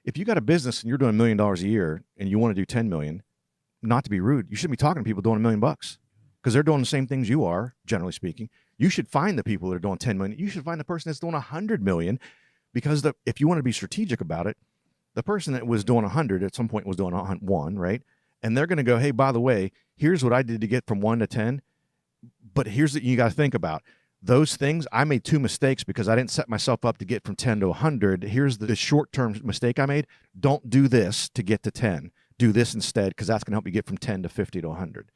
if you got a business and you're doing $1 million a year and you want to do 10 million, not to be rude, you shouldn't be talking to people doing $1 million because they're doing the same things you are, generally speaking. You should find the people that are doing 10 million. You should find the person that's doing 100 million, because if you want to be strategic about it, the person that was doing 100 at some point was doing 1, right? And they're going to go, hey, by the way, here's what I did to get from 1 to 10. But here's what you got to think about. Those things, I made 2 mistakes because I didn't set myself up to get from 10 to 100. Here's the short-term mistake I made. Don't do this to get to 10. Do this instead, because that's going to help you get from 10 to 50 to 100.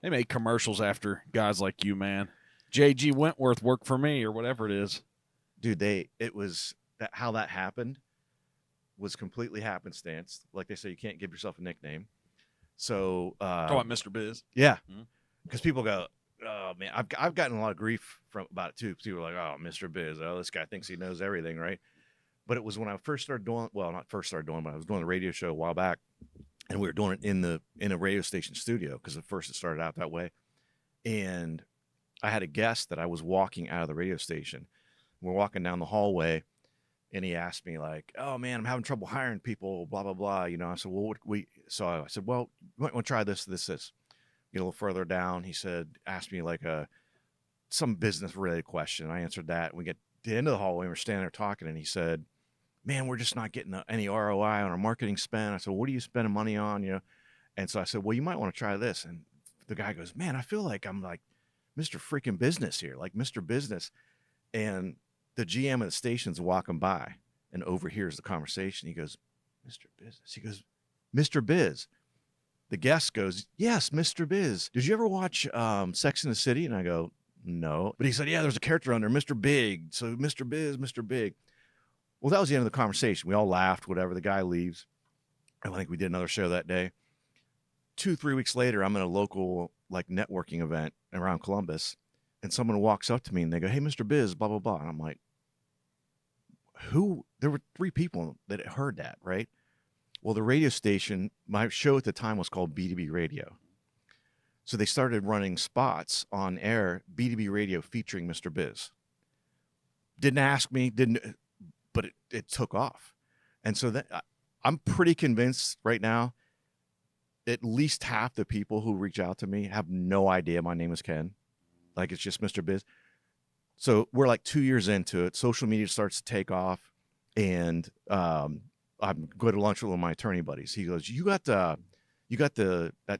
They make commercials after guys like you, man. J.G. Wentworth worked for me, or whatever it is. Dude, how that happened was completely happenstance. Like they say, you can't give yourself a nickname. So Talk about Mr. Biz. Yeah, because people go, oh man, I've gotten a lot of grief about it too. People are like, oh, Mr. Biz, oh, this guy thinks he knows everything, right? But it was when I first started doing, well, not first started doing, but I was doing the radio show a while back, and we were doing it in a radio station studio, because at first it started out that way. And I had a guest that I was walking out of the radio station. We're walking down the hallway, and he asked me like, oh man, I'm having trouble hiring people, blah, blah, blah. You know, I said, well, so I said, well, you might want to try this. Get a little further down. He said, asked me like some business related question. I answered that. We get to the end of the hallway, and we're standing there talking, and he said, man, we're just not getting any ROI on our marketing spend. I said, what are you spending money on? You know? And so I said, well, you might want to try this. And the guy goes, man, I feel like I'm like Mr. freaking Business here, like Mr. Business. And the GM of the station's walking by and overhears the conversation. He goes, Mr. Business. He goes, Mr. Biz. The guest goes, yes, Mr. Biz. Did you ever watch Sex and the City? And I go, no. But he said, yeah, there's a character on there, Mr. Big. So Mr. Biz, Mr. Big. Well, that was the end of the conversation. We all laughed, whatever. The guy leaves. I think we did another show that day. 2-3 weeks later, I'm in a local like networking event around Columbus, and someone walks up to me and they go, hey, Mr. Biz, blah, blah, blah. And I'm like, who? There were 3 people that had heard that, right? Well, the radio station, my show at the time was called B2B Radio. So they started running spots on air, B2B Radio featuring Mr. Biz. Didn't ask me, but it took off. And so I'm pretty convinced right now, at least half the people who reach out to me have no idea my name is Ken. Like, it's just Mr. Biz. So we're like 2 years into it. Social media starts to take off, and I'm going to lunch with one of my attorney buddies. He goes, you got that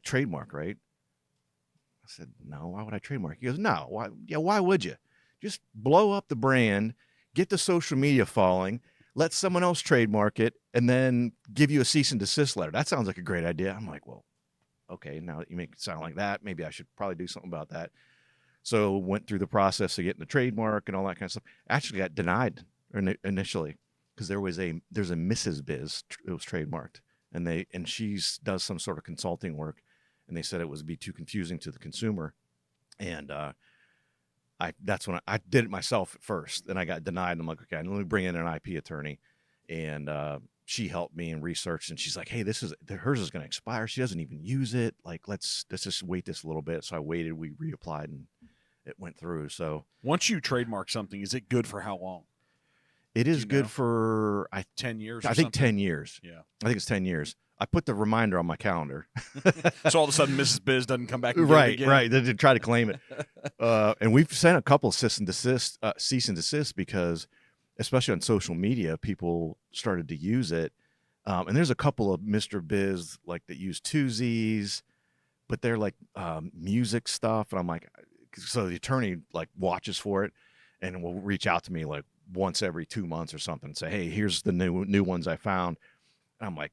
trademark, right? I said, no, why would I trademark? He goes, no, why? Yeah, why would you? Just blow up the brand, get the social media following, let someone else trademark it, and then give you a cease and desist letter. That sounds like a great idea. I'm like, well, okay, now that you make it sound like that, maybe I should probably do something about that. So went through the process of getting the trademark and all that kind of stuff. Actually got denied initially, because there's a Mrs. Biz. It was trademarked, and she does some sort of consulting work, and they said it would be too confusing to the consumer. And that's when I did it myself at first, and I got denied. And I'm like, okay, let me bring in an IP attorney, and she helped me and researched, and she's like, hey, hers is going to expire. She doesn't even use it. Like, let's just wait this a little bit. So I waited. We reapplied, and it went through. So once you trademark something, is it good for how long? It is good for 10 years. I think 10 years. Yeah, I think it's 10 years. I put the reminder on my calendar. So all of a sudden, Mrs. Biz doesn't come back. And Right. They try to claim it, and we've sent a couple of cease and desist because, especially on social media, people started to use it. And there's a couple of Mr. Biz like that use 2 Z's, but they're like music stuff, and I'm like, so the attorney like watches for it, and will reach out to me like once every 2 months or something and say, hey, here's the new ones I found. And I'm like,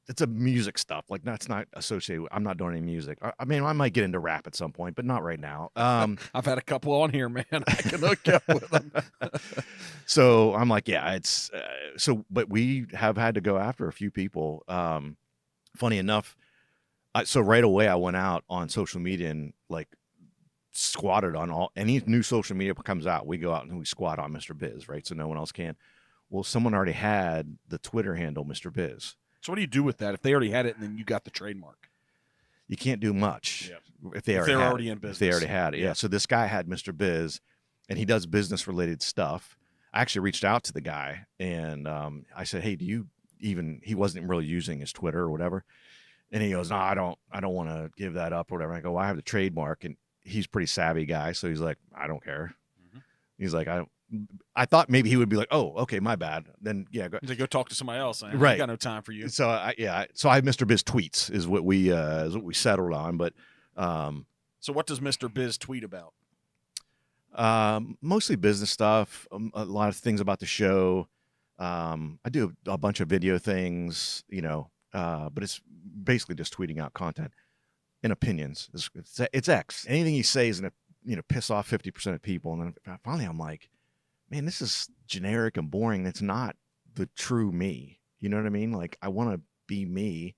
it's a music stuff. Like, that's not associated with, I'm not doing any music. I mean, I might get into rap at some point, but not right now. I've had a couple on here, man. I can hook up with them. So I'm like, yeah, it's but we have had to go after a few people. Funny enough, so right away I went out on social media and like squatted on any new social media comes out. We go out and we squat on Mr. Biz, right? So no one else can. Well, someone already had the Twitter handle Mr. Biz. So what do you do with that if they already had it and then you got the trademark? You can't do much if they're already in business. If they already had it, yeah. So this guy had Mr. Biz, and he does business-related stuff. I actually reached out to the guy, and I said, "Hey, do you even?" He wasn't really using his Twitter or whatever, and he goes, "No, I don't want to give that up or whatever." I go, "Well, I have the trademark," and he's a pretty savvy guy, so he's like, "I don't care." Mm-hmm. He's like, I thought maybe he would be like, "Oh, okay, my bad." Then go talk to somebody else. Right, I got no time for you. So I have Mr. Biz tweets is what we settled on. But so what does Mr. Biz tweet about? Mostly business stuff. A lot of things about the show. I do a bunch of video things, but it's basically just tweeting out content and opinions. It's X. Anything he says and piss off 50% of people, and then finally I'm like, man, this is generic and boring. It's not the true me. You know what I mean? Like, I want to be me.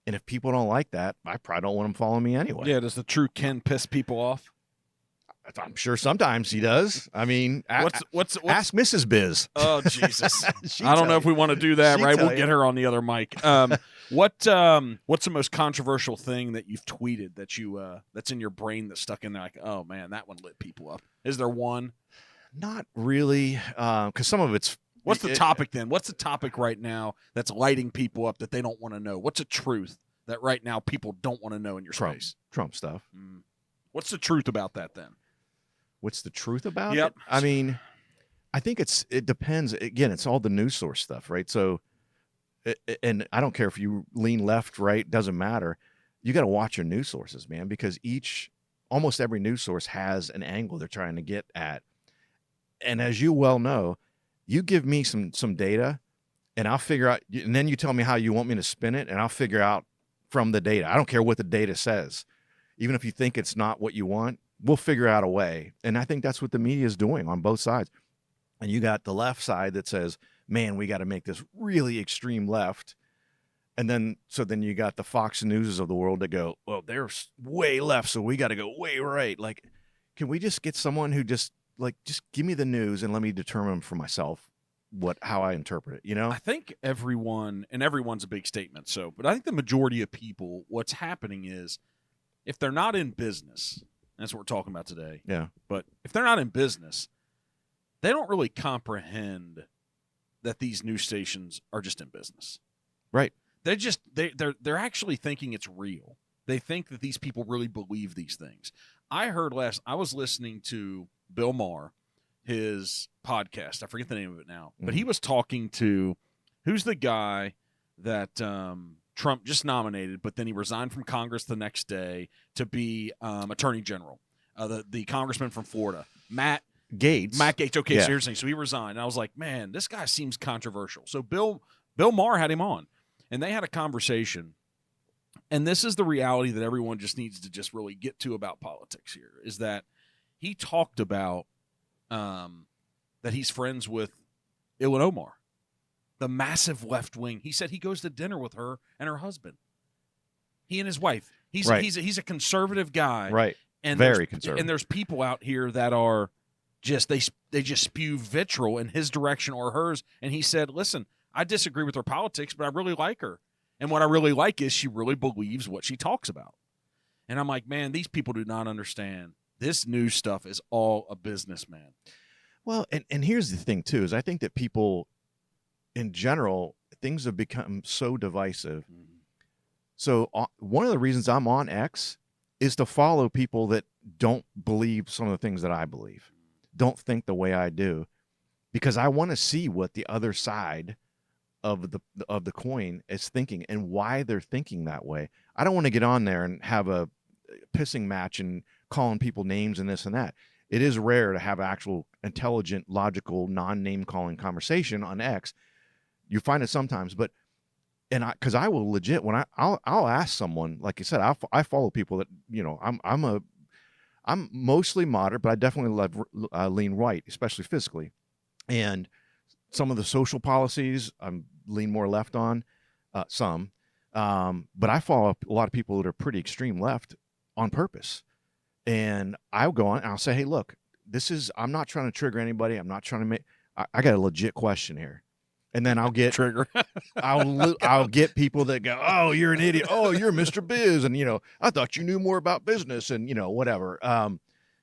And if people don't like that, I probably don't want them following me anyway. Yeah, does the true Ken piss people off? I'm sure sometimes he does. I mean, what's ask Mrs. Biz. Oh, Jesus. I don't know if we want to do that, right? We'll get her on the other mic. What's the most controversial thing that you've tweeted that you that's in your brain that's stuck in there like, oh, man, that one lit people up? Is there one? Not really, because some of it's... What's the topic then? What's the topic right now that's lighting people up that they don't want to know? What's a truth that right now people don't want to know in your space? Trump stuff. What's the truth about that then? What's the truth about it? I mean, I think it depends. Again, it's all the news source stuff, right? So, and I don't care if you lean left, right, doesn't matter. You got to watch your news sources, man, because almost every news source has an angle they're trying to get at. And as you well know, you give me some data and I'll figure out, and then you tell me how you want me to spin it, and I'll figure out from the data. I don't care what the data says. Even if you think it's not what you want, we'll figure out a way. And I think that's what the media is doing on both sides. And you got the left side that says, man, we got to make this really extreme left. And then you got the Fox Newses of the world that go, well, they're way left, so we got to go way right. Like, can we just get someone who just give me the news and let me determine for myself how I interpret it, I think everyone's a big statement. But I think the majority of people, what's happening is if they're not in business, that's what we're talking about today. Yeah. But if they're not in business, they don't really comprehend that these news stations are just in business. Right. They're actually thinking it's real. They think that these people really believe these things. I was listening to Bill Maher, his podcast. I forget the name of it now. But he was talking to, who's the guy that Trump just nominated, but then he resigned from Congress the next day to be Attorney General. The congressman from Florida, Matt Gaetz. Okay, yeah. Seriously. So he resigned. And I was like, man, this guy seems controversial. So Bill Maher had him on, and they had a conversation. And this is the reality that everyone just needs to just really get to about politics here, is that he talked about that he's friends with Ilhan Omar, the massive left wing. He said he goes to dinner with her and her husband. He and his wife. He's a conservative guy. Right. And very conservative. And there's people out here that are just they just spew vitriol in his direction or hers. And he said, listen, I disagree with her politics, but I really like her. And what I really like is she really believes what she talks about. And I'm like, man, these people do not understand. This news stuff is all a business, man. Well, and here's the thing, too, is I think that people, in general, things have become so divisive. Mm-hmm. So one of the reasons I'm on X is to follow people that don't believe some of the things that I believe, don't think the way I do, because I want to see what the other side of the coin is thinking and why they're thinking that way. I don't want to get on there and have a pissing match and calling people names and this and that. It is rare to have actual intelligent, logical, non-name calling conversation on X. You find it sometimes, but because I will legit when I'll ask someone, like I said, I follow people that I'm mostly moderate, but I definitely lean right, especially physically, and some of the social policies I'm lean more left on, but I follow a lot of people that are pretty extreme left on purpose. And I'll go on and I'll say, hey, look, I'm not trying to trigger anybody. I'm not trying to make, I got a legit question here. And then I'll get Trigger. I'll get people that go, oh, you're an idiot. Oh, you're Mr. Biz. And, I thought you knew more about business and, whatever.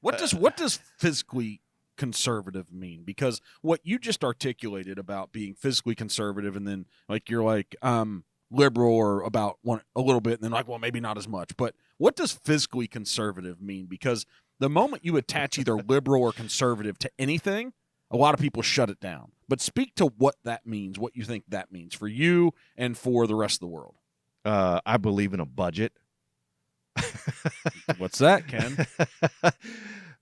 What does physically conservative mean? Because what you just articulated about being physically conservative, and then like you're like liberal or about a little bit, and then like, well, maybe not as much. But what does physically conservative mean? Because the moment you attach either liberal or conservative to anything, a lot of people shut it down. But speak to what that means, what you think that means for you and for the rest of the world. I believe in a budget. What's that, Ken?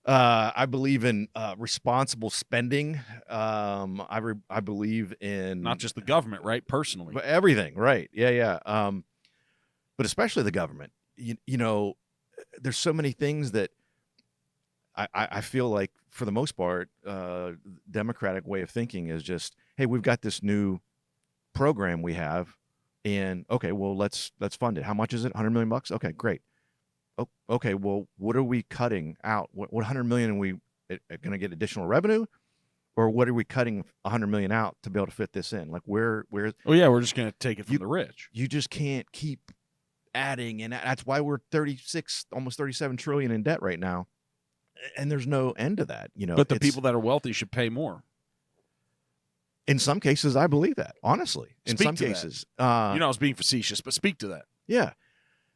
I believe in responsible spending. I believe in not just the government, right? Personally, everything, right? Yeah. But especially the government. There's so many things that I feel like, for the most part, Democratic way of thinking is just, hey, we've got this new program we have, and okay, well, let's fund it. How much is it? $100 million? Okay, great. Oh, okay, well, what are we cutting out? What $100 million are we going to get additional revenue, or what are we cutting $100 million out to be able to fit this in? Like where? Oh yeah, we're just going to take it from the rich. You just can't keep adding, and that's why we're 36, almost 37 trillion in debt right now. And there's no end to that, But the people that are wealthy should pay more. In some cases, I believe that, honestly. In some cases. I was being facetious, but speak to that. Yeah.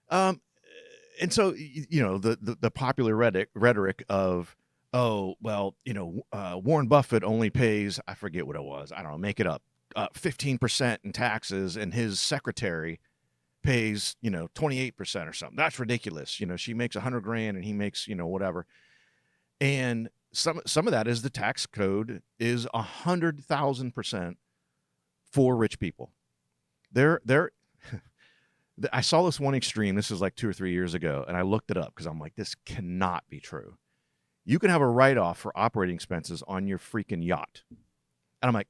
And so, the popular rhetoric of, oh, well, Warren Buffett only pays, I forget what it was, I don't know, make it up, 15% in taxes, and his secretary pays, 28% or something. That's ridiculous. She makes $100,000 and he makes, whatever. And some of that is the tax code is 100,000% for rich people. I saw this one extreme. This is like 2 or 3 years ago, and I looked it up because I'm like, this cannot be true. You can have a write-off for operating expenses on your freaking yacht. And I'm like,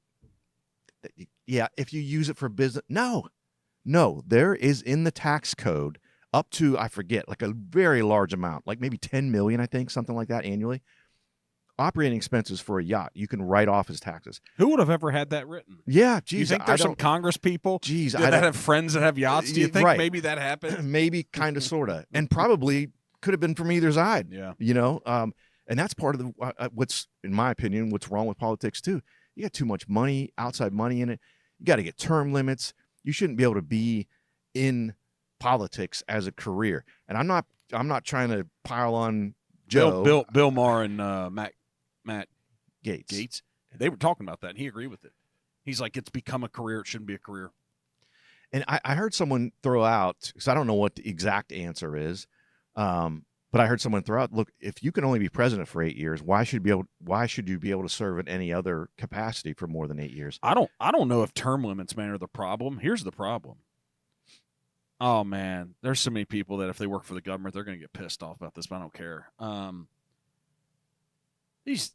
yeah, if you use it for business. No, there is in the tax code up to, I forget, like a very large amount, like maybe 10 million, I think, something like that annually. Operating expenses for a yacht, you can write off as taxes. Who would have ever had that written? Yeah, geez. You think there's some Congress people that have friends that have yachts? Do you think maybe that happened? Maybe, kind of, sort of. And probably could have been from either side. Yeah. And that's part of what's, in my opinion, what's wrong with politics, too. You got too much money, outside money in it. You got to get term limits. You shouldn't be able to be in politics as a career. And I'm not trying to pile on Joe. Bill Maher and Matt Gates. They were talking about that, and he agreed with it. He's like, it's become a career. It shouldn't be a career. And I heard someone throw out, because I don't know what the exact answer is, but I heard someone throw out, look, if you can only be president for 8 years, why should you be able to serve in any other capacity for more than 8 years? I don't know if term limits, man, are the problem. Here's the problem. Oh, man, there's so many people that if they work for the government, they're going to get pissed off about this, but I don't care. These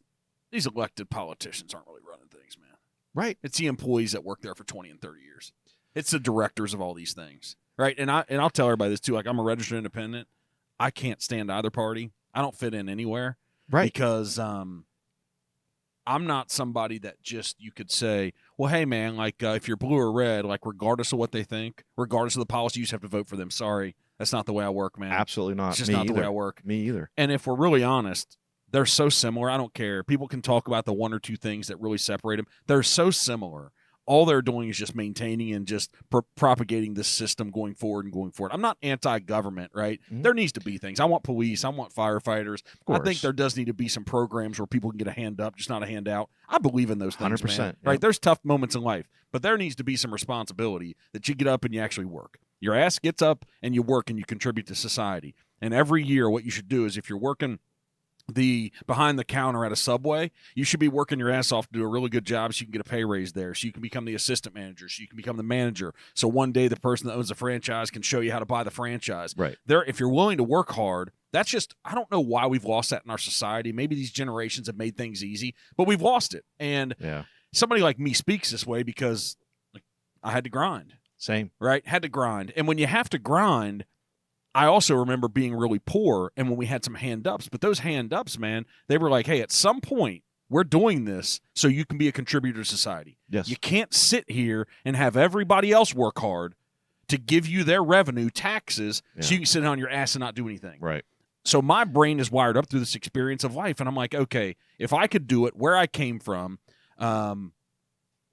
elected politicians aren't really running things, man. Right. It's the employees that work there for 20 and 30 years. It's the directors of all these things, right? And I'll tell everybody this, too. Like, I'm a registered independent. I can't stand either party. I don't fit in anywhere. Right. Because I'm not somebody that just you could say, well, hey, man, like if you're blue or red, like regardless of what they think, regardless of the policy, you just have to vote for them. Sorry, that's not the way I work, man. Absolutely not. It's just not the way I work. Me either. And if we're really honest, they're so similar. I don't care. People can talk about the one or two things that really separate them. They're so similar. All they're doing is just maintaining and just propagating this system going forward. I'm not anti-government, right? Mm-hmm. There needs to be things. I want police. I want firefighters. I think there does need to be some programs where people can get a hand up, just not a handout. I believe in those things, 100%, man. Right? There's tough moments in life, but there needs to be some responsibility that you get up and you actually work. Your ass gets up and you work and you contribute to society. And every year what you should do is if you're working the behind the counter at a Subway, you should be working your ass off to do a really good job so you can get a pay raise there, so you can become the assistant manager, so you can become the manager, so one day the person that owns the franchise can show you how to buy the franchise. Right. If you're willing to work hard, that's just, I don't know why we've lost that in our society. Maybe these generations have made things easy, but we've lost it. And somebody like me speaks this way because I had to grind. Same. Right? Had to grind. And when you have to grind, I also remember being really poor, and when we had some hand-ups, but those hand-ups, man, they were like, hey, at some point, we're doing this so you can be a contributor to society. Yes. You can't sit here and have everybody else work hard to give you their revenue, taxes, so you can sit on your ass and not do anything. Right. So my brain is wired up through this experience of life, and I'm like, okay, if I could do it where I came from,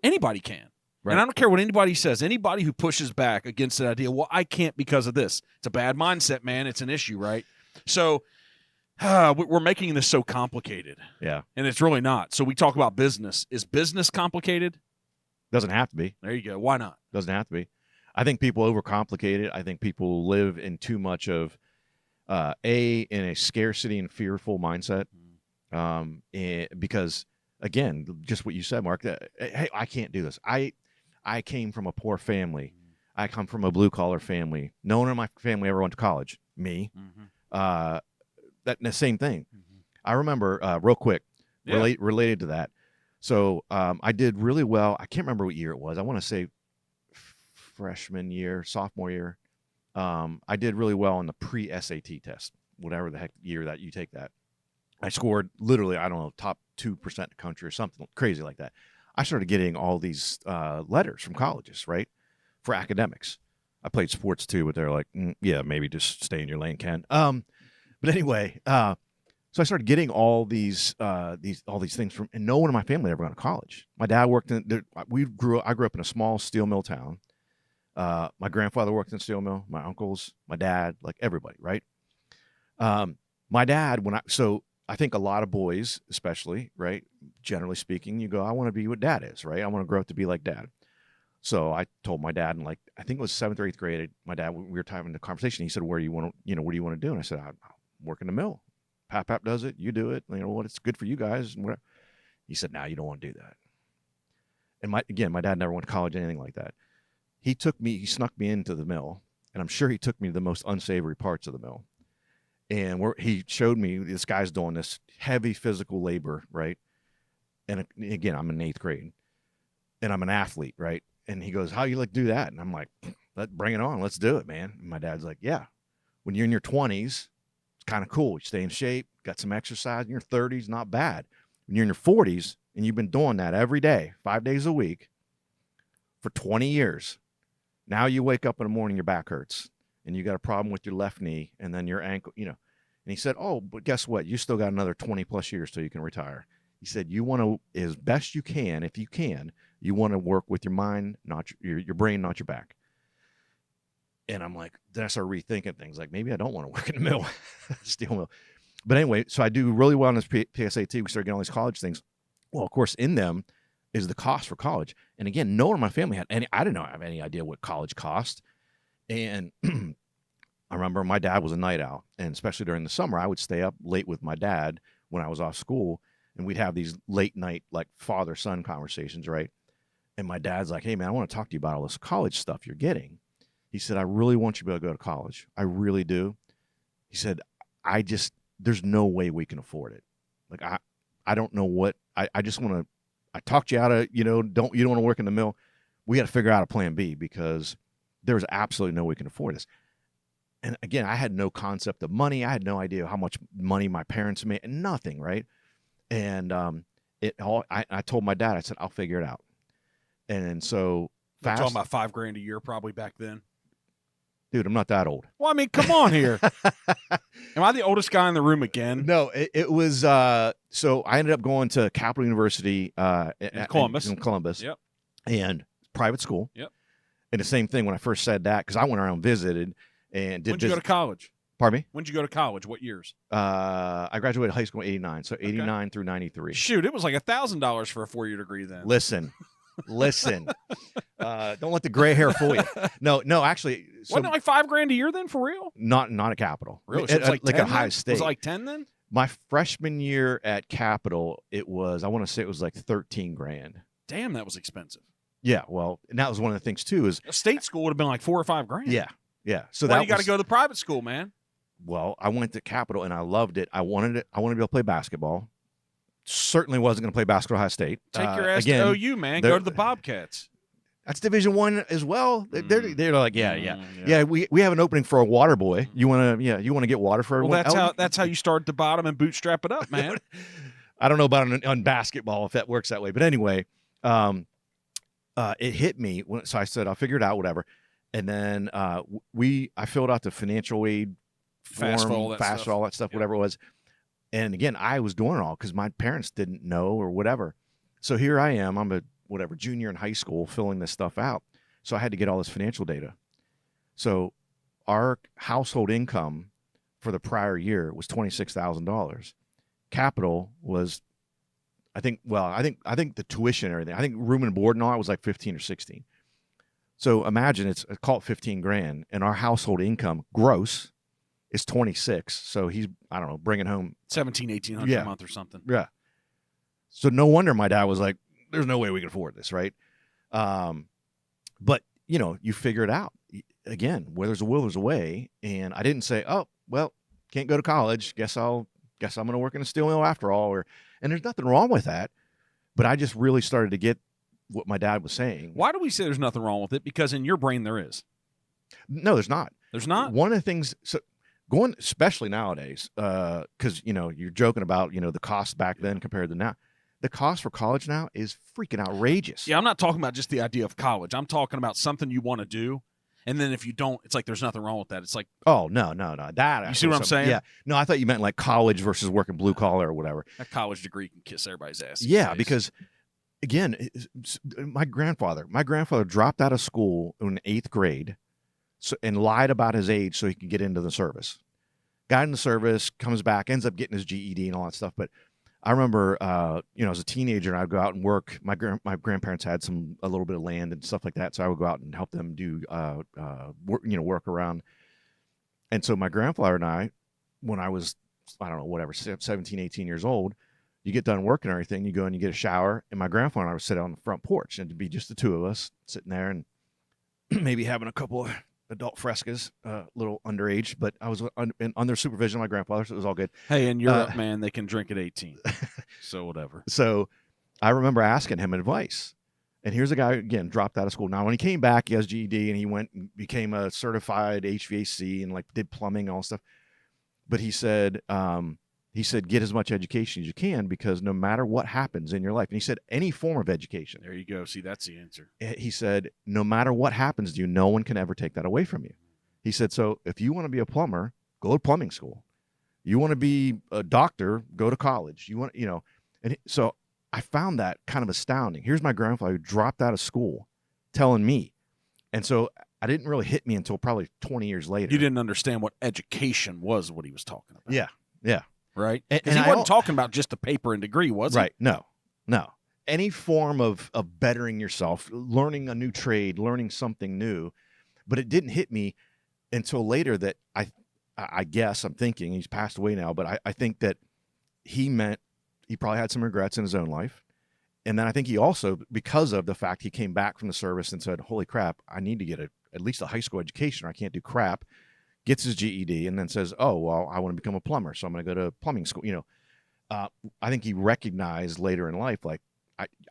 anybody can. Right. And I don't care what anybody says. Anybody who pushes back against that idea, well, I can't because of this. It's a bad mindset, man. It's an issue, right? So we're making this so complicated. Yeah. And it's really not. So we talk about business. Is business complicated? Doesn't have to be. There you go. Why not? Doesn't have to be. I think people overcomplicate it. I think people live in too much of in a scarcity and fearful mindset. Because again, just what you said, Mark, hey, I can't do this. I came from a poor family. I come from a blue collar family. No one in my family ever went to college. Me. The same thing. I remember real quick, related to that. So I did really well. I can't remember what year it was. I want to say freshman year, sophomore year. I did really well on the pre-SAT test, whatever the heck year that you take that. I scored literally, I don't know, top 2% of the country or something crazy like that. I started getting all these letters from colleges, right, for academics. I played sports too, but they're like, yeah, maybe just stay in your lane, Ken. But anyway, so I started getting all these things from, and no one in my family ever went to college. My dad worked in. I grew up in a small steel mill town. My grandfather worked in a steel mill. My uncles, my dad, like everybody, right? My dad, I think a lot of boys, especially, right, generally speaking, you go, I want to be what dad is, right? I want to grow up to be like dad. So I told my dad, and like, I think it was 7th or 8th grade, my dad, we were having a conversation. He said, what do you want to do? And I said, I work in the mill. Pap does it. You do it. You know what? It's good for you guys. And whatever. He said, no, you don't want to do that. And my dad never went to college, anything like that. He snuck me into the mill, and I'm sure he took me to the most unsavory parts of the mill. And he showed me this guy's doing this heavy physical labor, right? And again, I'm in 8th grade, and I'm an athlete, right? And he goes, how you like do that? And I'm like, bring it on. Let's do it, man. And my dad's like, yeah. When you're in your 20s, it's kind of cool. You stay in shape, got some exercise. In your 30s, not bad. When you're in your 40s, and you've been doing that every day, 5 days a week, for 20 years, now you wake up in the morning, your back hurts, and you got a problem with your left knee, and then your ankle, And he said, oh, but guess what? You still got another 20 plus years till you can retire. He said, you want to, as best you can, if you can, you want to work with your mind, not your brain, not your back. And I'm like, then I started rethinking things. Like, maybe I don't want to work in the mill, steel mill. But anyway, so I do really well on this PSAT. We started getting all these college things. Well, of course, in them is the cost for college. And again, no one in my family had any, I didn't have any idea what college cost. And I remember my dad was a night owl. And especially during the summer, I would stay up late with my dad when I was off school. And we'd have these late night, like father-son conversations, right? And my dad's like, hey, man, I want to talk to you about all this college stuff you're getting. He said, I really want you to be able to go to college. I really do. He said, there's no way we can afford it. Like, I don't know what, I just want to, I talked you out of, you don't want to work in the mill. We got to figure out a plan B because there's absolutely no way we can afford this. And again, I had no concept of money. I had no idea how much money my parents made, and nothing, right? And I told my dad, I said, I'll figure it out. And so You're talking about $5,000 a year probably back then. Dude, I'm not that old. Well, I mean, come on here. Am I the oldest guy in the room again? No, it was, so I ended up going to Capital University in Columbus. In Columbus. Yep. And private school. Yep. And the same thing when I first said that, because I went around and visited and did. When'd you go to college? Pardon me? When'd you go to collage? What years? I graduated high school in 89, so 89 through 93. Shoot, it was like $1,000 for a 4-year degree then. Listen. Don't let the gray hair fool you. No, actually. So, wasn't it like $5,000 a year then, for real? Not at Capital. Really? So it was like a high state. Was it like 10 then? My freshman year at Capital, it was, I want to say it was like $13,000. Damn, that was expensive. Yeah, well, and that was one of the things too, is a state school would have been like $4,000 or $5,000. Yeah. So you got to go to the private school, man. Well, I went to Capital and I loved it. I wanted to be able to play basketball. Certainly wasn't going to play basketball at Ohio State. Take your ass again, to OU, man. Go to the Bobcats. That's Division I as well. They're like, yeah. We have an opening for a water boy. You want to get water for everyone? Well, that's how you start at the bottom and bootstrap it up, man. I don't know about on basketball if that works that way, but anyway, it hit me so I said I'll figure it out, whatever. And then I filled out the financial aid form, FAFSA, all that stuff, whatever it was. And again, I was doing it all because my parents didn't know or whatever. So here I am. I'm a junior in high school filling this stuff out. So I had to get all this financial data. So our household income for the prior year was $26,000. Capital was, I think the tuition and everything, I think room and board and all, it was like 15 or 16. So imagine it's call it 15 grand, and our household income gross is 26. So he's, I don't know, bringing home 1,800 a month or something. Yeah. So no wonder my dad was like, there's no way we can afford this, right? But you figure it out. Again, where there's a will, there's a way. And I didn't say, oh, well, can't go to college. Guess I'm going to work in a steel mill after all. And there's nothing wrong with that. But I just really started to get what my dad was saying. Why do we say there's nothing wrong with it? Because in your brain there is. No, there's not. There's not? One of the things, so going, especially nowadays, because, you're joking about, the cost back then compared to now. The cost for college now is freaking outrageous. Yeah, I'm not talking about just the idea of college. I'm talking about something you want to do, and then if you don't, it's like there's nothing wrong with that. It's like, oh, no. That you see what I'm saying? Yeah. No, I thought you meant like college versus working blue collar or whatever. A college degree can kiss everybody's ass. Yeah, because, again, my grandfather dropped out of school in 8th grade and lied about his age so he could get into the service. Got in the service, comes back, ends up getting his GED and all that stuff, but I remember, as a teenager, I'd go out and work. My grandparents had a little bit of land and stuff like that, so I would go out and help them do, work around. And so my grandfather and I, when I was, I don't know, whatever, 17, 18 years old, you get done working and everything, you go and you get a shower, and my grandfather and I would sit on the front porch, and it'd be just the two of us sitting there and maybe having a couple of adult frescas, a little underage, but I was under supervision of my grandfather, so it was all good. Hey, in Europe, man, they can drink at 18. So whatever. So I remember asking him advice. And here's a guy, again, dropped out of school. Now, when he came back, he has GED, and he went and became a certified HVAC and did plumbing and all stuff. But he said, get as much education as you can, because no matter what happens in your life, and he said any form of education. There you go. See, that's the answer. He said, no matter what happens to you, no one can ever take that away from you. He said, so if you want to be a plumber, go to plumbing school. You want to be a doctor, go to college. And so I found that kind of astounding. Here's my grandfather who dropped out of school telling me. And so it didn't really hit me until probably 20 years later. You didn't understand what education was, what he was talking about. Yeah. Right? Because he wasn't talking about just a paper and degree, was he? Right. No. Any form of bettering yourself, learning a new trade, learning something new. But it didn't hit me until later that I guess I'm thinking, he's passed away now, but I think that he probably had some regrets in his own life. And then I think he also, because of the fact he came back from the service and said, holy crap, I need to get at least a high school education, or I can't do crap. Gets his GED and then says, oh, well, I want to become a plumber, so I'm going to go to plumbing school. I think he recognized later in life, like,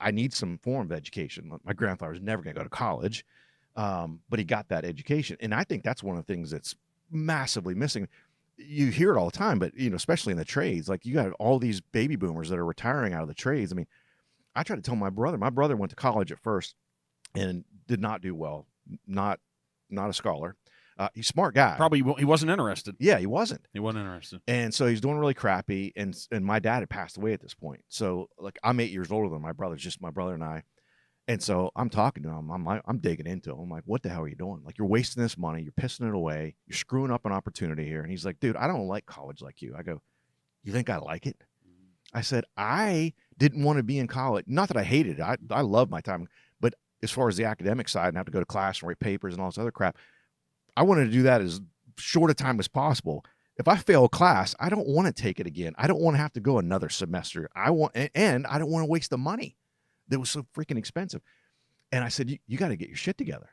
I need some form of education. My grandfather was never going to go to college, but he got that education. And I think that's one of the things that's massively missing. You hear it all the time, but, especially in the trades, like you got all these baby boomers that are retiring out of the trades. I mean, I try to tell my brother went to college at first and did not do well, not a scholar. He's a smart guy. Probably he wasn't interested. Yeah, he wasn't. He wasn't interested. And so he's doing really crappy. And my dad had passed away at this point. So I'm 8 years older than my brother, just my brother and I. And so I'm talking to him. I'm digging into him. I'm like, what the hell are you doing? Like, you're wasting this money. You're pissing it away. You're screwing up an opportunity here. And he's like, dude, I don't like college like you. I go, you think I like it? I said, I didn't want to be in college. Not that I hated it. I love my time. But as far as the academic side and have to go to class and write papers and all this other crap, I wanted to do that as short a time as possible. If I fail a class, I don't want to take it again. I don't want to have to go another semester. And I don't want to waste the money that was so freaking expensive. And I said, you got to get your shit together.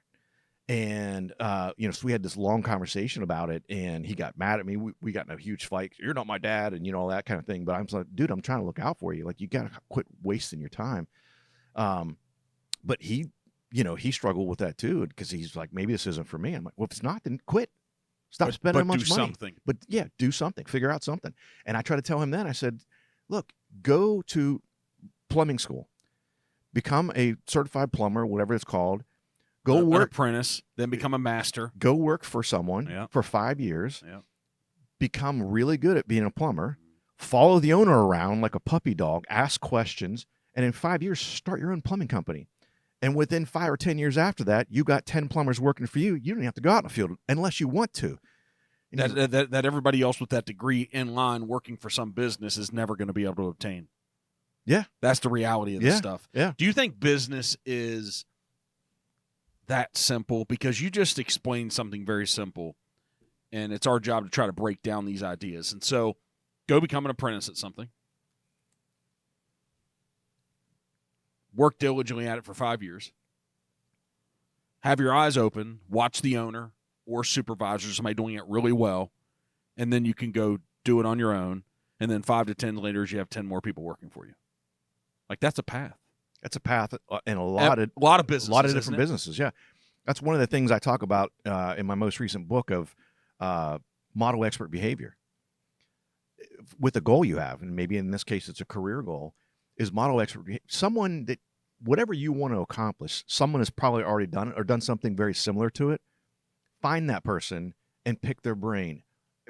And, so we had this long conversation about it, and he got mad at me. We got in a huge fight. You're not my dad, and, all that kind of thing. But I'm like, dude, I'm trying to look out for you. Like, you got to quit wasting your time. But he he struggled with that too because he's like, maybe this isn't for me. I'm like, well, if it's not, then quit. Stop spending but much do money. Something. But yeah, do something. Figure out something. And I try to tell him then, I said, look, go to plumbing school. Become a certified plumber, whatever it's called. Go work. An apprentice, then become a master. Go work for someone for 5 years. Yeah. Become really good at being a plumber. Follow the owner around like a puppy dog. Ask questions. And in 5 years, start your own plumbing company. And within 5 or 10 years after that, you got 10 plumbers working for you. You don't have to go out in the field unless you want to. That everybody else with that degree in line working for some business is never going to be able to obtain. Yeah. That's the reality of this stuff. Yeah. Do you think business is that simple? Because you just explained something very simple, and it's our job to try to break down these ideas. And so go become an apprentice at something. Work diligently at it for 5 years. Have your eyes open. Watch the owner or supervisor, somebody doing it really well, and then you can go do it on your own. And then 5 to 10 later, you have 10 more people working for you. Like, that's a path. That's a path in a lot of businesses, a lot of different businesses. Yeah, that's one of the things I talk about in my most recent book of model expert behavior. With the goal you have, and maybe in this case it's a career goal, is model expert behavior. Someone that whatever you want to accomplish, someone has probably already done it or done something very similar to it. Find that person and pick their brain.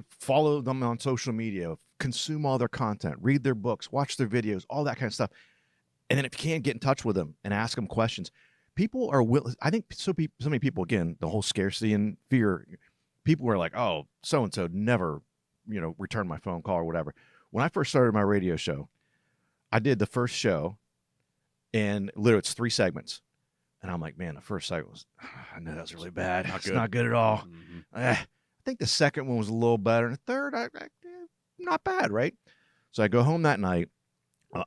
Follow them on social media. Consume all their content. Read their books. Watch their videos. All that kind of stuff. And then if you can, get in touch with them and ask them questions. People are willing. I think so many people, again, the whole scarcity and fear, people are like, oh, so-and-so never, returned my phone call or whatever. When I first started my radio show, I did the first show, and literally it's 3 segments. And I'm like, man, the first segment was, I know that was really bad. It's not good at all. Mm-hmm. I think the second one was a little better. And the third, not bad, right? So I go home that night.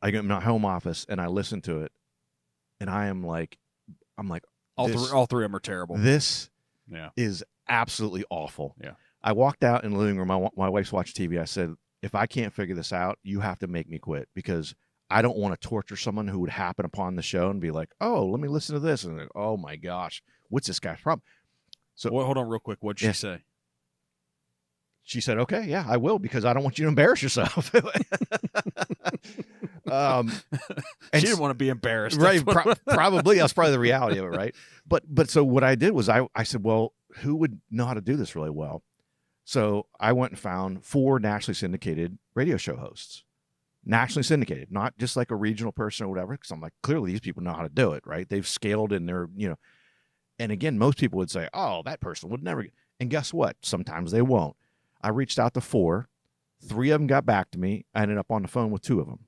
I get in my home office and I listen to it, and I'm like, all three of them are terrible. This is absolutely awful. Yeah. I walked out in the living room. My wife's watching TV. I said, if I can't figure this out, you have to make me quit, because I don't want to torture someone who would happen upon the show and be like, oh, let me listen to this. And like, oh my gosh, what's this guy's problem? So hold on real quick. What'd she say? She said, okay, yeah, I will, because I don't want you to embarrass yourself. And she didn't want to be embarrassed. Right. Probably. That's probably the reality of it, right? But so what I did was I said, well, who would know how to do this really well? So I went and found 4 nationally syndicated radio show hosts. Nationally syndicated, not just like a regional person or whatever, because I'm like, clearly these people know how to do it, right? They've scaled in their, and again, most people would say, oh, that person would never get. And guess what? Sometimes they won't. I reached out to 4. 3 of them got back to me. I ended up on the phone with 2 of them.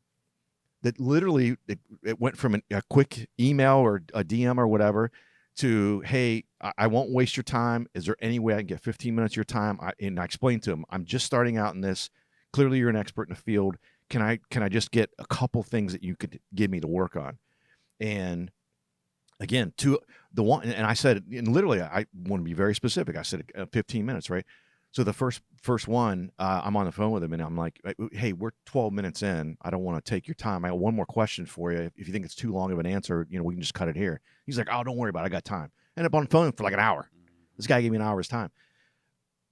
That literally, it went from a quick email or a DM or whatever to, hey, I won't waste your time. Is there any way I can get 15 minutes of your time? And I explained to them, I'm just starting out in this. Clearly, you're an expert in the field. Can I just get a couple things that you could give me to work on? And again, the one, and I said, and literally, I want to be very specific. I said 15 minutes, right? So the first one, I'm on the phone with him, and I'm like, hey, we're 12 minutes in. I don't want to take your time. I have one more question for you. If you think it's too long of an answer, we can just cut it here. He's like, oh, don't worry about it. I got time. Ended up on the phone for like an hour. This guy gave me an hour's time.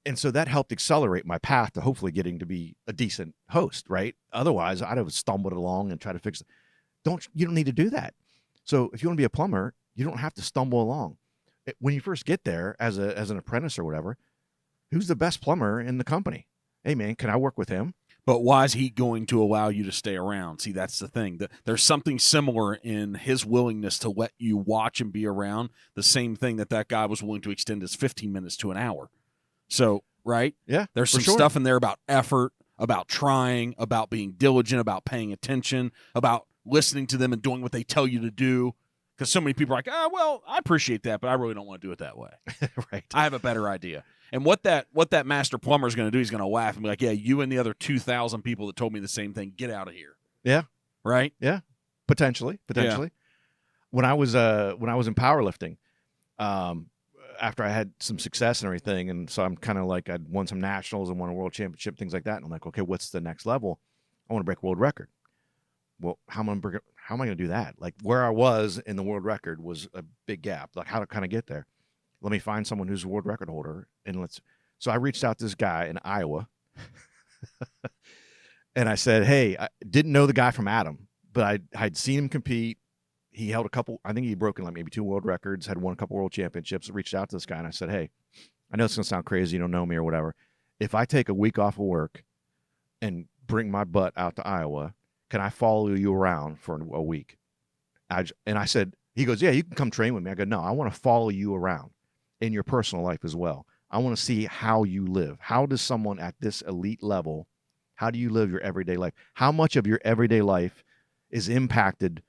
And so that helped accelerate my path to hopefully getting to be a decent host, right? Otherwise, I'd have stumbled along and tried to fix it. You don't need to do that. So if you want to be a plumber, you don't have to stumble along. When you first get there as an apprentice or whatever, who's the best plumber in the company? Hey, man, can I work with him? But why is he going to allow you to stay around? See, that's the thing. There's something similar in his willingness to let you watch and be around, the same thing that guy was willing to extend his 15 minutes to an hour. So, right? Yeah. There's some stuff in there about effort, about trying, about being diligent, about paying attention, about listening to them and doing what they tell you to do. Because so many people are like, oh, well, I appreciate that, but I really don't want to do it that way. Right. I have a better idea. And what that master plumber is going to do, he's going to laugh and be like, yeah, you and the other 2,000 people that told me the same thing, get out of here. Yeah. Right? Yeah. Potentially. Yeah. When I was in powerlifting, after I had some success and everything, and so I'm kind of like, I'd won some nationals and won a world championship, things like that. And I'm like, okay, what's the next level? I want to break world record. Well, how am how am I going to do that? Like where I was in the world record was a big gap. Like how to kind of get there. Let me find someone who's a world record holder and so I reached out to this guy in Iowa and I said, hey, I didn't know the guy from Adam, but I'd seen him compete. He held a couple, I think he'd broken like maybe 2 world records, had won a couple world championships. I reached out to this guy and I said, hey, I know it's going to sound crazy. You don't know me or whatever. If I take a week off of work and bring my butt out to Iowa, can I follow you around for a week? And I said, he goes, yeah, you can come train with me. I go, no, I want to follow you around in your personal life as well. I want to see how you live. How does someone at this elite level, how do you live your everyday life? How much of your everyday life is impacted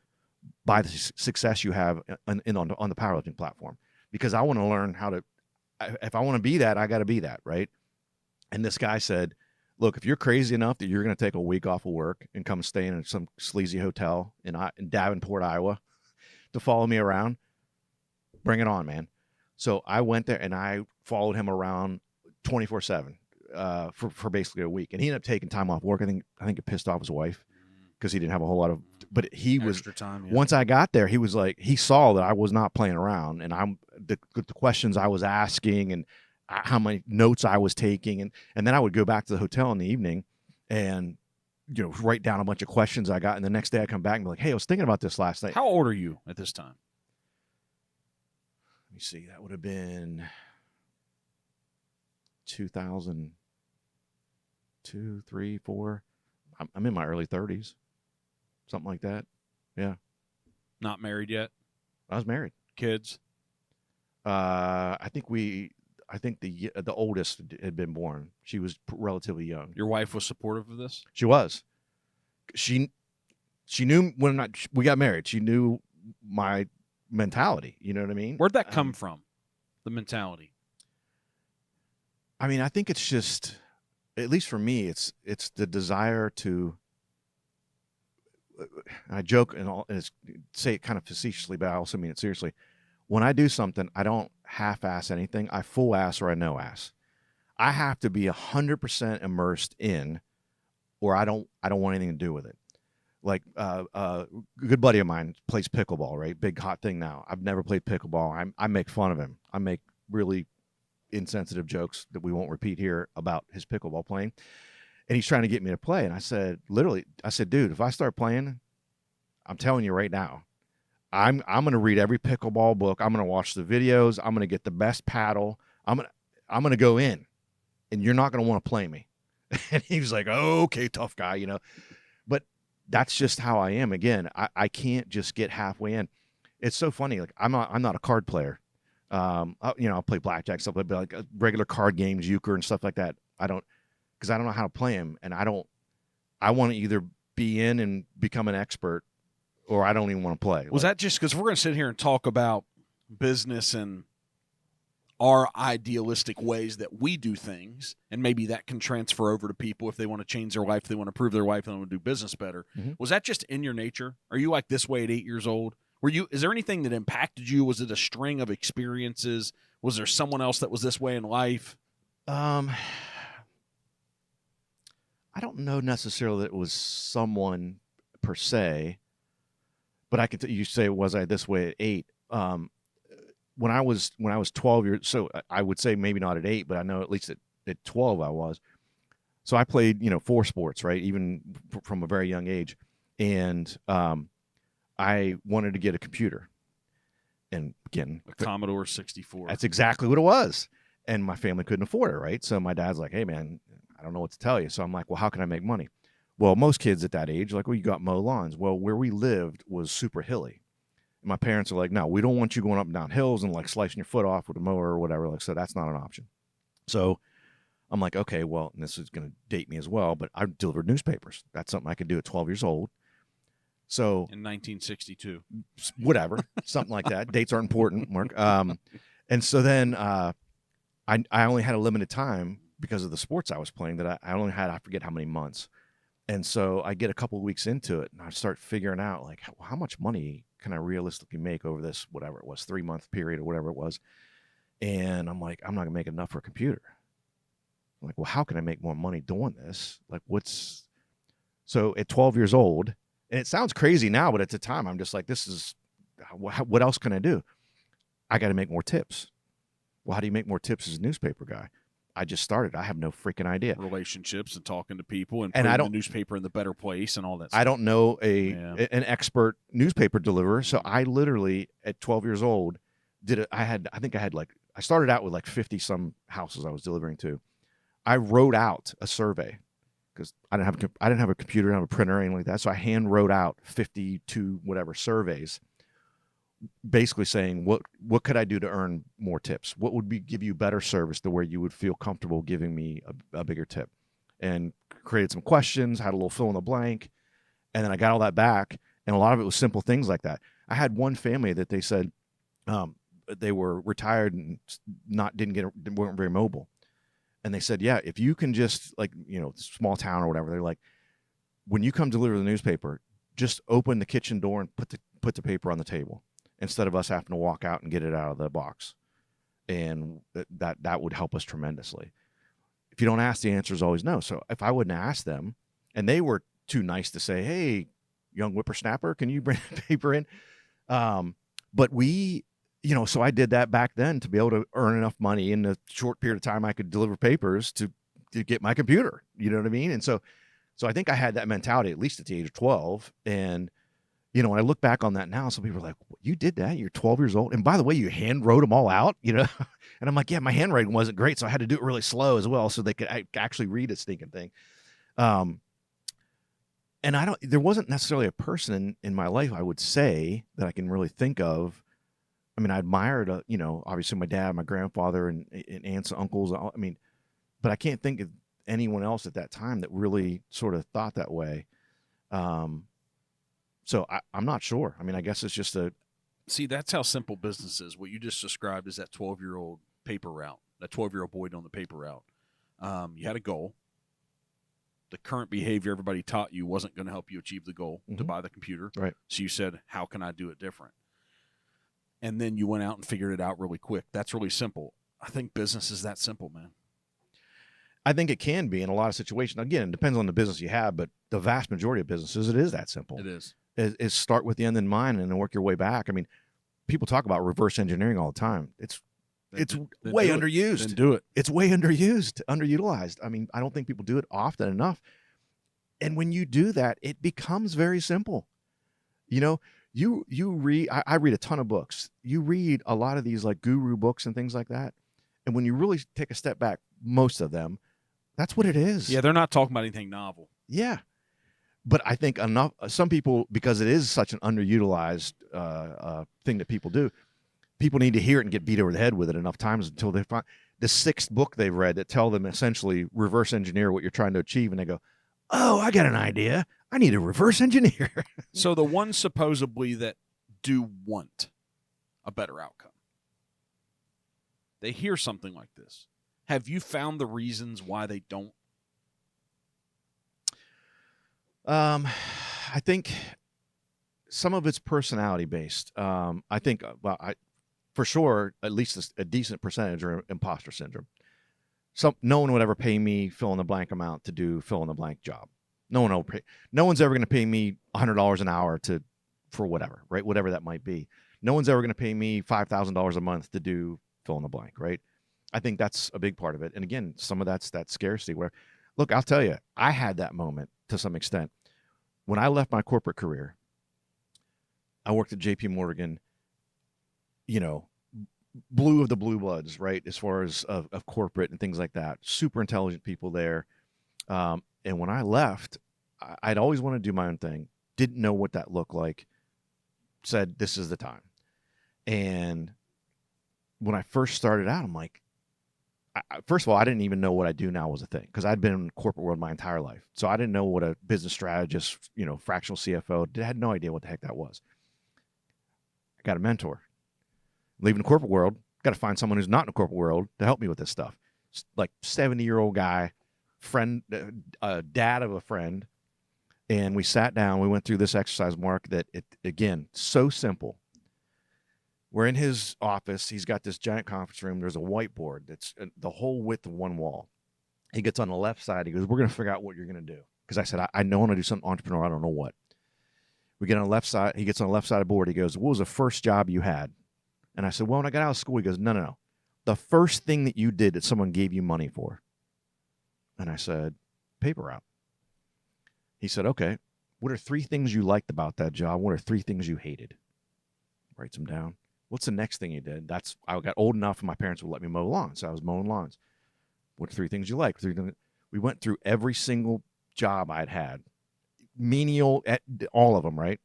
by the success you have on the powerlifting platform? Because I want to learn how to, if I want to be that, I got to be that, right? And this guy said, look, if you're crazy enough that you're going to take a week off of work and come stay in some sleazy hotel in Davenport, Iowa, to follow me around, bring it on, man. So I went there and I followed him around 24/7 for basically a week. And he ended up taking time off work. I think it pissed off his wife because he didn't have a whole lot of. But he Extra time, yeah. Once I got there, he was like, he saw that I was not playing around, and the questions I was asking and how many notes I was taking, and then I would go back to the hotel in the evening and write down a bunch of questions I got, and the next day I come back and be like, hey, I was thinking about this last night. How old are you at this time? Let me see. That would have been 2002, 3, 4. I'm in my early 30s, something like that. Yeah. Not married yet? I was married. Kids? I think the oldest had been born. She was relatively young. Your wife was supportive of this? She was. She knew when we got married. She knew my mentality. You know what I mean? Where'd that come from? The mentality. I mean, I think it's just, at least for me, it's the desire to. I joke and say it kind of facetiously, but I also mean it seriously. When I do something, I don't half-ass anything. I full-ass or I no-ass. I have to be 100% immersed in, or I don't want anything to do with it. Like a good buddy of mine plays pickleball, right? Big hot thing now. I've never played pickleball. I make fun of him. I make really insensitive jokes that we won't repeat here about his pickleball playing. And he's trying to get me to play. And I said, dude, if I start playing, I'm telling you right now, I'm going to read every pickleball book. I'm going to watch the videos. I'm going to get the best paddle. I'm going to go in, and you're not going to want to play me. And he was like, oh, okay, tough guy, But that's just how I am. Again, I can't just get halfway in. It's so funny. Like I'm not a card player. I'll play blackjack, stuff like regular card games, euchre and stuff like that. Because I don't know how to play them, and I want to either be in and become an expert, or I don't even want to play. Was that just because we're going to sit here and talk about business and our idealistic ways that we do things, and maybe that can transfer over to people if they want to change their life, if they want to improve their life, if they want to do business better. Mm-hmm. Was that just in your nature? Are you like this way at 8 years old? Is there anything that impacted you? Was it a string of experiences? Was there someone else that was this way in life? I don't know necessarily that it was someone per se, but I can you say, was I this way at 8? When I was 12 years, so I would say maybe not at 8, but I know at least at 12 I was. So I played, 4 sports, right? Even from a very young age. And I wanted to get a computer. And again, a Commodore 64. That's exactly what it was. And my family couldn't afford it, right? So my dad's like, hey, man, I don't know what to tell you. So I'm like, well, how can I make money? Well, most kids at that age, like, well, you got mow lawns. Well, where we lived was super hilly. And my parents are like, no, we don't want you going up and down hills and like slicing your foot off with a mower or whatever. Like, so that's not an option. So I'm like, okay, well, and this is going to date me as well, but I delivered newspapers. That's something I could do at 12 years old. So in 1962, whatever, something like that. Dates aren't important, Mark. And so then I only had a limited time because of the sports I was playing that I only had, I forget how many months. And so I get a couple of weeks into it and I start figuring out like, how much money can I realistically make over this, whatever it was, 3-month period or whatever it was. And I'm like, I'm not gonna make enough for a computer. I'm like, well, how can I make more money doing this? Like so at 12 years old, And it sounds crazy now, but at the time, I'm just like, this is what else can I do? I got to make more tips. Well, how do you make more tips as a newspaper guy? I just started. I have no freaking idea. Relationships and talking to people and And putting the newspaper in the better place and all that stuff. I don't know an expert newspaper deliverer. So I literally, at 12 years old, I started out with like 50 some houses I was delivering to. I wrote out a survey because I didn't have a computer, I didn't have a printer, or anything like that. So I hand wrote out 52 whatever surveys, basically saying what could I do to earn more tips? What would give you better service to where you would feel comfortable giving me a bigger tip? And created some questions, had a little fill in the blank, and then I got all that back. And a lot of it was simple things like that. I had one family that they said they were retired and weren't very mobile. And they said, yeah, if you can just, like, small town or whatever, they're like, when you come deliver the newspaper, just open the kitchen door and put the paper on the table instead of us having to walk out and get it out of the box. And that would help us tremendously. If you don't ask, the answer is always no. So if I wouldn't ask them, and they were too nice to say, hey, young whippersnapper, can you bring the paper in? But so I did that back then to be able to earn enough money in the short period of time I could deliver papers to get my computer. You know what I mean? And so I think I had that mentality at least at the age of 12. And, when I look back on that now, some people are like, you did that? You're 12 years old. And by the way, you hand wrote them all out, And I'm like, yeah, my handwriting wasn't great. So I had to do it really slow as well so they could actually read a stinking thing. And there wasn't necessarily a person in my life, I would say, that I can really think of. I mean, I admired, obviously my dad, my grandfather, and aunts and uncles. But I can't think of anyone else at that time that really sort of thought that way. So I'm not sure. I mean, I guess it's just See, that's how simple business is. What you just described is that 12-year-old paper route, that 12-year-old boy doing the paper route. You had a goal. The current behavior everybody taught you wasn't going to help you achieve the goal to buy the computer. Right. So you said, how can I do it different? And then you went out and figured it out really quick. That's really simple. I think business is that simple, man. I think it can be in a lot of situations. Again, it depends on the business you have, but the vast majority of businesses, it is that simple. It is. Is start with the end in mind and then work your way back. I mean, people talk about reverse engineering all the time. It's way underused. Then do it. It's way underutilized. I mean, I don't think people do it often enough. And when you do that, it becomes very simple. You read, I read a ton of books. You read a lot of these like guru books and things like that. And when you really take a step back, most of them, that's what it is. Yeah, they're not talking about anything novel. Yeah. But I think some people, because it is such an underutilized thing that people do, people need to hear it and get beat over the head with it enough times until they find the sixth book they've read that tell them essentially reverse engineer what you're trying to achieve. And they go, oh, I got an idea. I need to reverse engineer. So the ones supposedly that do want a better outcome, they hear something like this. Have you found the reasons why they don't? I think some of it's personality based. I think, for sure, at least a decent percentage are imposter syndrome. No one would ever pay me fill in the blank amount to do fill in the blank job. No one's ever going to pay me $100 an hour for whatever, right? Whatever that might be. No one's ever going to pay me $5,000 a month to do fill in the blank, right? I think that's a big part of it. And again, some of that's that scarcity where, look, I'll tell you, I had that moment to some extent. When I left my corporate career, I worked at JP Morgan, blue of the blue bloods, right? As far as of corporate and things like that, super intelligent people there. And when I left, I'd always wanted to do my own thing. Didn't know what that looked like. Said, this is the time. And when I first started out, I'm like, first of all, I didn't even know what I do now was a thing because I'd been in the corporate world my entire life. So I didn't know what a business strategist, fractional CFO, I had no idea what the heck that was. I got a mentor. Leaving the corporate world, got to find someone who's not in the corporate world to help me with this stuff. Like 70-year-old guy, friend, dad of a friend. And we sat down, we went through this exercise, Mark, that again, so simple. We're in his office. He's got this giant conference room. There's a whiteboard that's the whole width of one wall. He gets on the left side. He goes, we're going to figure out what you're going to do. Because I said, I know I want to do something entrepreneurial. I don't know what. We get on the left side. He gets on the left side of the board. He goes, what was the first job you had? And I said, well, when I got out of school, he goes, no. The first thing that you did that someone gave you money for. And I said, paper route. He said, okay, what are 3 things you liked about that job? What are 3 things you hated? Writes them down. What's the next thing you did? I got old enough and my parents would let me mow lawns. So I was mowing lawns. What are 3 things you like? 3 things. We went through every single job I'd had. Menial, at all of them, right?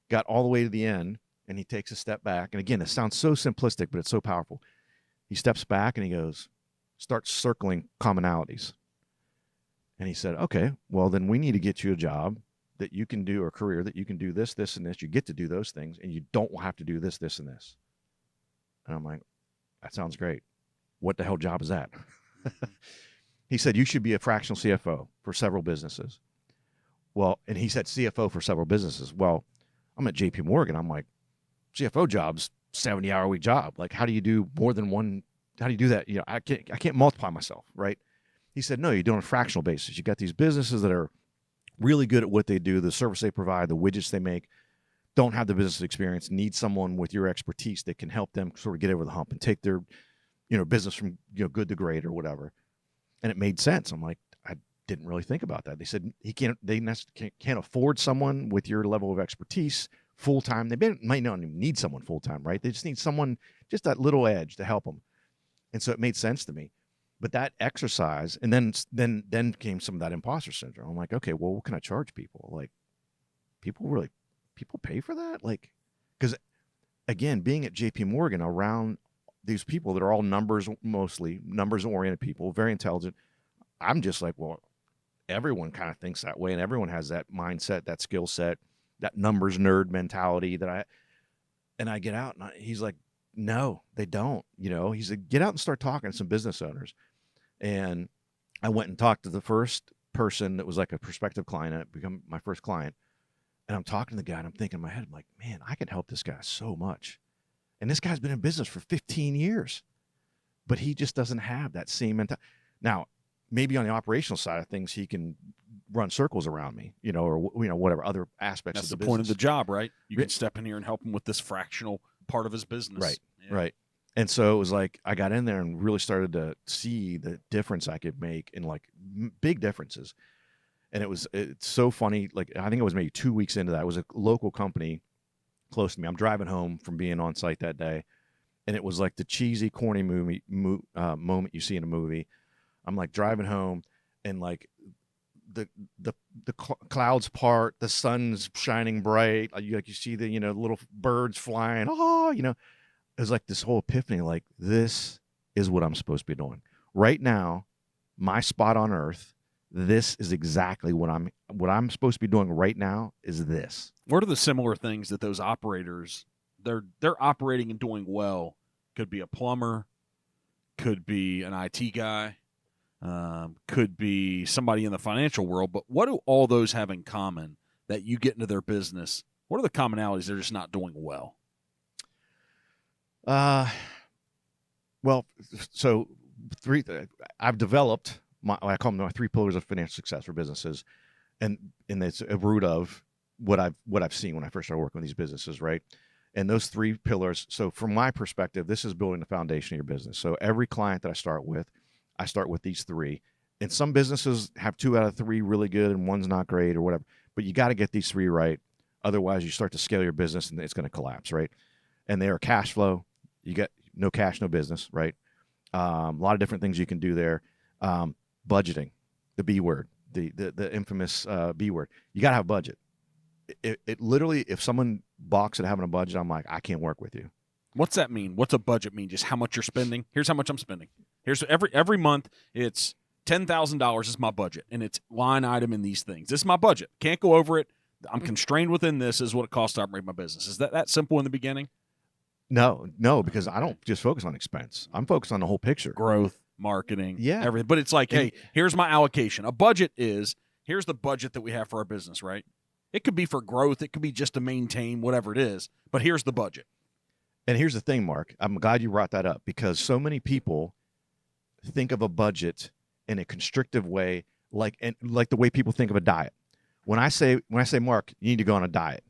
Got all the way to the end, and he takes a step back. And again, it sounds so simplistic, but it's so powerful. He steps back and he goes, starts circling commonalities. And he said, okay, well, then we need to get you a job that you can do, or a career that you can do this, this, and this. You get to do those things, and you don't have to do this, this, and this. And I'm like, that sounds great. What the hell job is that? He said, you should be a fractional CFO for several businesses. Well, and he said CFO for several businesses. Well, I'm at JP Morgan. I'm like, CFO job's 70-hour-a-week job. Like, how do you do more than one? How do you do that? You know, I can't multiply myself, right? He said, no, you do it on a fractional basis. You got these businesses that are really good at what they do, the service they provide, the widgets they make, don't have the business experience, need someone with your expertise that can help them sort of get over the hump and take their, business from, good to great or whatever. And it made sense. I'm like, I didn't really think about that. They said they can't afford someone with your level of expertise full-time. They might not even need someone full-time, right? They just need someone, just that little edge to help them. And so it made sense to me. But that exercise, and then came some of that imposter syndrome. I'm like, okay, well, what can I charge people? Like, people pay for that? Like, because again, being at JP Morgan around these people that are all mostly numbers-oriented people, very intelligent, I'm just like, well, everyone kind of thinks that way, and everyone has that mindset, that skill set, that numbers nerd mentality and I get out, and he's like, no, they don't. He said, get out and start talking to some business owners. And I went and talked to the first person that was like a prospective client, and it became my first client. And I'm talking to the guy, and I'm thinking in my head, I'm like, man, I can help this guy so much. And this guy's been in business for 15 years, but he just doesn't have that same mentality. Now, maybe on the operational side of things, he can run circles around me, or whatever other aspects That's of the the point of business. the job, right? You can step in here and help him with this fractional part of his business. Right. Yeah. Right. And so it was like, I got in there and really started to see the difference I could make in like big differences. And it's so funny. Like, I think it was maybe 2 weeks into that. It was a local company close to me. I'm driving home from being on site that day. And it was like the cheesy, corny moment you see in a movie. I'm like driving home, and like the clouds part, the sun's shining bright. You see the, little birds flying. It was like this whole epiphany, like, this is what I'm supposed to be doing right now. My spot on earth. This is exactly what I'm supposed to be doing right now is this. What are the similar things that those operators, they're operating and doing well? Could be a plumber, could be an IT guy, could be somebody in the financial world. But what do all those have in common that you get into their business? What are the commonalities they're just not doing well? Well, so I've developed I call them my 3 pillars of financial success for businesses, and it's a root of what I've seen when I first started working with these businesses, right? And those 3 pillars. So from my perspective, this is building the foundation of your business. So every client that I start with these 3. And some businesses have 2 out of 3 really good, and one's not great or whatever. But you got to get these 3 right. Otherwise, you start to scale your business, and it's going to collapse, right? And they are cash flow. You get no cash, no business, right? A lot of different things you can do there. Budgeting, the B word, the infamous B word. You got to have budget. It literally, if someone balks at having a budget, I'm like, I can't work with you. What's that mean? What's a budget mean? Just how much you're spending? Here's how much I'm spending. Here's every month, it's $10,000 is my budget, and it's line item in these things. This is my budget. Can't go over it. I'm constrained within this. Is what it costs to operate my business. Is that simple in the beginning? No, because I don't just focus on expense. I'm focused on the whole picture. Growth, marketing, yeah, everything. But it's like, hey, here's my allocation. A budget here's the budget that we have for our business, right? It could be for growth. It could be just to maintain whatever it is. But here's the budget. And here's the thing, Mark. I'm glad you brought that up, because so many people think of a budget in a constrictive way, like the way people think of a diet. When I say, Mark, you need to go on a diet,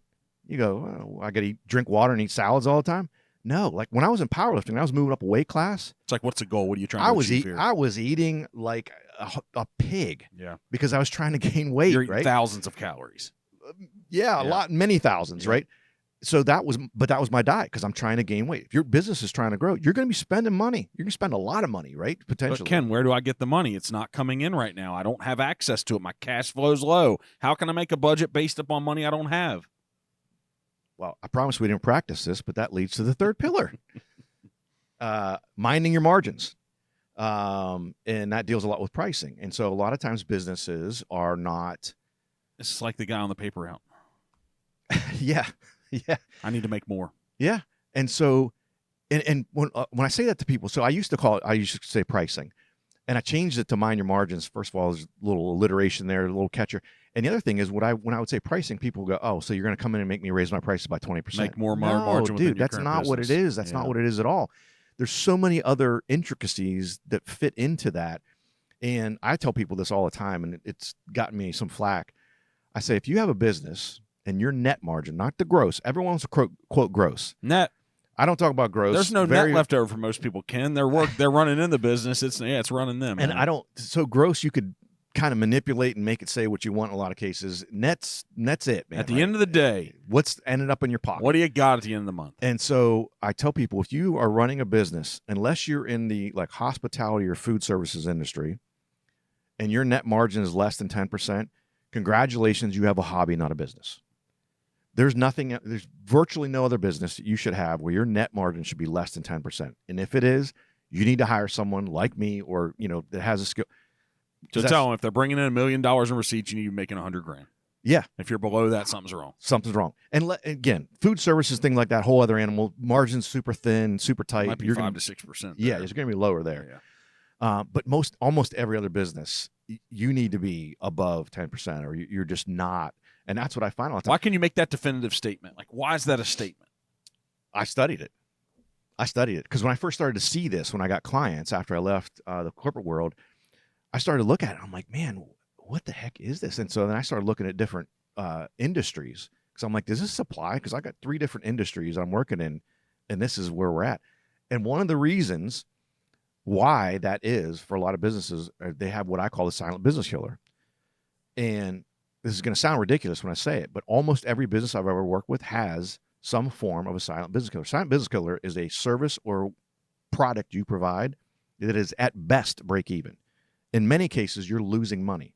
You go, I got to drink water and eat salads all the time. No, like when I was in powerlifting, and I was moving up a weight class. It's like, what's the goal? What are you trying to achieve here? I was eating like a pig. Yeah. Because I was trying to gain weight. You're eating right? thousands of calories. Yeah, a lot, many thousands, right? So that was my diet because I'm trying to gain weight. If your business is trying to grow, you're going to be spending money. You're going to spend a lot of money, right? Potentially. But Ken, where do I get the money? It's not coming in right now. I don't have access to it. My cash flow's low. How can I make a budget based upon money I don't have? Well, I promise we didn't practice this, but that leads to the third pillar. Minding your margins. And that deals a lot with pricing. And so a lot of times businesses are not. It's like the guy on the paper route. Yeah. Yeah. I need to make more. Yeah. And so, and when I say that to people, so I used to say pricing, and I changed it to mind your margins. First of all, there's a little alliteration there, a little catcher. And the other thing is when I would say pricing, people go, oh, so you're going to come in and make me raise my prices by 20%. Make more margin within dude, your that's current not business. what it is. That's not what it is at all. There's so many other intricacies that fit into that. And I tell people this all the time, and it's gotten me some flack. I say, if you have a business and your net margin, not the gross, everyone wants to quote gross. Net. I don't talk about gross. There's no net left over for most people, Ken. They're running in the business. It's running them. And man. so gross you could kind of manipulate and make it say what you want in a lot of cases. Net's it, man. At the end of the day, what's ended up in your pocket? What do you got at the end of the month? And so I tell people, if you are running a business, unless you're in the like hospitality or food services industry, and your net margin is less than 10%, congratulations, you have a hobby, not a business. There's virtually no other business that you should have where your net margin should be less than 10%. And if it is, you need to hire someone like me or, that has a skill. So tell them if they're bringing in $1 million in receipts, you need to be making $100,000. Yeah. If you're below that, something's wrong. Something's wrong. And again, food services, thing like that, whole other animal, margins super thin, super tight. Might be 5 to 6%. Yeah, it's going to be lower there. Yeah. But almost every other business, you need to be above 10%, or you're just not. And that's what I find a lot of times. Why can you make that definitive statement? Like, why is that a statement? I studied it because when I first started to see this, when I got clients after I left the corporate world, I started to look at it. I'm like, man, what the heck is this? And so then I started looking at different industries because I'm like, does this apply? Because I got 3 different industries I'm working in, and this is where we're at. And one of the reasons why that is for a lot of businesses, they have what I call the silent business killer. And this is going to sound ridiculous when I say it, but almost every business I've ever worked with has some form of a silent business killer. Silent business killer is a service or product you provide that is at best break even. In many cases, you're losing money.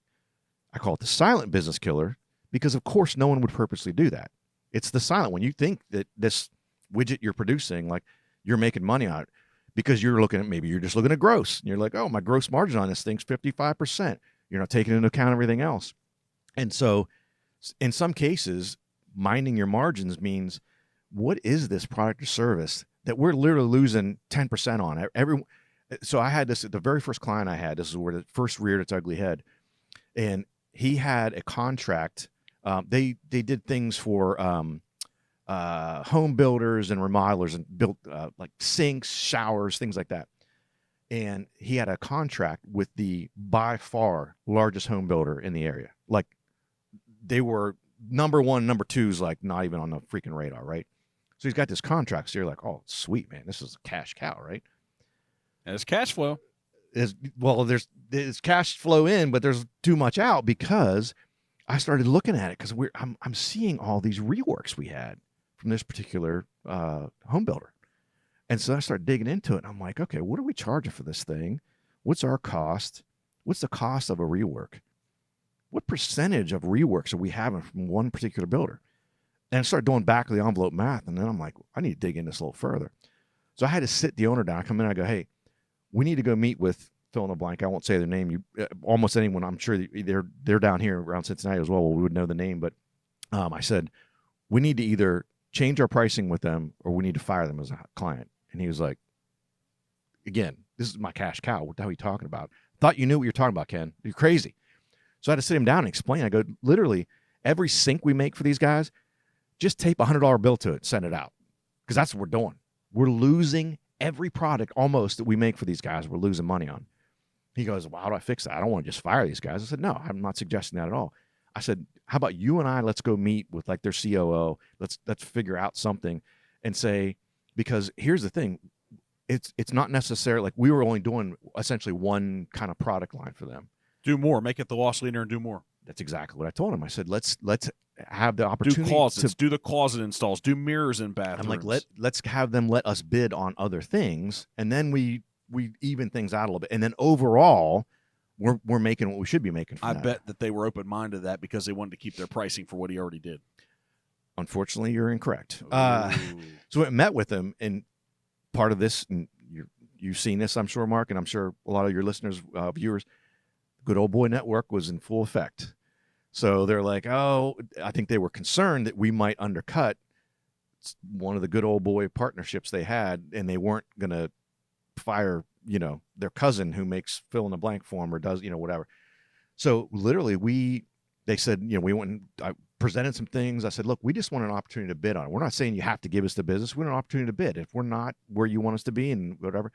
I call it the silent business killer because, of course, no one would purposely do that. It's the silent one. You think that this widget you're producing, like you're making money on it because you're just looking at gross. And you're like, oh, my gross margin on this thing's 55%. You're not taking into account everything else. And so in some cases, minding your margins means what is this product or service that we're literally losing 10% on? So I had this at the very first client I had. This is where it first reared its ugly head. And he had a contract. They did things for home builders and remodelers and built like sinks, showers, things like that. And he had a contract with the by far largest home builder in the area. Like they were number 1, number 2's like not even on the freaking radar, right? So he's got this contract. So you're like, oh, sweet, man. This is a cash cow, right? And it's cash flow. There's cash flow in, but there's too much out because I started looking at it because I'm seeing all these reworks we had from this particular home builder. And so I started digging into it. And I'm like, okay, what are we charging for this thing? What's our cost? What's the cost of a rework? What percentage of reworks are we having from one particular builder? And I started doing back of the envelope math. And then I'm like, I need to dig into this a little further. So I had to sit the owner down. I come in and I go, hey, we need to go meet with fill in the blank. I won't say their name. Almost anyone, I'm sure they're down here around Cincinnati as well. We would know the name. But I said, we need to either change our pricing with them or we need to fire them as a client. And he was like, again, this is my cash cow. What the hell are you talking about? Thought you knew what you're talking about, Ken. You're crazy. So I had to sit him down and explain. I go, literally, every sink we make for these guys, just tape a $100 bill to it, send it out. Because that's what we're doing. We're losing every product almost that we make for these guys. We're losing money on. He goes, well, how do I fix that? I don't want to just fire these guys. I said, no, I'm not suggesting that at all. I said, how about you and I, let's go meet with like their COO. Let's figure out something and say, because here's the thing. It's not necessarily like we were only doing essentially one kind of product line for them. Do more. Make it the loss leader and do more. That's exactly what I told him. I said, let's have the Do opportunity closets. Do the closet installs. Do mirrors in bathrooms. I'm like, let's have them let us bid on other things, and then we even things out a little bit, and then overall, we're making what we should be making. I bet that they were open minded to that because they wanted to keep their pricing for what he already did. Unfortunately, you're incorrect. So I met with him, and part of this, and you've seen this, I'm sure, Mark, and I'm sure a lot of your listeners, viewers, Good Old Boy Network was in full effect. So they're like, oh, I think they were concerned that we might undercut one of the Good Old Boy partnerships they had, and they weren't going to fire, their cousin who makes fill in the blank form or does, whatever. So literally they said, we went and I presented some things. I said, look, we just want an opportunity to bid on it. We're not saying you have to give us the business. We want an opportunity to bid. If we're not where you want us to be and whatever.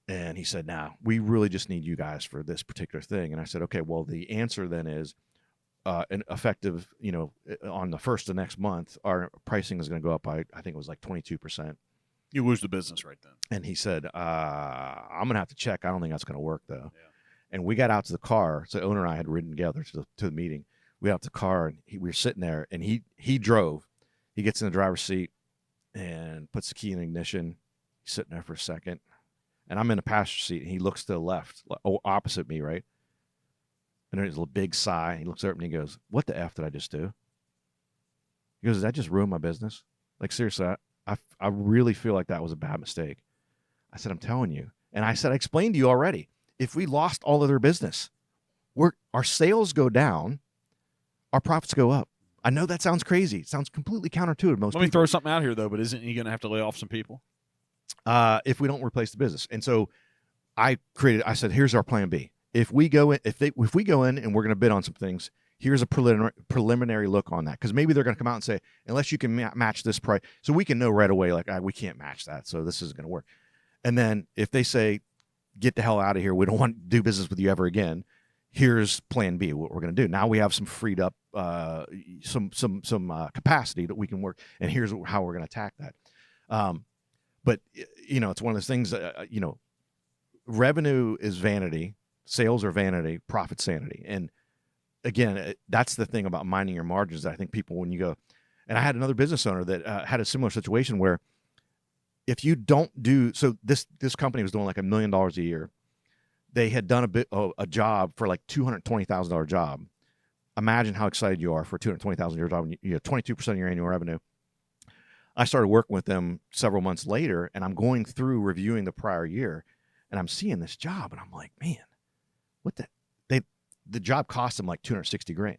And he said, nah, we really just need you guys for this particular thing. And I said, okay, well, the answer then is an effective, on the first of next month, our pricing is going to go up by, I think it was like 22%. You lose the business right then. And he said, I'm going to have to check. I don't think that's going to work, though. Yeah. And we got out to the car. So the owner and I had ridden together to the meeting. We got out to the car, and we were sitting there, and he drove. He gets in the driver's seat and puts the key in ignition. He's sitting there for a second. And I'm in the passenger seat, and he looks to the left, opposite me, right? And there's a big sigh. He looks over and he goes, what the F did I just do? He goes, did I just ruin my business? Like, seriously, I really feel like that was a bad mistake. I said, I'm telling you. And I said, I explained to you already. If we lost all of their business, our sales go down, our profits go up. I know that sounds crazy. It sounds completely counterintuitive. Let me throw something out here, though, but isn't he going to have to lay off some people? If we don't replace the business. And so I said, here's our plan B. If we go in, if we go in and we're going to bid on some things, here's a preliminary look on that. Because maybe they're going to come out and say, unless you can match this price. So we can know right away, like, we can't match that. So this isn't going to work. And then if they say, get the hell out of here, we don't want to do business with you ever again, here's plan B, what we're going to do. Now we have some freed up, some capacity that we can work. And here's how we're going to attack that. But, it's one of those things, revenue is vanity, sales are vanity, profit sanity. And again, that's the thing about minding your margins. I think people, when you go, and I had another business owner that had a similar situation where if you don't do, so this company was doing like $1 million a year. They had done a job for like $220,000 job. Imagine how excited you are for $220,000 job. You have 22% of your annual revenue. I started working with them several months later, and I'm going through reviewing the prior year, and I'm seeing this job, and I'm like, man, what the job cost them like $260,000.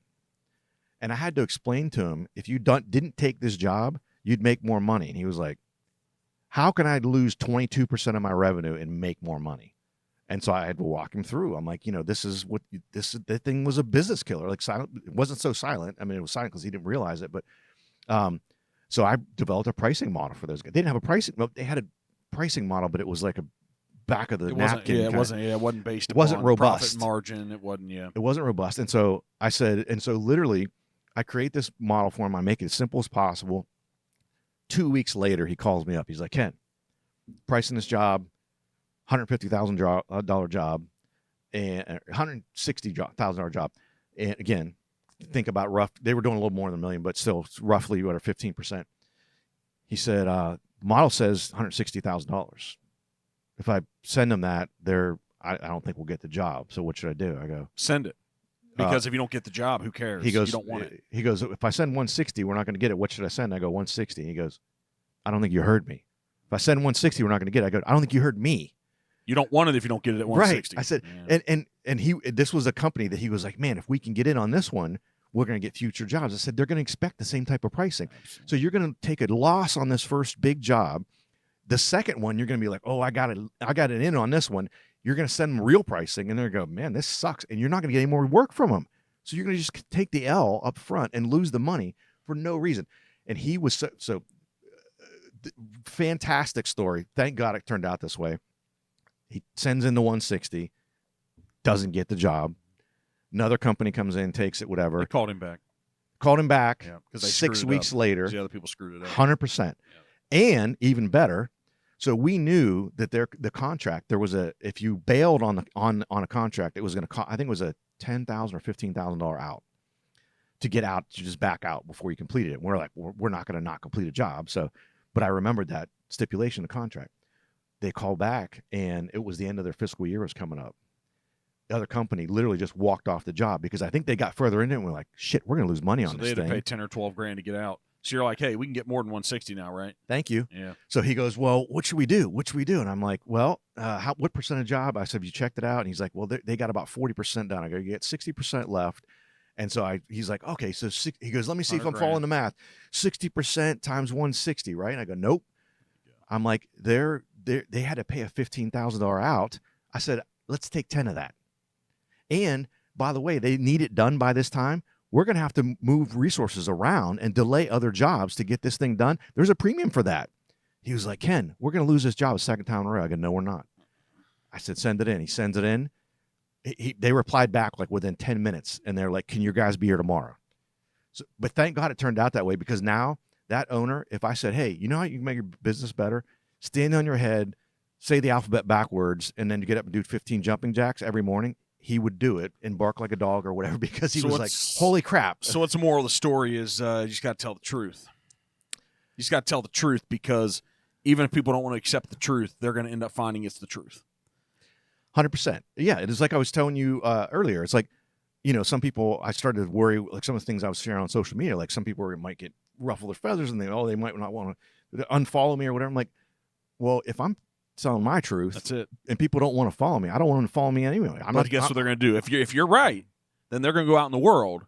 And I had to explain to him, if you didn't take this job, you'd make more money. And he was like, how can I lose 22% of my revenue and make more money? And so I had to walk him through. I'm like, that thing was a business killer. Like, silent. It wasn't so silent. I mean, it was silent because he didn't realize it. But so I developed a pricing model for those guys. They didn't have a pricing. Well, they had a pricing model, but it was like a back of the napkin. It wasn't based. It wasn't upon robust. Profit margin. It wasn't. Yeah. It wasn't robust. And so I said, literally, I create this model for him. I make it as simple as possible. 2 weeks later, he calls me up. He's like, Ken, pricing this job, $150,000 job, and $160,000 job. And again, think about they were doing a little more than $1 million, but still roughly 15%. He said, model says $160,000. If I send them that, I don't think we'll get the job. So what should I do? I go, send it. Because if you don't get the job, who cares? He goes, you don't want it. He goes, if I send 160, we're not going to get it. What should I send? I go, 160. He goes, I don't think you heard me. If I send 160, we're not going to get it. I go, I don't think you heard me. You don't want it if you don't get it at 160. Right. I said, and this was a company that he was like, man, if we can get in on this one, we're going to get future jobs. I said, they're going to expect the same type of pricing. Absolutely. So you're going to take a loss on this first big job. The second one, you're going to be like, oh, I got it in on this one. You're going to send them real pricing, and they're going to go, man, this sucks. And you're not going to get any more work from them. So you're going to just take the L up front and lose the money for no reason. And he was so fantastic story. Thank God it turned out this way. He sends in the 160, doesn't get the job. Another company comes in, takes it, whatever. They called him back. Called him back. Yeah, because they 6 weeks later. The other people screwed it up. 100%. Yeah. And even better, so we knew that the contract, there was if you bailed on a contract, it was going to cost, I think it was a $10,000 or $15,000 out to get out, to just back out before you completed it. And we're like, we're not going to not complete a job. So, but I remembered that stipulation of the contract. They called back, and it was the end of their fiscal year was coming up. The other company literally just walked off the job because I think they got further into it and we're like, shit, we're going to lose money on this thing. So they had to pay 10 or 12 grand to get out. So you're like, hey, we can get more than 160 now, right? Thank you. Yeah. So he goes, well, what should we do? What should we do? And I'm like, well, what percent of job? I said, have you checked it out? And he's like, well, they got about 40% done. I go, you get 60% left. And so he's like, okay, so he goes, let me see if I'm following the math. 60% times 160, right? And I go, nope. I'm like, they had to pay a $15,000 out. I said, let's take 10 of that. And by the way, they need it done by this time. We're going to have to move resources around and delay other jobs to get this thing done. There's a premium for that. He was like, Ken, we're going to lose this job a second time in a row. I go, no, we're not. I said, send it in. He sends it in. They replied back like within 10 minutes, and they're like, can your guys be here tomorrow? So, but thank God it turned out that way, because now that owner, if I said, hey, you know how you can make your business better? Stand on your head, say the alphabet backwards, and then get up and do 15 jumping jacks every morning, he would do it and bark like a dog or whatever, because he was like, holy crap. So what's the moral of the story is you just got to tell the truth. You just got to tell the truth, because even if people don't want to accept the truth, they're going to end up finding it's the truth. 100%. Yeah, it is like I was telling you earlier. It's like, you know, some people, I started to worry, like some of the things I was sharing on social media, like some people might get ruffle their feathers and they might not want to unfollow me or whatever. I'm like, well, if I'm telling my truth, that's it, and people don't want to follow me, I don't want them to follow me anyway. Guess what they're going to do? If you're right, then they're going to go out in the world,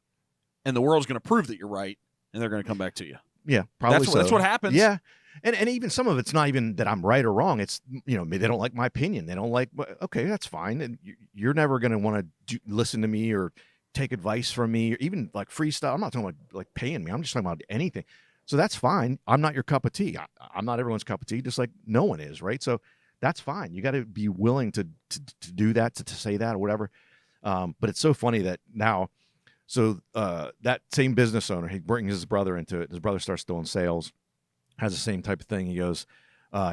and the world's going to prove that you're right, and they're going to come back to you. Yeah, probably that's what happens. Yeah. And even some of it's not even that I'm right or wrong. It's, you know, they don't like my opinion. They don't like, okay, that's fine. And you're never going to want to listen to me or take advice from me, or even like freestyle. I'm not talking about like paying me. I'm just talking about anything. So that's fine. I'm not your cup of tea. I'm not everyone's cup of tea, just like no one is, right? So that's fine. You got to be willing to do that, to say that or whatever. But it's so funny that now, so that same business owner, he brings his brother into it. His brother starts doing sales, has the same type of thing. He goes,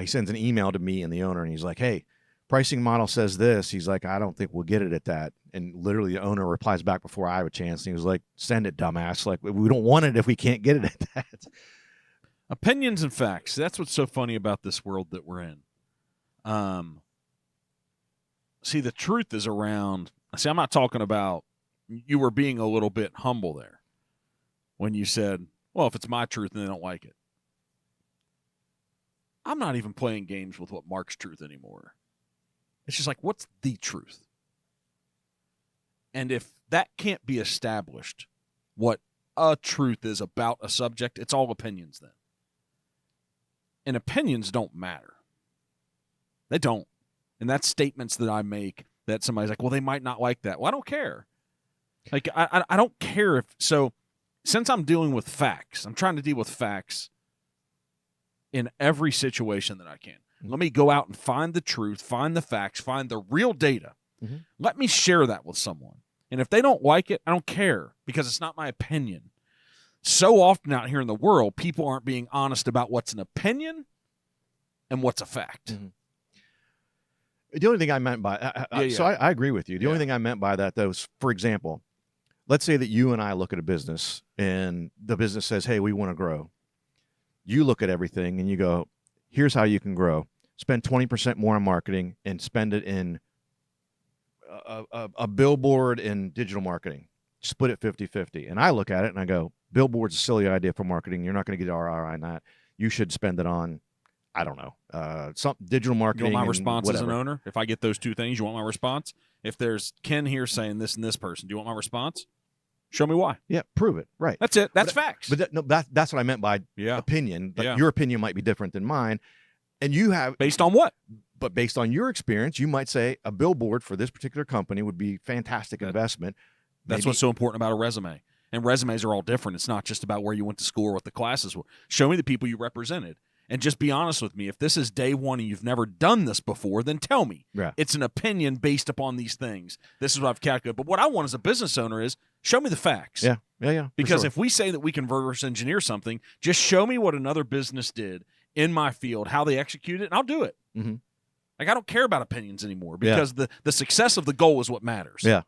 he sends an email to me and the owner, and he's like, hey, pricing model says this. He's like, I don't think we'll get it at that. And literally the owner replies back before I have a chance. And he was like, send it, dumbass. Like, we don't want it if we can't get it at that. Opinions and facts. That's what's so funny about this world that we're in. See, the truth is around. See, I'm not talking about, you were being a little bit humble there when you said, well, if it's my truth and they don't like it. I'm not even playing games with what Mark's truth anymore. It's just like, what's the truth? And if that can't be established, what a truth is about a subject, it's all opinions then. And opinions don't matter. They don't. And that's statements that I make that somebody's like, well, they might not like that. Well, I don't care. Like, I don't care if, so since I'm dealing with facts, I'm trying to deal with facts in every situation that I can. Let me go out and find the truth, find the facts, find the real data. Mm-hmm. Let me share that with someone. And if they don't like it, I don't care, because it's not my opinion. So often out here in the world, people aren't being honest about what's an opinion and what's a fact. Mm-hmm. The only thing I meant by so I agree with you. The only thing I meant by that, though, is, for example, let's say that you and I look at a business and the business says, hey, we want to grow. You look at everything and you go, here's how you can grow. Spend 20% more on marketing and spend it in a billboard and digital marketing. Split it 50-50. And I look at it and I go, billboard's a silly idea for marketing. You're not going to get ROI on that. You should spend it on, I don't know, some digital marketing. You want my response as an owner? If I get those two things, you want my response? If there's Ken here saying this and this person, do you want my response? Show me why. Yeah, prove it. Right. That's it. That's facts. But that's what I meant by opinion. Like, your opinion might be different than mine. And you have... Based on what? But based on your experience, you might say a billboard for this particular company would be fantastic investment. That's what's so important about a resume. And resumes are all different. It's not just about where you went to school or what the classes were. Show me the people you represented. and just be honest with me. If this is day one and you've never done this before, then tell me. Yeah. It's an opinion based upon these things. This is what I've calculated. But what I want as a business owner is show me the facts. Yeah. Because if we say that we can reverse engineer something, just show me what another business did in my field, how they execute it, and I'll do it. Mm-hmm. Like, I don't care about opinions anymore because the success of the goal is what matters. Yeah,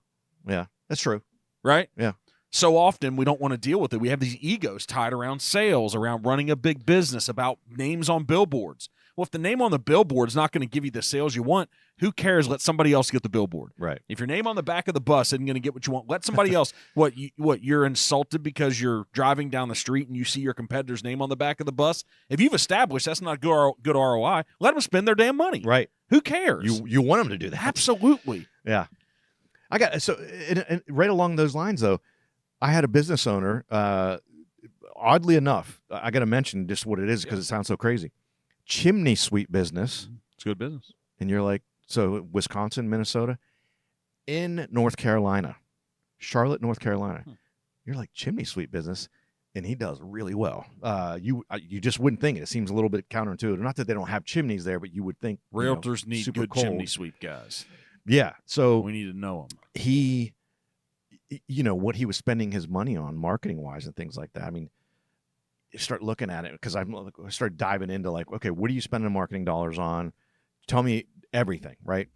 that's true. Right? Yeah. So often we don't want to deal with it. We have these egos tied around sales, around running a big business, about names on billboards. Well, if the name on the billboard is not going to give you the sales you want, who cares? Let somebody else get the billboard. Right. If your name on the back of the bus isn't going to get what you want, let somebody else. You're insulted because you're driving down the street and you see your competitor's name on the back of the bus? If you've established that's not good ROI, let them spend their damn money. Right. Who cares? You want them to do that. Absolutely. Yeah. Right along those lines, though, I had a business owner, oddly enough, I got to mention just what it is because it sounds so crazy. Chimney sweep business. It's good business. And you're like, so Wisconsin, Minnesota, in North Carolina, Charlotte, North Carolina. You're like, chimney sweep business, and he does really well. You just wouldn't think it. It seems a little bit counterintuitive. Not that they don't have chimneys there, but you would think realtors need super good cold chimney sweep guys. Yeah. So we need to know them. He, what he was spending his money on marketing wise and things like that. I mean, you start looking at it because I started diving into like, okay, what are you spending marketing dollars on? Tell me everything, right?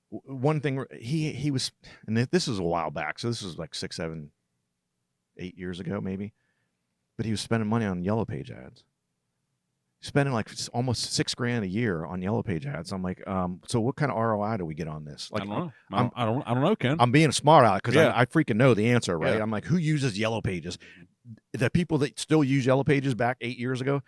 One thing he was, and this is a while back, so this was like 6, 7, 8 years ago maybe, but he was spending money on Yellow Page ads. Spending like almost $6,000 a year on Yellow Page ads. I'm like, so what kind of ROI do we get on this? Like, I don't know. I don't know, Ken. I'm being a smart aleck because I freaking know the answer, right? Yeah. I'm like, who uses Yellow Pages? The people that still use Yellow Pages back 8 years ago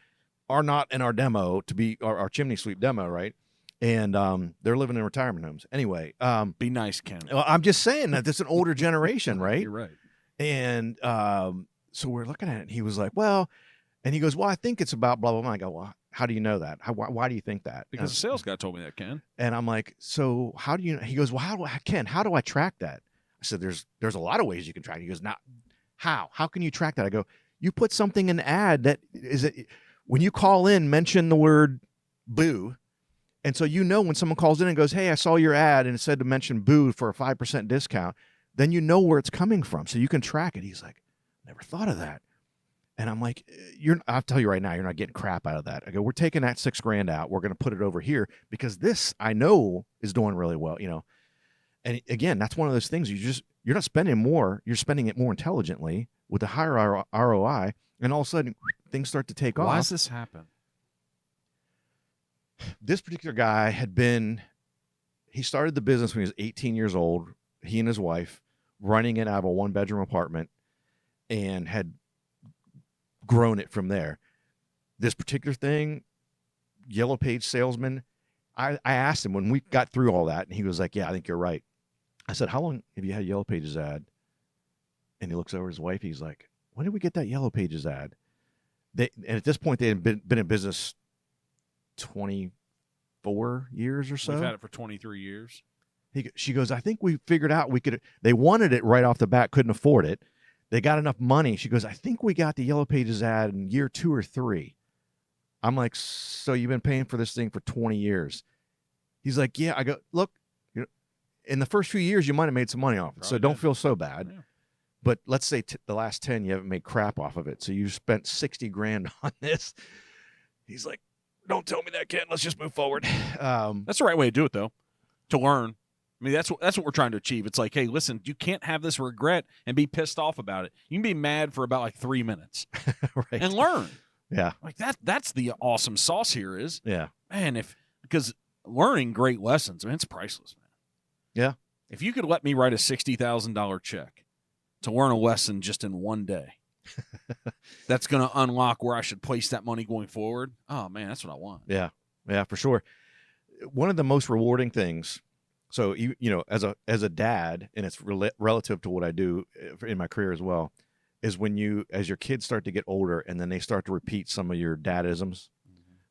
are not in our demo to be our chimney sweep demo, right? And they're living in retirement homes. Anyway, be nice, Ken. Well, I'm just saying that this is an older generation, right? You're right. And so we're looking at it, and he was like, well, and he goes, well, I think it's about blah, blah, blah. I go, well, how do you know that? Why do you think that? Because the sales guy told me that, Ken. And I'm like, so how do you, he goes, well, how do I track that? I said, there's a lot of ways you can track it. He goes, not how can you track that? I go, you put something in the ad that is it when you call in, mention the word boo. And so when someone calls in and goes, hey, I saw your ad and it said to mention boo for a 5% discount, then you know where it's coming from. So you can track it. He's like, never thought of that. And I'm like, I'll tell you right now, you're not getting crap out of that. I go, we're taking that $6,000 out. We're going to put it over here because this I know is doing really well, And again, that's one of those things you're not spending more. You're spending it more intelligently with a higher ROI. And all of a sudden things start to take off. Why does this happen? This particular guy he started the business when he was 18 years old. He and his wife running it out of a 1-bedroom apartment and had grown it from there. This particular thing, Yellow Page salesman, I asked him when we got through all that, and he was like, yeah, I think you're right. I said, how long have you had Yellow Pages ad? And he looks over at his wife. He's like, when did we get that Yellow Pages ad? And at this point, they had been in business 24 years or so. We've had it for 23 years. She goes, I think we figured out they wanted it right off the bat, couldn't afford it. They got enough money. She goes, I think we got the Yellow Pages ad in year 2 or 3. I'm like, so you've been paying for this thing for 20 years. He's like, yeah. I go, look, in the first few years, you might have made some money off it. So don't feel so bad. Yeah. But let's say the last 10, you haven't made crap off of it. So you spent $60,000 on this. He's like, don't tell me that, Ken. Let's just move forward. That's the right way to do it, though, to learn. I mean, that's what we're trying to achieve. It's like, hey, listen, you can't have this regret and be pissed off about it. You can be mad for about like 3 minutes right. and learn. Yeah. Like that's the awesome sauce here is. Yeah. Man, because learning great lessons, man, it's priceless, man. Yeah. If you could let me write a $60,000 check to learn a lesson just in one day, that's going to unlock where I should place that money going forward. Oh, man, that's what I want. Yeah. Yeah, for sure. One of the most rewarding things, so, as a dad, and it's relative to what I do in my career as well, is when as your kids start to get older and then they start to repeat some of your dadisms,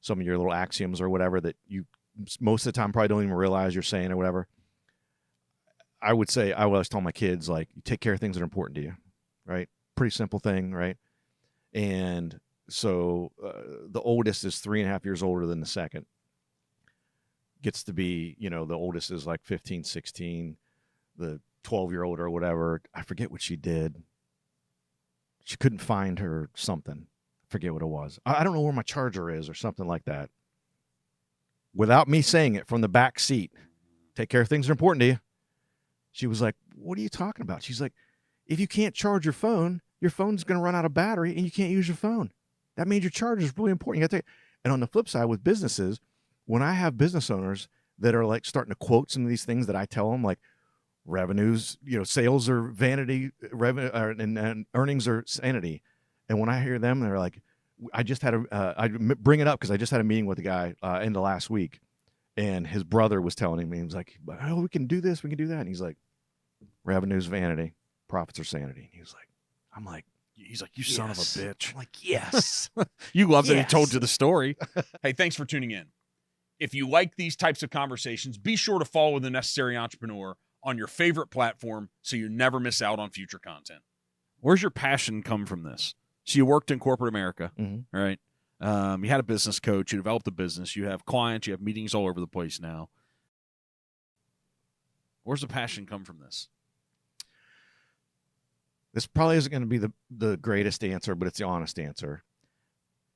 some of your little axioms or whatever that you most of the time probably don't even realize you're saying or whatever. I would say, I always tell my kids, like, you take care of things that are important to you, right? Pretty simple thing, right? And So the oldest is 3.5 years older than the second. Gets to be, the oldest is like 15, 16. The 12-year-old or whatever, I forget what she did. She couldn't find her something. I forget what it was. I don't know where my charger is or something like that. Without me saying it from the back seat, take care of things that are important to you. She was like, what are you talking about? She's like, if you can't charge your phone's going to run out of battery and you can't use your phone. That means your charger is really important. You got to take. And on the flip side with businesses, when I have business owners that are like starting to quote some of these things that I tell them, like revenues, sales are vanity, revenue and earnings are sanity. And when I hear them, they're like, I bring it up because I just had a meeting with a guy end of last week, and his brother was telling him, he was like, oh, we can do this, we can do that. And he's like, revenue's vanity, profits are sanity. He's like, he's like, you son of a bitch. I'm like, yes. You love that he told you the story. Hey, thanks for tuning in. If you like these types of conversations, be sure to follow The Necessary Entrepreneur on your favorite platform so you never miss out on future content. Where's your passion come from this? So you worked in corporate America, right? You had a business coach. You developed a business. You have clients. You have meetings all over the place now. Where's the passion come from this? This probably isn't going to be the greatest answer, but it's the honest answer.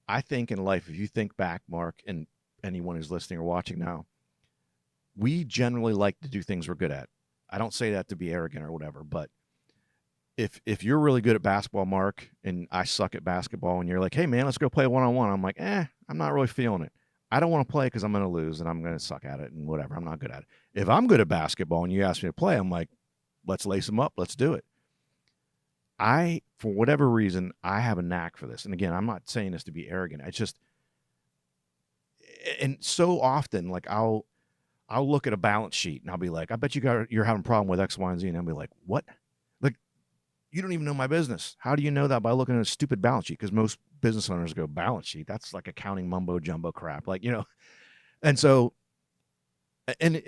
I think in life, if you think back, Mark, and anyone who's listening or watching now, we generally like to do things we're good at. I don't say that to be arrogant or whatever, but if you're really good at basketball, Mark, and I suck at basketball, and you're like, hey, man, let's go play one-on-one. I'm like, I'm not really feeling it. I don't want to play because I'm going to lose, and I'm going to suck at it and whatever. I'm not good at it. If I'm good at basketball and you ask me to play, I'm like, let's lace them up. Let's do it. For whatever reason, I have a knack for this. And again, I'm not saying this to be arrogant. It's just, and so often, like I'll look at a balance sheet and I'll be like, I bet you're having a problem with X, Y, and Z. And I'll be like, what? Like, you don't even know my business. How do you know that by looking at a stupid balance sheet? Because most business owners go, balance sheet, that's like accounting mumbo jumbo crap. Like, and so, and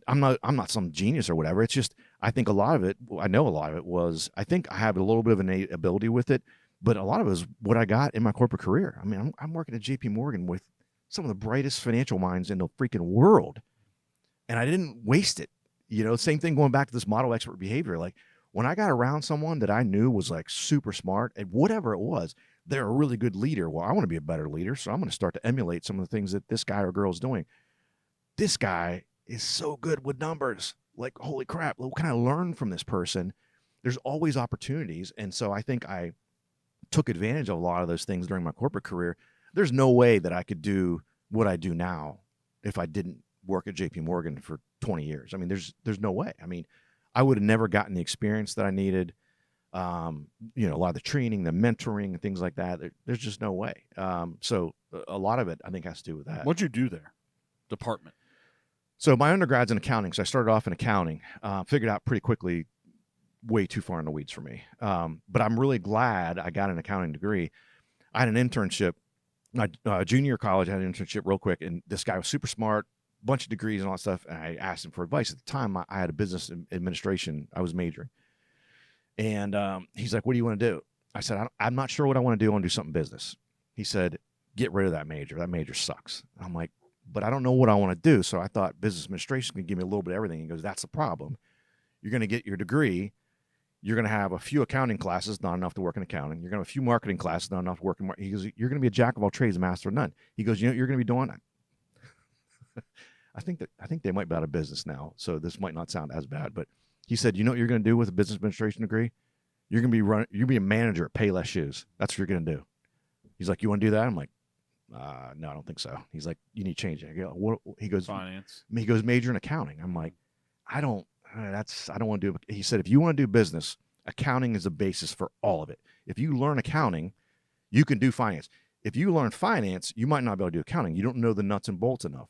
I'm not some genius or whatever. It's just, I think a lot of it was, I think I have a little bit of innate ability with it, but a lot of it is what I got in my corporate career. I mean, I'm working at JP Morgan with some of the brightest financial minds in the freaking world. And I didn't waste it. Same thing going back to this model expert behavior. Like when I got around someone that I knew was like super smart and whatever it was, they're a really good leader. Well, I want to be a better leader. So I'm going to start to emulate some of the things that this guy or girl is doing. This guy is so good with numbers. Like, holy crap, what can I learn from this person? There's always opportunities. And so I think I took advantage of a lot of those things during my corporate career. There's no way that I could do what I do now if I didn't work at JP Morgan for 20 years. I mean, there's no way. I mean, I would have never gotten the experience that I needed. A lot of the training, the mentoring and things like that. There's just no way. So a lot of it, I think, has to do with that. What'd you do there? Department. So my undergrad's in accounting. So I started off in accounting, figured out pretty quickly, way too far in the weeds for me. But I'm really glad I got an accounting degree. I had an internship. My junior year of college, I had an internship real quick. And this guy was super smart, bunch of degrees and all that stuff. And I asked him for advice. At the time, I had a business administration. I was majoring. And he's like, what do you want to do? I said, I'm not sure what I want to do. I want to do something business. He said, get rid of that major. That major sucks. I'm like, but I don't know what I want to do. So I thought business administration could give me a little bit of everything. He goes, that's the problem. You're going to get your degree. You're going to have a few accounting classes, not enough to work in accounting. You're going to have a few marketing classes, not enough to work in marketing. He goes, you're going to be a jack of all trades, master of none. He goes, you know what you're going to be doing? I think they might be out of business now. So this might not sound as bad, but he said, you know what you're going to do with a business administration degree? You're going to be a manager at Payless Shoes. That's what you're going to do. He's like, you want to do that? I'm like, no, I don't think so. He's like, you need to change it. I go, what? He goes, finance. He goes, major in accounting. I'm like, I don't want to do it. He said, if you want to do business, accounting is the basis for all of it. If you learn accounting, you can do finance. If you learn finance, you might not be able to do accounting. You don't know the nuts and bolts enough.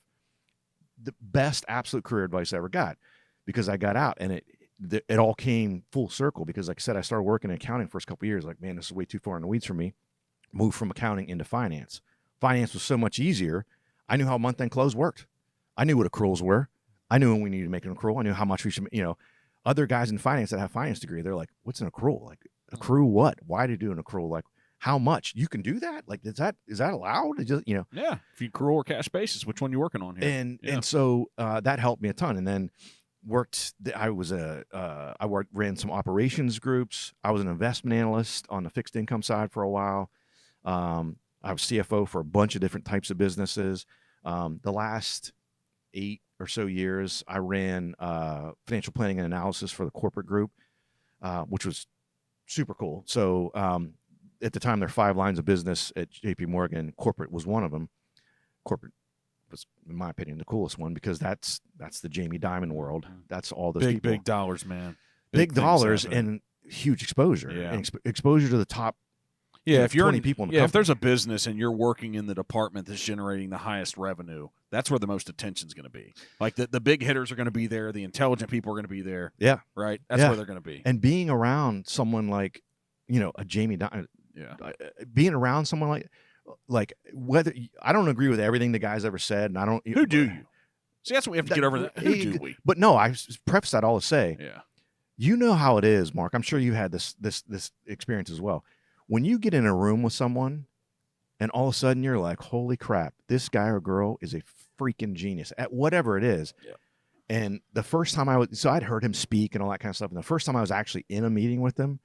The best absolute career advice I ever got, because I got out and it all came full circle, because like I said, I started working in accounting first couple of years. Like, man, this is way too far in the weeds for me. Moved from accounting into finance. Finance was so much easier. I knew how month-end close worked. I knew what accruals were. I knew when we needed to make an accrual. I knew how much we should, other guys in finance that have finance degree, they're like, what's an accrual? Like, accrue what? Why do you do an accrual? Like, how much you can do that? Like, is that allowed? Just, Yeah. If you accrual or cash basis, which one you working on here? and so that helped me a ton. And then ran some operations groups. I was an investment analyst on the fixed income side for a while. I was CFO for a bunch of different types of businesses. The last 8 or so years, I ran financial planning and analysis for the corporate group, which was super cool. So at the time, there were 5 lines of business at JP Morgan. Corporate was one of them. Corporate was, in my opinion, the coolest one because that's the Jamie Dimon world. That's all those people. Big dollars, man. Big dollars and huge exposure. Yeah. And exposure to the top. Yeah, if you're 20 people in the company. if there's a business and you're working in the department that's generating the highest revenue, that's where the most attention's going to be. Like the big hitters are going to be there, the intelligent people are going to be there. Yeah, right. That's where they're going to be. And being around someone like, a Jamie Dimon, being around someone like whether I don't agree with everything the guy's ever said, and I don't. Who do you? See, that's what we have to get over. Who do we? But no, I preface that all to say, yeah, how it is, Mark. I'm sure you had this experience as well. When you get in a room with someone and all of a sudden you're like, holy crap, this guy or girl is a freaking genius at whatever it is. Yeah. And the first time I'd heard him speak and all that kind of stuff. And the first time I was actually in a meeting with him,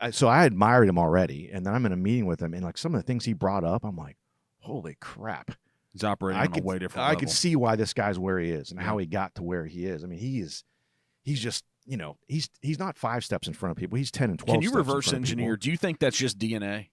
so I admired him already. And then I'm in a meeting with him and like some of the things he brought up, I'm like, holy crap. He's operating on a way different I level. could see why this guy's where he is and how he got to where he is. I mean, he's just, he's not 5 steps in front of people. He's 10 and 12. Can you reverse engineer? Do you think that's just DNA?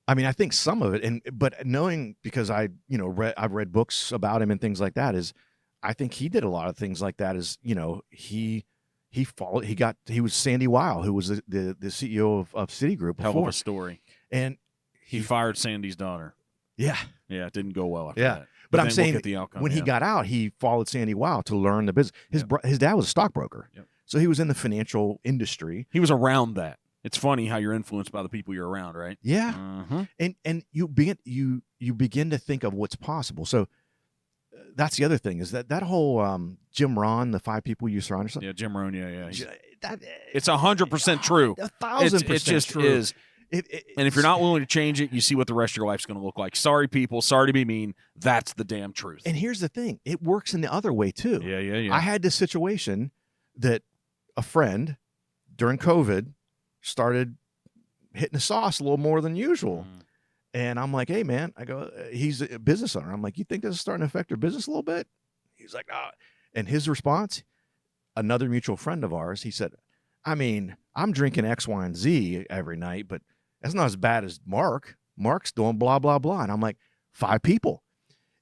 I mean, I think some of it, but knowing because I've read books about him and things like that is, I think he did a lot of things like that. Is he was Sandy Weil, who was the CEO of Citigroup before. Hell of a story. And he fired Sandy's daughter. Yeah, it didn't go well after that. But I'm saying the outcome, when he got out, he followed Sandy Weil to learn the business. His dad was a stockbroker, so he was in the financial industry. He was around that. It's funny how you're influenced by the people you're around, right? Yeah, mm-hmm. and you begin to think of what's possible. So that's the other thing is that whole Jim Rohn, the 5 people you surround yourself. Yeah, Jim Rohn. Yeah. That, it's 100% true. 1,000% It just true. is. And if you're not willing to change it, you see what the rest of your life's going to look like. Sorry, people. Sorry to be mean. That's the damn truth. And here's the thing. It works in the other way, too. Yeah. I had this situation that a friend during COVID started hitting the sauce a little more than usual. And I'm like, hey, man, I go, he's a business owner. I'm like, you think this is starting to affect your business a little bit? He's like, ah. And his response, another mutual friend of ours, he said, I mean, I'm drinking X, Y, and Z every night, but that's not as bad as Mark. Mark's doing blah, blah, blah. And I'm like, 5 people.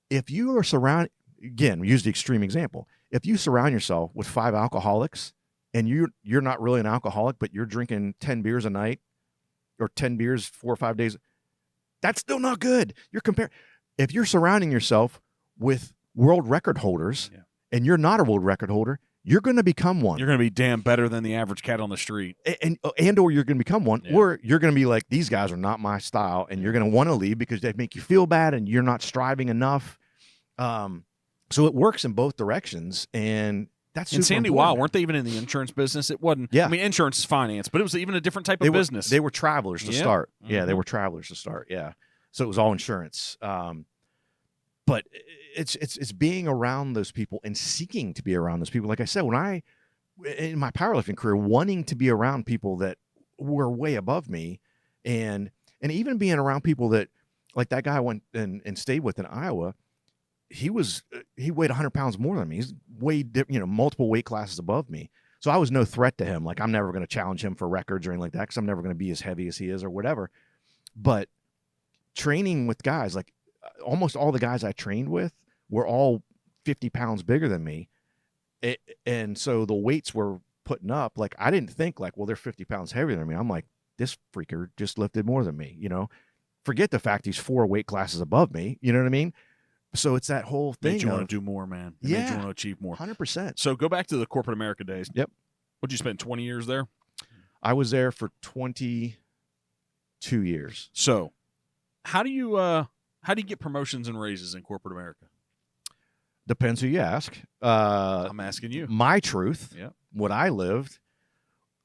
If you are surrounded, again, use the extreme example. If you surround yourself with 5 alcoholics and you're not really an alcoholic, but you're drinking 10 beers a night or 10 beers 4 or 5 days, that's still not good. If you're surrounding yourself with world record holders and you're not a world record holder, you're going to become one. You're going to be damn better than the average cat on the street. And or you're going to become one, or you're going to be like, these guys are not my style, and you're going to want to leave because they make you feel bad and you're not striving enough. So it works in both directions, and that's super Sandy important. Weil, weren't they even in the insurance business? It wasn't. Yeah. I mean, insurance is finance, but it was even a different type of business. They were travelers to start. Mm-hmm. Yeah, they were travelers to start. Yeah. So it was all insurance. But it's being around those people and seeking to be around those people. Like I said, when in my powerlifting career, wanting to be around people that were way above me, and even being around people that, like that guy I went and stayed with in Iowa, he weighed 100 pounds more than me. He's way multiple weight classes above me. So I was no threat to him. Like, I'm never going to challenge him for records or anything like that because I'm never going to be as heavy as he is or whatever. But training with guys, like almost all the guys I trained with were all 50 pounds bigger than me. And so the weights we're putting up, like, I didn't think like, well, they're 50 pounds heavier than me. I'm like, this freaker just lifted more than me, Forget the fact he's 4 weight classes above me. You know what I mean? So it's that whole thing. Made you want to do more, man. It made you want to achieve more. 100%. So go back to the corporate America days. Yep. What'd you spend, 20 years there? I was there for 22 years. So how do you get promotions and raises in corporate America? Depends who you ask. I'm asking you. My truth, Yep. what I lived,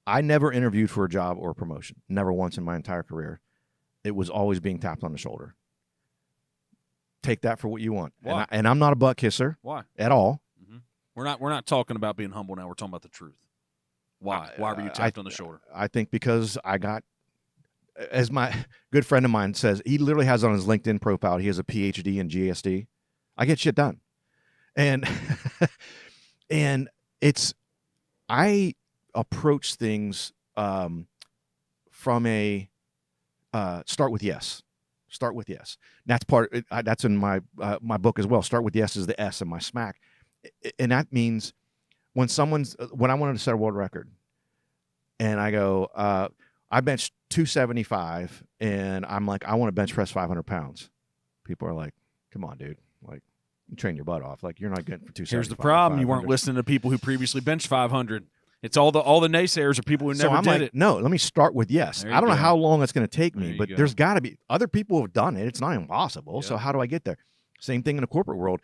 I never interviewed for a job or a promotion. Never once in my entire career. It was always being tapped on the shoulder. Take that for what you want. Why? And I'm not a butt kisser. Why? At all. Mm-hmm. We're not talking about being humble now. We're talking about the truth. Why? Why were you tapped on the shoulder? I think because I got, as my good friend of mine says, he literally has on his LinkedIn profile, he has a PhD in GSD. I get shit done. And and I approach things from a start with yes. Start with yes. That's that's in my my book as well. Start with yes is the S in my smack. And that means when I wanted to set a world record and I go, I benched 275 and I'm like, I want to bench press 500 pounds. People are like, come on, dude. Like, you train your butt off. Like, you're not getting for 275. Here's the problem. You weren't listening to people who previously benched 500. It's all the naysayers are people who never did it. No, let me start with yes. I don't know how long it's going to take me, but there's got to be other people who have done it. It's not impossible. Yeah. So how do I get there? Same thing in the corporate world,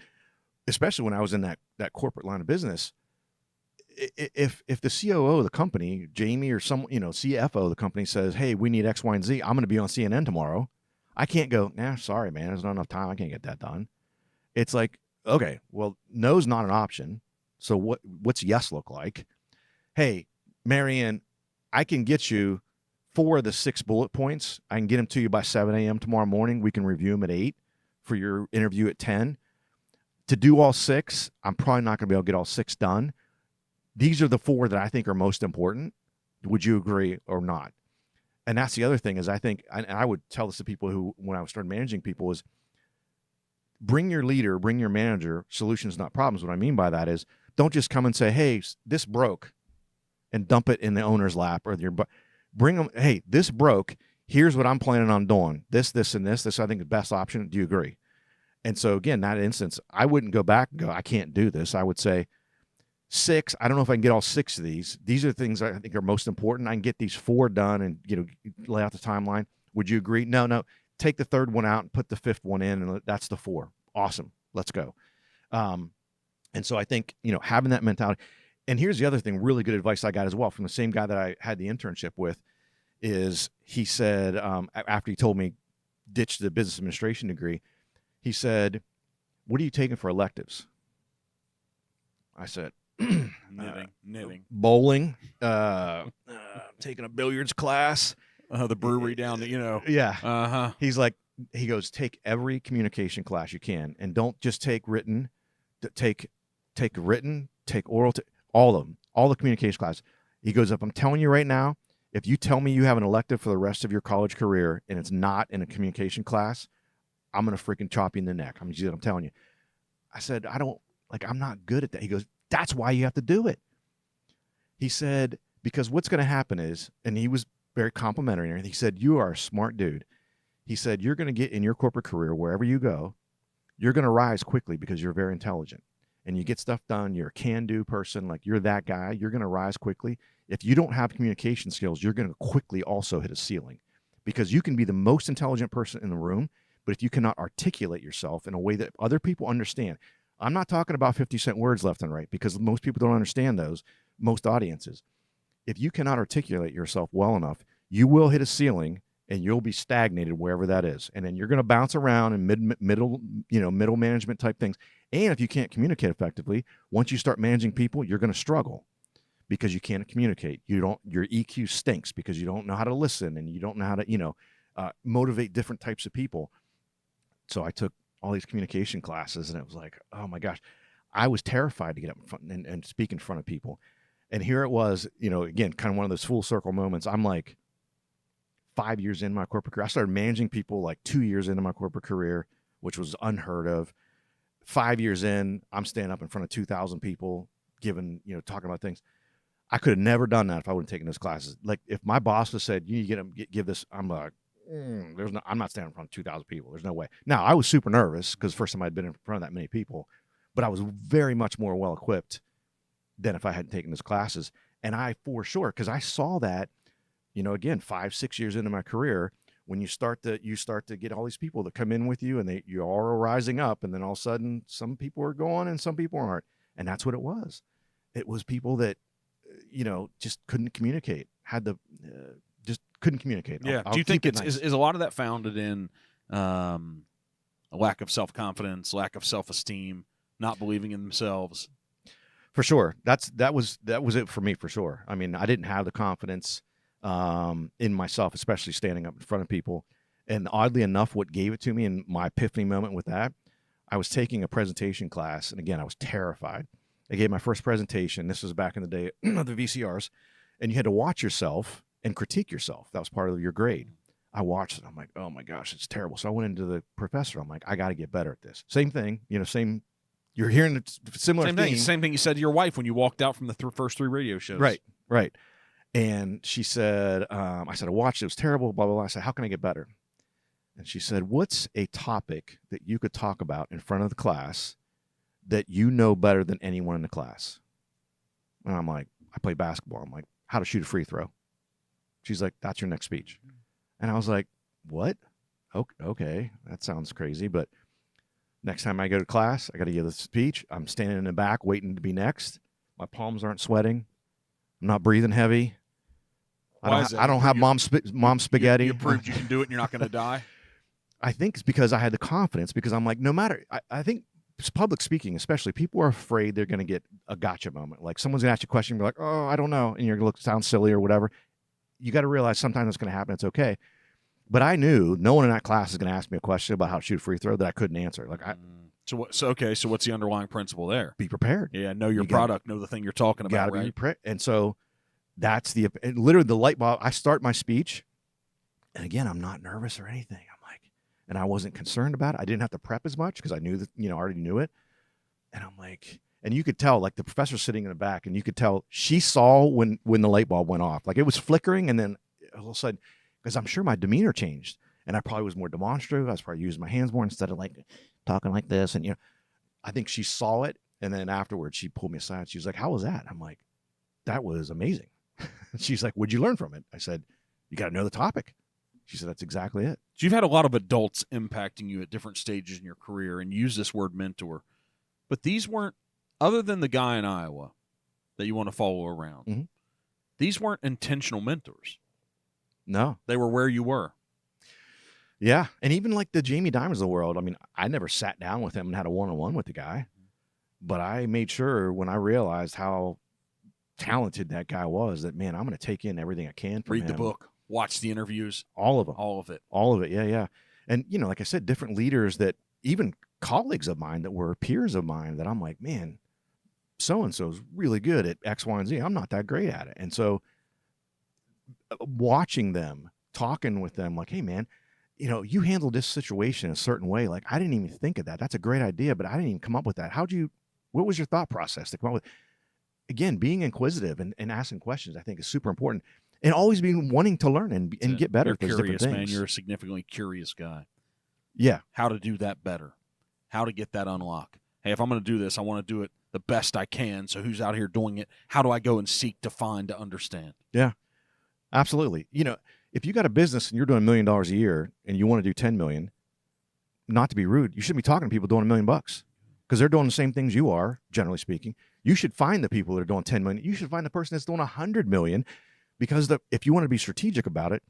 especially when I was in that corporate line of business. If the COO of the company, Jamie, or some CFO of the company says, "Hey, we need X, Y, and Z. I'm going to be on CNN tomorrow," I can't go, "Nah, sorry, man. There's not enough time. I can't get that done." It's like, okay, well, no's not an option. So what's yes look like? Hey, Marianne, I can get you 4 of the 6 bullet points. I can get them to you by 7 a.m. tomorrow morning. We can review them at 8 for your interview at 10. To do all 6, I'm probably not going to be able to get all 6 done. These are the 4 that I think are most important. Would you agree or not? And that's the other thing is I think, and I would tell this to people who, when I started managing people, is bring your leader, bring your manager, solutions, not problems. What I mean by that is don't just come and say, hey, this broke, and dump it in the owner's lap or bring them. Hey, this broke. Here's what I'm planning on doing. This, and this. This I think is the best option. Do you agree? And so again, that instance, I wouldn't go back and go, I can't do this. I would say 6. I don't know if I can get all 6 of these. These are the things I think are most important. I can get these 4 done and lay out the timeline. Would you agree? No. Take the 3rd one out and put the 5th one in, and that's the 4. Awesome. Let's go. And so I think having that mentality. And here's the other thing, really good advice I got as well from the same guy that I had the internship with, is he said, after he told me ditch the business administration degree, he said, what are you taking for electives? I said, knitting, bowling, taking a billiards class, the brewery down the, yeah. He goes, take every communication class you can, and don't just take written, take oral, all of them, all the communication classes. He goes up, I'm telling you right now, if you tell me you have an elective for the rest of your college career and it's not in a communication class, I'm going to freaking chop you in the neck. I'm telling you. I said, I'm not good at that. He goes, that's why you have to do it. He said, because what's going to happen is, and he was very complimentary, and he said, you are a smart dude. He said, you're going to get in your corporate career, wherever you go, you're going to rise quickly because you're very intelligent. And you get stuff done, you're a can-do person, like you're that guy, you're going to rise quickly. If you don't have communication skills, you're going to quickly also hit a ceiling because you can be the most intelligent person in the room, but if you cannot articulate yourself in a way that other people understand, I'm not talking about 50-cent words left and right because most people don't understand those, most audiences. If you cannot articulate yourself well enough, you will hit a ceiling and you'll be stagnated wherever that is. And then you're going to bounce around in middle management type things. And if you can't communicate effectively, once you start managing people, you're going to struggle because you can't communicate. Your EQ stinks because you don't know how to listen and you don't know how to, motivate different types of people. So I took all these communication classes and it was like, oh my gosh, I was terrified to get up in front and speak in front of people. And here it was, again, kind of one of those full circle moments. I'm like 5 years in my corporate career. I started managing people like 2 years into my corporate career, which was unheard of. 5 years in, I'm standing up in front of 2,000 people, talking about things. I could have never done that if I wouldn't taken those classes. Like if my boss had said, you need to give this, I'm like, I'm not standing in front of 2,000 people. There's no way. Now I was super nervous because first time I'd been in front of that many people, but I was very much more well equipped than if I hadn't taken those classes. And I, for sure, because I saw that, again, 5-6 years into my career, when you start to get all these people that come in with you and you all are rising up, and then all of a sudden some people are going and some people aren't. And that's what it was. It was people that, just couldn't communicate. Just couldn't communicate. Yeah. I'll Do you think keep it it's nice. is a lot of that founded in a lack of self-confidence, lack of self-esteem, not believing in themselves? For sure. That was it for me, for sure. I mean, I didn't have the confidence in myself, especially standing up in front of people. And oddly enough, what gave it to me in my epiphany moment with that, I was taking a presentation class, and again, I was terrified. I gave my first presentation. This was back in the day of the VCRs, and you had to watch yourself and critique yourself. That was part of your grade. I watched it. I'm like, oh my gosh, it's terrible. So I went into the professor. I'm like, I got to get better at this. Same thing, same. You're hearing the similar thing. Same thing you said to your wife when you walked out from the first 3 radio shows. Right. And she said, I said, I watched it. It was terrible, blah, blah, blah. I said, how can I get better? And she said, what's a topic that you could talk about in front of the class that you know better than anyone in the class? And I'm like, I play basketball. I'm like, how to shoot a free throw. She's like, that's your next speech. And I was like, what? Okay, that sounds crazy. But next time I go to class, I got to give the speech. I'm standing in the back waiting to be next. My palms aren't sweating. I'm not breathing heavy. I don't have mom spaghetti. You proved you can do it and you're not going to die? I think it's because I had the confidence, because I'm like, no matter, I think public speaking, especially, people are afraid they're going to get a gotcha moment. Like someone's going to ask you a question, and be like, oh, I don't know. And you're going to sound silly or whatever. You got to realize sometimes it's going to happen. It's okay. But I knew no one in that class is going to ask me a question about how to shoot a free throw that I couldn't answer. Like So what's the underlying principle there? Be prepared. Yeah, know your product, know the thing you're talking about. Got to be prepared. And so that's literally the light bulb. I start my speech, and again, I'm not nervous or anything. I'm like, and I wasn't concerned about it. I didn't have to prep as much because I knew that, I already knew it. And I'm like, and you could tell, like the professor's sitting in the back, and you could tell she saw when the light bulb went off. Like it was flickering, and then all of a sudden, because I'm sure my demeanor changed, and I probably was more demonstrative. I was probably using my hands more instead of like talking like this. And I think she saw it, and then afterwards she pulled me aside. She was like, "How was that?" I'm like, "That was amazing." She's like, "What'd you learn from it?" I said, "You got to know the topic." She said, "That's exactly it." So you've had a lot of adults impacting you at different stages in your career, and use this word mentor, but these weren't, other than the guy in Iowa that you want to follow around. Mm-hmm. These weren't intentional mentors. No, they were where you were. Yeah, and even like the Jamie Dimons of the world. I mean, I never sat down with him and had a one-on-one with the guy, but I made sure when I realized how talented that guy was that, man, I'm going to take in everything I can from him. Read the book, watch the interviews, all of them, all of it. Yeah. And like I said, different leaders that even colleagues of mine that were peers of mine that I'm like, man, so and so is really good at X, Y, and Z. I'm not that great at it. And so watching them, talking with them, like, hey, man, you handled this situation a certain way. Like, I didn't even think of that. That's a great idea, but I didn't even come up with that. What was your thought process to come up with? Again, being inquisitive and asking questions, I think, is super important. And always being wanting to learn and get better at those different things. Man, you're a significantly curious guy. Yeah. How to do that better. How to get that unlock. Hey, if I'm going to do this, I want to do it the best I can. So who's out here doing it? How do I go and seek to find, to understand? Yeah, absolutely. If you got a business and you're doing $1 million a year and you want to do 10 million, not to be rude, you shouldn't be talking to people doing $1 million because they're doing the same things you are, generally speaking. You should find the people that are doing 10 million. You should find the person that's doing 100 million, because if you want to be strategic about it,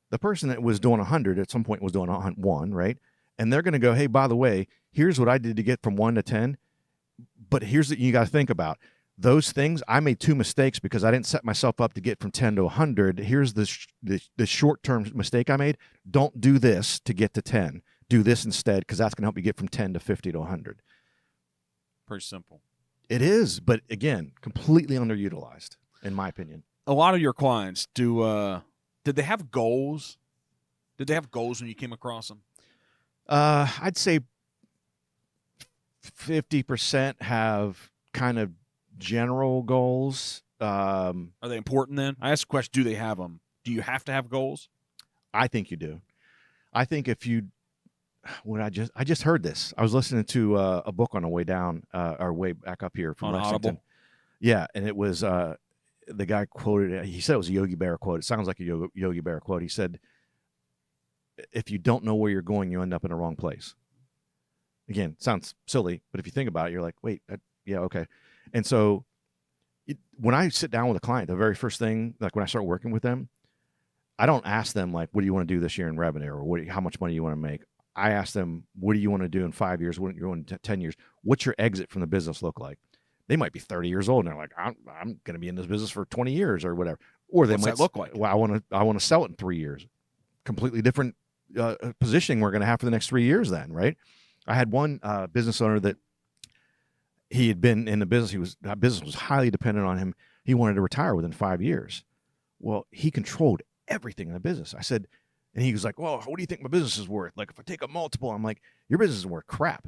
the person that was doing 100 at some point was doing 1, right? And they're going to go, hey, by the way, here's what I did to get from 1 to 10. But here's what you got to think about. Those things, I made 2 mistakes because I didn't set myself up to get from 10 to 100. Here's the short-term mistake I made. Don't do this to get to 10. Do this instead, because that's going to help you get from 10 to 50 to 100. Pretty simple. It is, but again, completely underutilized, in my opinion. A lot of your clients, did they have goals? Did they have goals when you came across them? I'd say 50% have kind of general goals. Are they important then? I asked the question, do they have them? Do you have to have goals? I think you do. I think if you, I just heard this. I was listening to a book on the way down, or way back up here from Lexington. Audible? Yeah, and it was the guy quoted. He said it was a Yogi Berra quote. It sounds like a Yogi Berra quote. He said, "If you don't know where you're going, you end up in the wrong place." Again, sounds silly, but if you think about it, you're like, "Wait, yeah, okay." And so, when I sit down with a client, the very first thing, like when I start working with them, I don't ask them like, what do you want to do this year in revenue, or how much money you want to make? I ask them, what do you want to do in 5 years? What do you want in 10 years? What's your exit from the business look like? They might be 30 years old and they're like, I'm going to be in this business for 20 years or whatever. Or they might look like, well, I want to sell it in 3 years. Completely different positioning we're going to have for the next 3 years then, right? I had one business owner that he had been in the business. Business was highly dependent on him. He wanted to retire within 5 years. Well, he controlled everything in the business. I said, and he was like, well, what do you think my business is worth? Like, if I take a multiple, I'm like, your business is worth crap.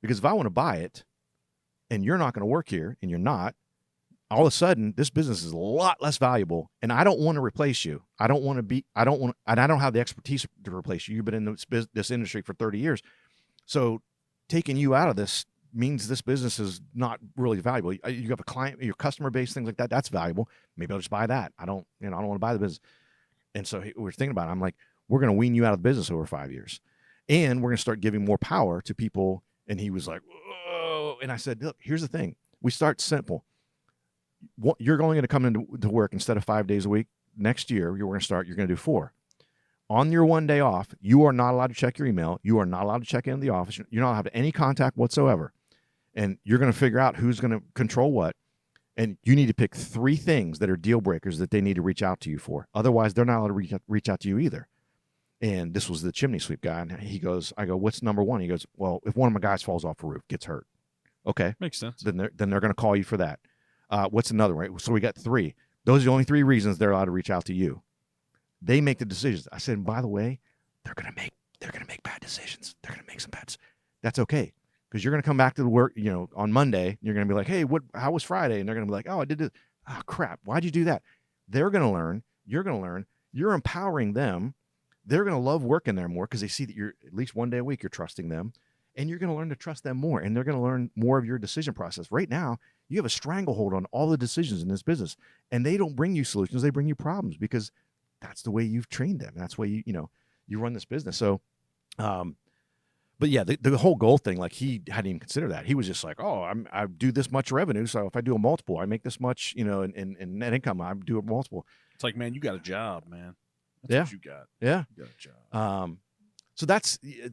Because if I want to buy it and you're not going to work here and you're not, all of a sudden this business is a lot less valuable. And I don't want to replace you. I don't have the expertise to replace you. You've been in this industry for 30 years. So taking you out of this means this business is not really valuable. You have a client, your customer base, things like that. That's valuable. Maybe I'll just buy that. I don't want to buy the business. And so we're thinking about it. I'm like, we're going to wean you out of the business over 5 years. And we're going to start giving more power to people. And he was like, whoa. And I said, look, here's the thing. We start simple. You're going to come into work instead of 5 days a week. Next year, you're going to do 4. On your 1 day off, you are not allowed to check your email. You are not allowed to check into the office. You're not allowed to have any contact whatsoever. And you're going to figure out who's going to control what. And you need to pick 3 things that are deal breakers that they need to reach out to you for. Otherwise, they're not allowed to reach out to you either. And this was the chimney sweep guy. And I go, what's number 1? He goes, well, if one of my guys falls off a roof, gets hurt. Okay. Makes sense. Then they're going to call you for that. What's another one? So we got 3. Those are the only 3 reasons they're allowed to reach out to you. They make the decisions. I said, by the way, they're going to make bad decisions. They're going to make some bad. That's okay. Because you're going to come back to the work, on Monday, and you're going to be like, hey, how was Friday? And they're going to be like, oh, I did this. Oh, crap. Why'd you do that? They're going to learn. You're going to learn. You're empowering them. They're going to love working there more because they see that you're at least 1 day a week, you're trusting them, and you're going to learn to trust them more. And they're going to learn more of your decision process. Right now, you have a stranglehold on all the decisions in this business, and they don't bring you solutions. They bring you problems because that's the way you've trained them. That's the way you run this business. So, but yeah, the whole goal thing, like he hadn't even considered that. He was just like, oh, I do this much revenue. So if I do a multiple, I make this much, in net income, I do a multiple. It's like, man, you got a job, man. That's what you got. Yeah. You got a job. So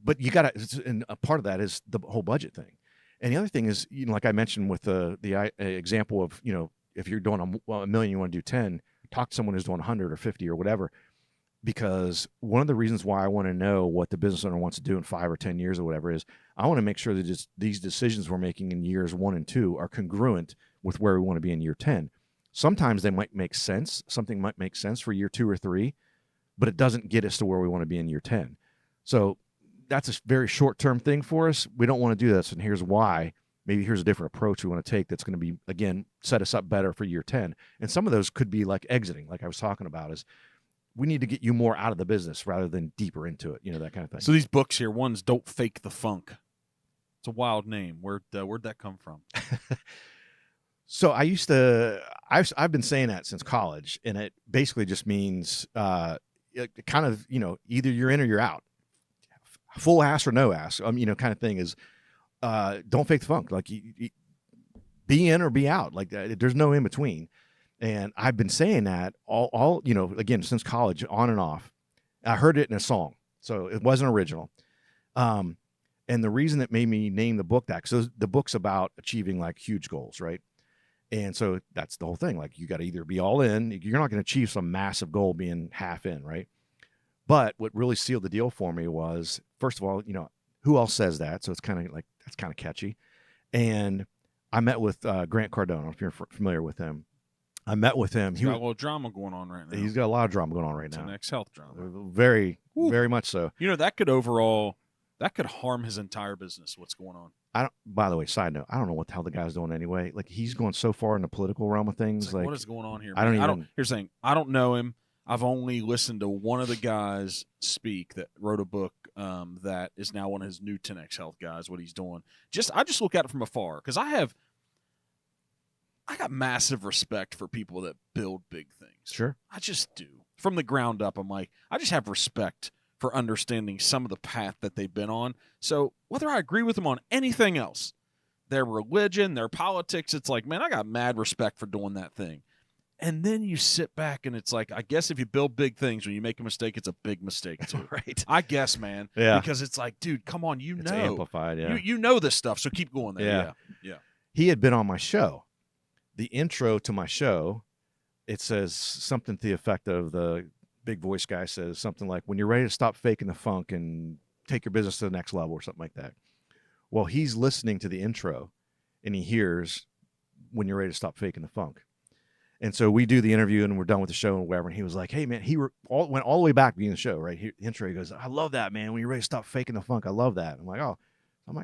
but you got to, and a part of that is the whole budget thing. And the other thing is, like I mentioned with the example of, if you're doing a million, you want to do 10, talk to someone who's doing 100 or 50 or whatever. Because one of the reasons why I want to know what the business owner wants to do in 5 or 10 years or whatever is I want to make sure that these decisions we're making in years 1 and 2 are congruent with where we want to be in year 10. Sometimes they might make sense. Something might make sense for year 2 or 3, but it doesn't get us to where we want to be in year 10. So that's a very short-term thing for us. We don't want to do this, and here's why. Maybe here's a different approach we want to take that's going to be, again, set us up better for year 10. And some of those could be like exiting, like I was talking about, is we need to get you more out of the business rather than deeper into it, that kind of thing. So these books here, one's Don't Fake the Funk. It's a wild name. Where'd that come from? So I've been saying that since college, and it basically just means kind of, either you're in or you're out. Full ass or no ass, kind of thing is don't fake the funk. Like you be in or be out. Like there's no in between. And I've been saying that all again, since college, on and off. I heard it in a song, so it wasn't original. And the reason that made me name the book that, because the book's about achieving like huge goals, right? And so that's the whole thing. Like you got to either be all in. You're not going to achieve some massive goal being half in, right? But what really sealed the deal for me was, first of all, who else says that? So it's kind of like, that's kind of catchy. And I met with Grant Cardone. I don't know if you're familiar with him. I met with him. He's got a little drama going on right now. He's got a lot of drama going on right now. It's an ex-health drama. Very, very much so. That could harm his entire business, what's going on. By the way, side note, I don't know what the hell the guy's doing anyway. Like he's going so far in the political realm of things. Like what is going on here? I don't even. Here's the thing. I don't know him. I've only listened to one of the guys speak that wrote a book that is now one of his new 10X Health guys, what he's doing. I just look at it from afar because I got massive respect for people that build big things. Sure. I just do. From the ground up, I'm like, I just have respect for understanding some of the path that they've been on. So whether I agree with them on anything else, their religion, their politics. It's like, man, I got mad respect for doing that thing. And then you sit back and it's like, I guess if you build big things, when you make a mistake, it's a big mistake too. Right. I guess, man. Yeah. Because it's like, dude, come on, It's amplified, yeah. You know this stuff, so keep going there. Yeah. He had been on my show. The intro to my show, it says something to the effect of, the big voice guy says something like, when you're ready to stop faking the funk and take your business to the next level, or something like that. Well, he's listening to the intro and he hears, when you're ready to stop faking the funk. And so we do the interview and we're done with the show and whatever. And he was like, hey, man, went all the way back being the show, right? The intro, he goes, I love that, man. When you're ready to stop faking the funk, I love that. I'm like,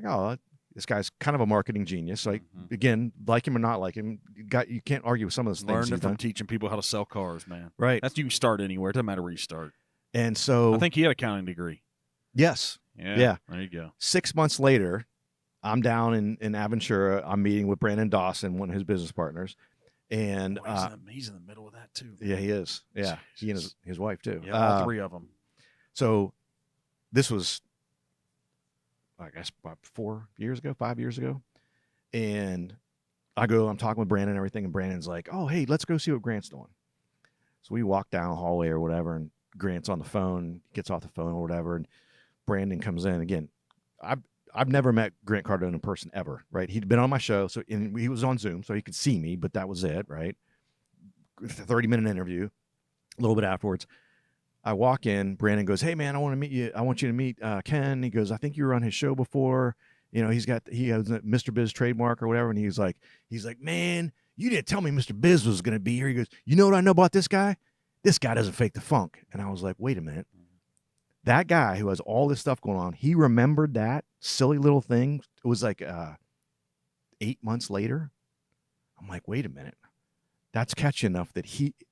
oh, this guy's kind of a marketing genius. Like, again, like him or not like him, you can't argue with some of those things. Learned it from teaching people how to sell cars, man. Right. You can start anywhere. It doesn't matter where you start. And so I think he had an accounting degree. Yes. Yeah. There you go. 6 months later, I'm down in Aventura. I'm meeting with Brandon Dawson, one of his business partners. And he's in the middle of that too. Yeah, he is. Yeah, Jesus. He and his wife too. Yeah, all three of them. So this was, I guess, about 5 years ago. And I'm talking with Brandon and everything, and Brandon's like, oh, hey, let's go see what Grant's doing. So we walk down the hallway or whatever, and Grant's on the phone, gets off the phone or whatever, and Brandon comes in. Again, I've never met Grant Cardone in person ever, right? He'd been on my show, and he was on Zoom, so he could see me, but that was it, right? 30-minute interview. A little bit afterwards, I walk in. Brandon goes, hey, man, I want to meet you. I want you to meet Ken. He goes, I think you were on his show before. You know, he has a Mr. Biz trademark or whatever, and he's like, man, you didn't tell me Mr. Biz was going to be here. He goes, you know what I know about this guy? This guy doesn't fake the funk. And I was like, wait a minute. That guy who has all this stuff going on, he remembered that silly little thing. It was like 8 months later. I'm like, wait a minute. That's catchy enough that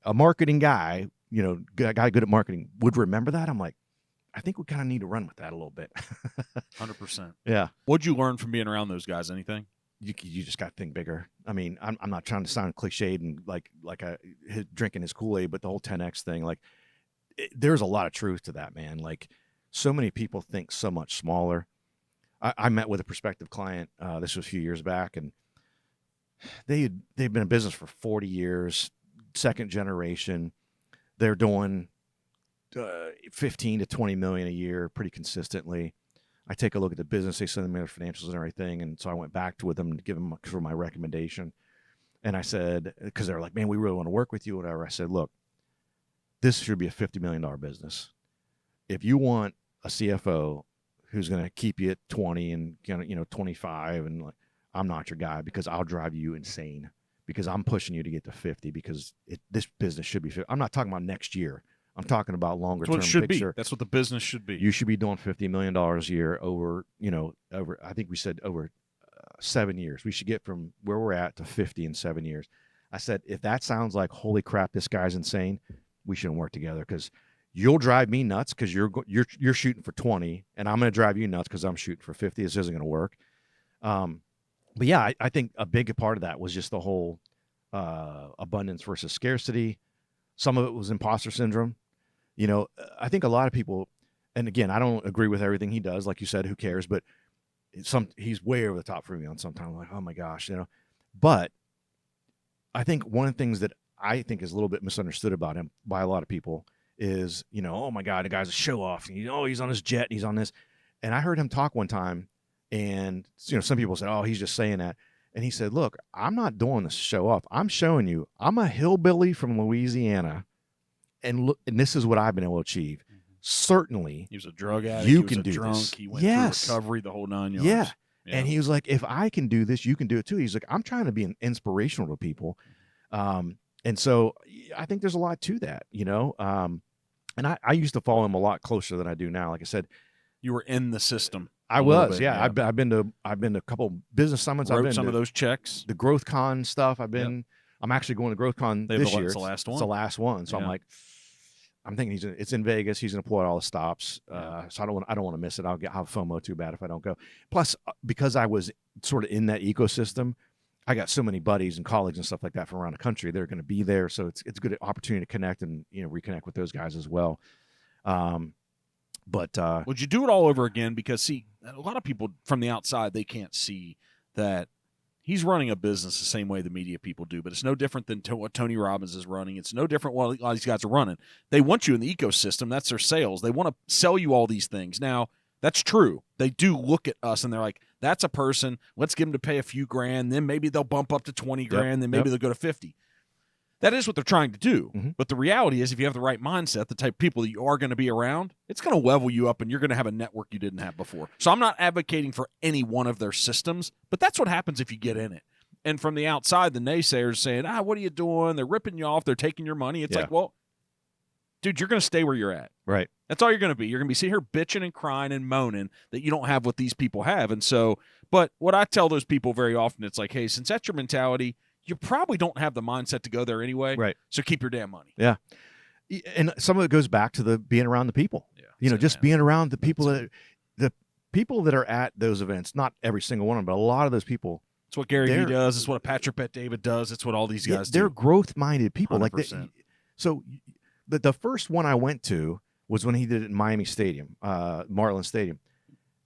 a marketing guy, a guy good at marketing, would remember that. I'm like, I think we kind of need to run with that a little bit. 100%. Yeah. What'd you learn from being around those guys? Anything? You just got to think bigger. I mean, I'm not trying to sound cliched and like drinking his Kool-Aid, but the whole 10X thing, there's a lot of truth to that, man. Like, so many people think so much smaller. I met with a prospective client. This was a few years back, and they've been in business for 40 years, second generation. They're doing 15 to 20 million a year pretty consistently. I take a look at the business, they send me their financials and everything, and so I went back with them to give them for my recommendation. And I said, because they're like, man, we really want to work with you, whatever. I said, look, this should be a $50 million business. If you want a CFO who's going to keep you at 20 and 25, and I'm not your guy, because I'll drive you insane, because I'm pushing you to get to 50, because this business should be 50. I'm not talking about next year. I'm talking about longer term picture. That's what the business should be. You should be doing $50 million a year over, I think we said over 7 years. We should get from where we're at to 50 in 7 years. I said, if that sounds like, holy crap, this guy's insane, we shouldn't work together, because you'll drive me nuts because you're shooting for 20, and I'm going to drive you nuts because I'm shooting for 50. This isn't going to work. But yeah, I think a big part of that was just the whole abundance versus scarcity. Some of it was imposter syndrome. I think a lot of people, and again, I don't agree with everything he does. Like you said, who cares? But he's way over the top for me on sometimes. Like, oh my gosh, But I think one of the things that I think is a little bit misunderstood about him by a lot of people is, oh my God, the guy's a show off. And he's on his jet and he's on this. And I heard him talk one time, and some people said, oh, he's just saying that. And he said, look, I'm not doing this show off. I'm showing you, I'm a hillbilly from Louisiana. And look, and this is what I've been able to achieve. Certainly, he was a drug addict. You he can was a do drunk. this. He went through recovery, the whole 9 yards. Yeah. And he was like, if I can do this, you can do it too. He's like, I'm trying to be an inspirational to people. And so I think there's a lot to that, and I used to follow him a lot closer than I do now. Like I said, you were in the system. I was, yeah. I've been to a couple business summits. Wrote I've been some to of those checks. The Growth Con stuff. I'm actually going to Growth Con this year. It's the last one. It's the last one. So I'm thinking it's in Vegas. He's going to pull out all the stops. So I don't want to miss it. I'll have FOMO too bad if I don't go. Plus, because I was sort of in that ecosystem, I got so many buddies and colleagues and stuff like that from around the country. They're going to be there, so it's a good opportunity to connect and reconnect with those guys as well. But would you do it all over again? Because see, a lot of people from the outside, they can't see that He's running a business the same way the media people do, but it's no different than what Tony Robbins is running. It's no different what all these guys are running. They want you in the ecosystem. That's their sales. They want to sell you all these things. Now, that's true. They do look at us and they're like, that's a person. Let's get them to pay a few grand. Then maybe they'll bump up to 20 grand. Then maybe they'll go to 50. That is what they're trying to do. Mm-hmm. But the reality is, if you have the right mindset, the type of people that you are going to be around, it's going to level you up and you're going to have a network you didn't have before. So I'm not advocating for any one of their systems, but that's what happens if you get in it. And from the outside, the naysayers saying, what are you doing? They're ripping you off. They're taking your money. It's like, well, dude, you're going to stay where you're at. Right. That's all you're going to be. You're going to be sitting here bitching and crying and moaning that you don't have what these people have. And so, but what I tell those people very often, it's like, hey, since that's your mentality, you probably don't have the mindset to go there anyway. Right. So keep your damn money. Yeah. And some of it goes back to the being around the people. Yeah. Just being around the people the people that are at those events, not every single one of them, but a lot of those people. It's what Gary Vee does. It's what Patrick Bet-David does. It's what all these guys do. They're growth-minded people. 100%. So the first one I went to was when he did it in Miami Stadium, Marlins Stadium.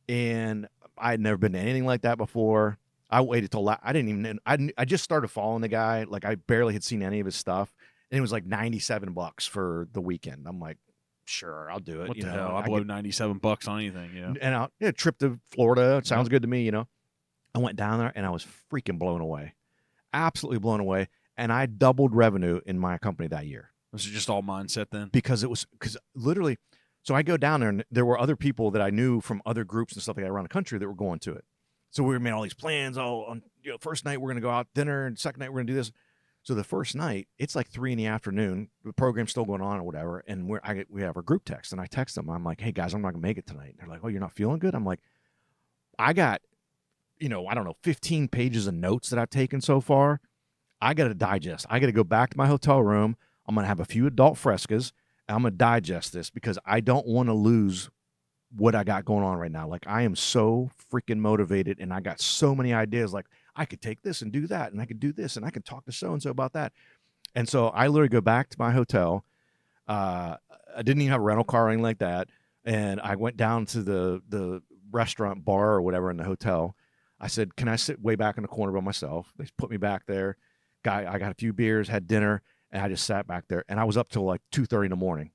And I had never been to anything like that before. I waited till I didn't even. I just started following the guy. Like I barely had seen any of his stuff, and it was like $97 for the weekend. I'm like, sure, I'll do it. What the hell? I blow $97 on anything. Yeah. And trip to Florida. It sounds good to me. I went down there and I was freaking blown away, absolutely blown away. And I doubled revenue in my company that year. Was it just all mindset then? Because literally, so I go down there and there were other people that I knew from other groups and stuff like that around the country that were going to it. So we made all these plans. First night we're going to go out dinner, and second night we're going to do this. So the first night, it's like 3 p.m. The program's still going on or whatever, and we have our group text, and I text them. I'm like, hey guys, I'm not going to make it tonight. And they're like, oh, you're not feeling good? I'm like, I got, I don't know, 15 pages of notes that I've taken so far. I got to digest. I got to go back to my hotel room. I'm going to have a few adult frescas, and I'm going to digest this because I don't want to lose what I got going on right now. Like I am so freaking motivated and I got so many ideas. Like I could take this and do that, and I could do this, and I could talk to so-and-so about that. And so I literally go back to my hotel. I didn't even have a rental car or anything like that. And I went down to the restaurant bar or whatever in the hotel. I said, can I sit way back in the corner by myself? They put me back there. I got a few beers, had dinner, and I just sat back there. And I was up till like 2:30 in the morning.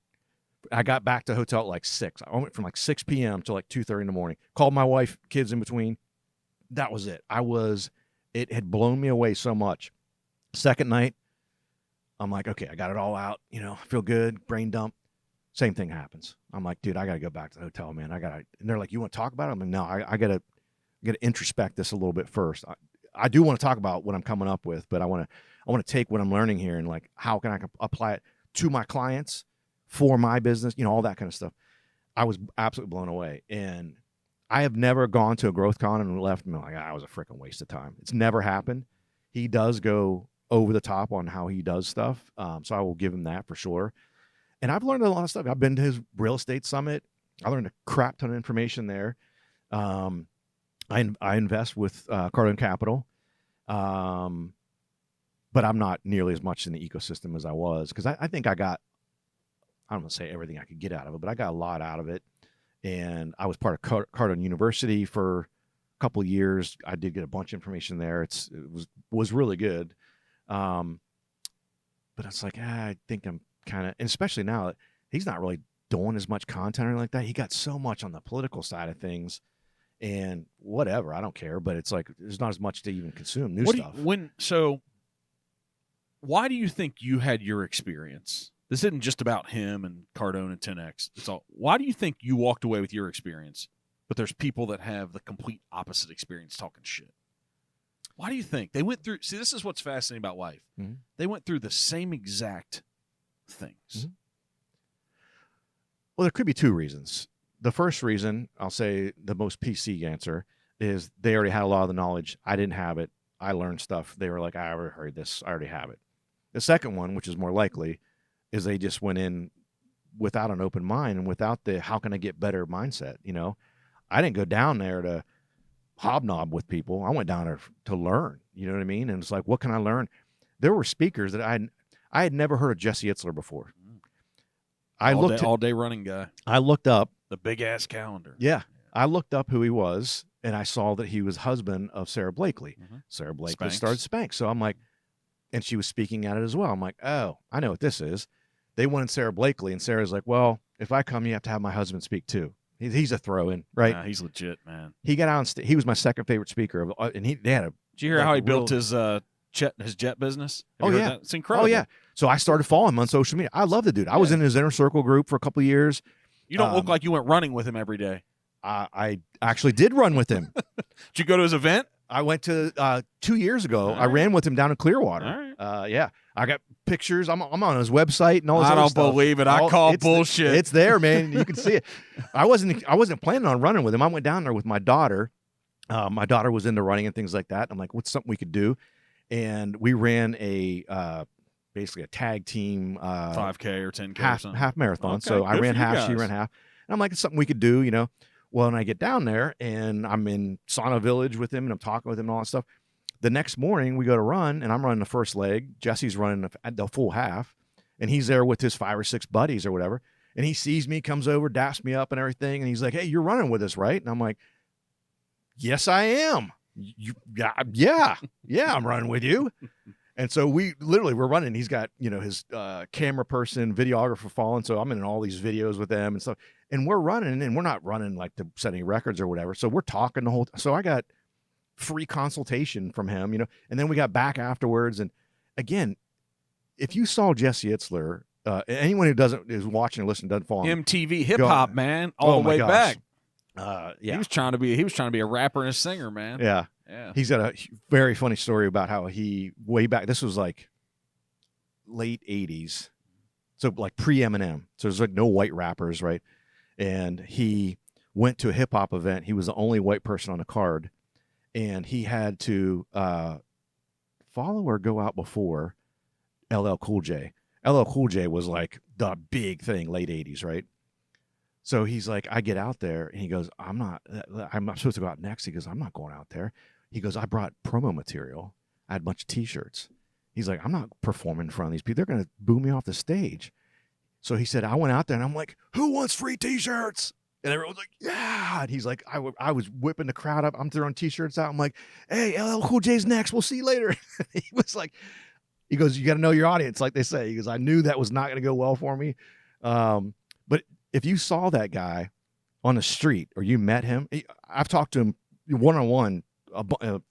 I got back to the hotel at like 6. I went from like 6 p.m. to like 2:30 in the morning. Called my wife, kids in between. That was it. It had blown me away so much. Second night, I'm like, okay, I got it all out. I feel good. Brain dump. Same thing happens. I'm like, dude, I got to go back to the hotel, man. And they're like, you want to talk about it? I'm like, no, I got to introspect this a little bit first. I do want to talk about what I'm coming up with, but I want to take what I'm learning here and like, how can I apply it to my clients, for my business, all that kind of stuff. I was absolutely blown away. And I have never gone to a growth con and left and been like, that was a freaking waste of time. It's never happened. He does go over the top on how he does stuff. So I will give him that for sure. And I've learned a lot of stuff. I've been to his real estate summit. I learned a crap ton of information there. I invest with Cardone Capital. But I'm not nearly as much in the ecosystem as I was, because I think I don't want to say everything I could get out of it, but I got a lot out of it. And I was part of Cardone University for a couple of years. I did get a bunch of information there. It was really good. But it's like, I think I'm kind of, and especially now that he's not really doing as much content or anything like that. He got so much on the political side of things, and whatever, I don't care. But it's like there's not as much to even consume new stuff. Why do you think you had your experience? This isn't just about him and Cardone and 10X. It's all. Why do you think you walked away with your experience, but there's people that have the complete opposite experience talking shit? Why do you think they went through? See, this is what's fascinating about life. Mm-hmm. They went through the same exact things. Mm-hmm. Well, there could be two reasons. The first reason, I'll say the most PC answer, is they already had a lot of the knowledge. I didn't have it. I learned stuff. They were like, I already heard this. I already have it. The second one, which is more likely, is they just went in without an open mind and without the how can I get better mindset. I didn't go down there to hobnob with people. I went down there to learn. You know what I mean? And it's like, what can I learn? There were speakers that I had never heard of Jesse Itzler before. All day running guy. I looked up the big ass calendar. Yeah. I looked up who he was, and I saw that he was husband of Sarah Blakely. Mhm. Sarah Blakely Spanx. started Spanx. So I'm like, and she was speaking at it as well. I'm like, oh, I know what this is. They wanted Sarah Blakely, and Sarah's like, well, if I come, you have to have my husband speak too. He's a throw-in, right? Nah, he's legit, man. He got on. He was my second favorite speaker, and they had a. Did you hear like how a he built real- his jet business? Have Oh, you heard yeah. that? It's incredible. Oh yeah. So I started following him on social media. I love the dude. I was in his inner circle group for a couple of years. You don't look like you went running with him every day. I actually did run with him. Did you go to his event? I went to 2 years ago. All I ran with him down in Clearwater. All right. Yeah, I got pictures. I'm on his website and all this. I other don't stuff. believe it. I call bullshit. It's there, man. You can see it. I wasn't planning on running with him. I went down there with my daughter. My daughter was into running and things like that. I'm like, what's something we could do? And we ran basically a tag team 5K or 10K or something. half marathon. Okay, So I good ran for you half, she guys. ran half. And I'm like, it's something we could do, you know. Well, and I get down there and I'm in Sauna Village with him and I'm talking with him and all that stuff. The next morning we go to run and I'm running the first leg. Jesse's running the full half and he's there with his 5 or 6 buddies or whatever. And he sees me, comes over, daps me up and everything. And he's like, hey, you're running with us, right? And I'm like, yes, I am. Yeah, I'm running with you. And so we're running. He's got, his camera person, videographer following. So I'm in all these videos with them and stuff. And we're running, and we're not running like to set any records or whatever. So we're talking the whole. So I got free consultation from him, and then we got back afterwards. And again, if you saw Jesse Itzler, anyone who is watching or listening doesn't follow him. MTV hip hop, man, all the way back. Yeah, he was trying to be a rapper and a singer, man. Yeah. Yeah. He's got a very funny story about how he way back. This was like late 80s. So like pre-Eminem. So there's like no white rappers, right? And he went to a hip hop event. He was the only white person on the card. And he had to follow or go out before LL Cool J. LL Cool J was like the big thing, late 80s, right? So he's like, I get out there and he goes, I'm not supposed to go out next. He goes, I'm not going out there. He goes, I brought promo material. I had a bunch of T-shirts. He's like, I'm not performing in front of these people. They're going to boo me off the stage. So he said, I went out there and I'm like, who wants free T-shirts? And everyone's like, yeah. And he's like, I was whipping the crowd up. I'm throwing T-shirts out. I'm like, hey, LL Cool J's next. We'll see you later. He was like, he goes, you got to know your audience, like they say. He goes, I knew that was not going to go well for me. But if you saw that guy on the street or you met him, I've talked to him one-on-one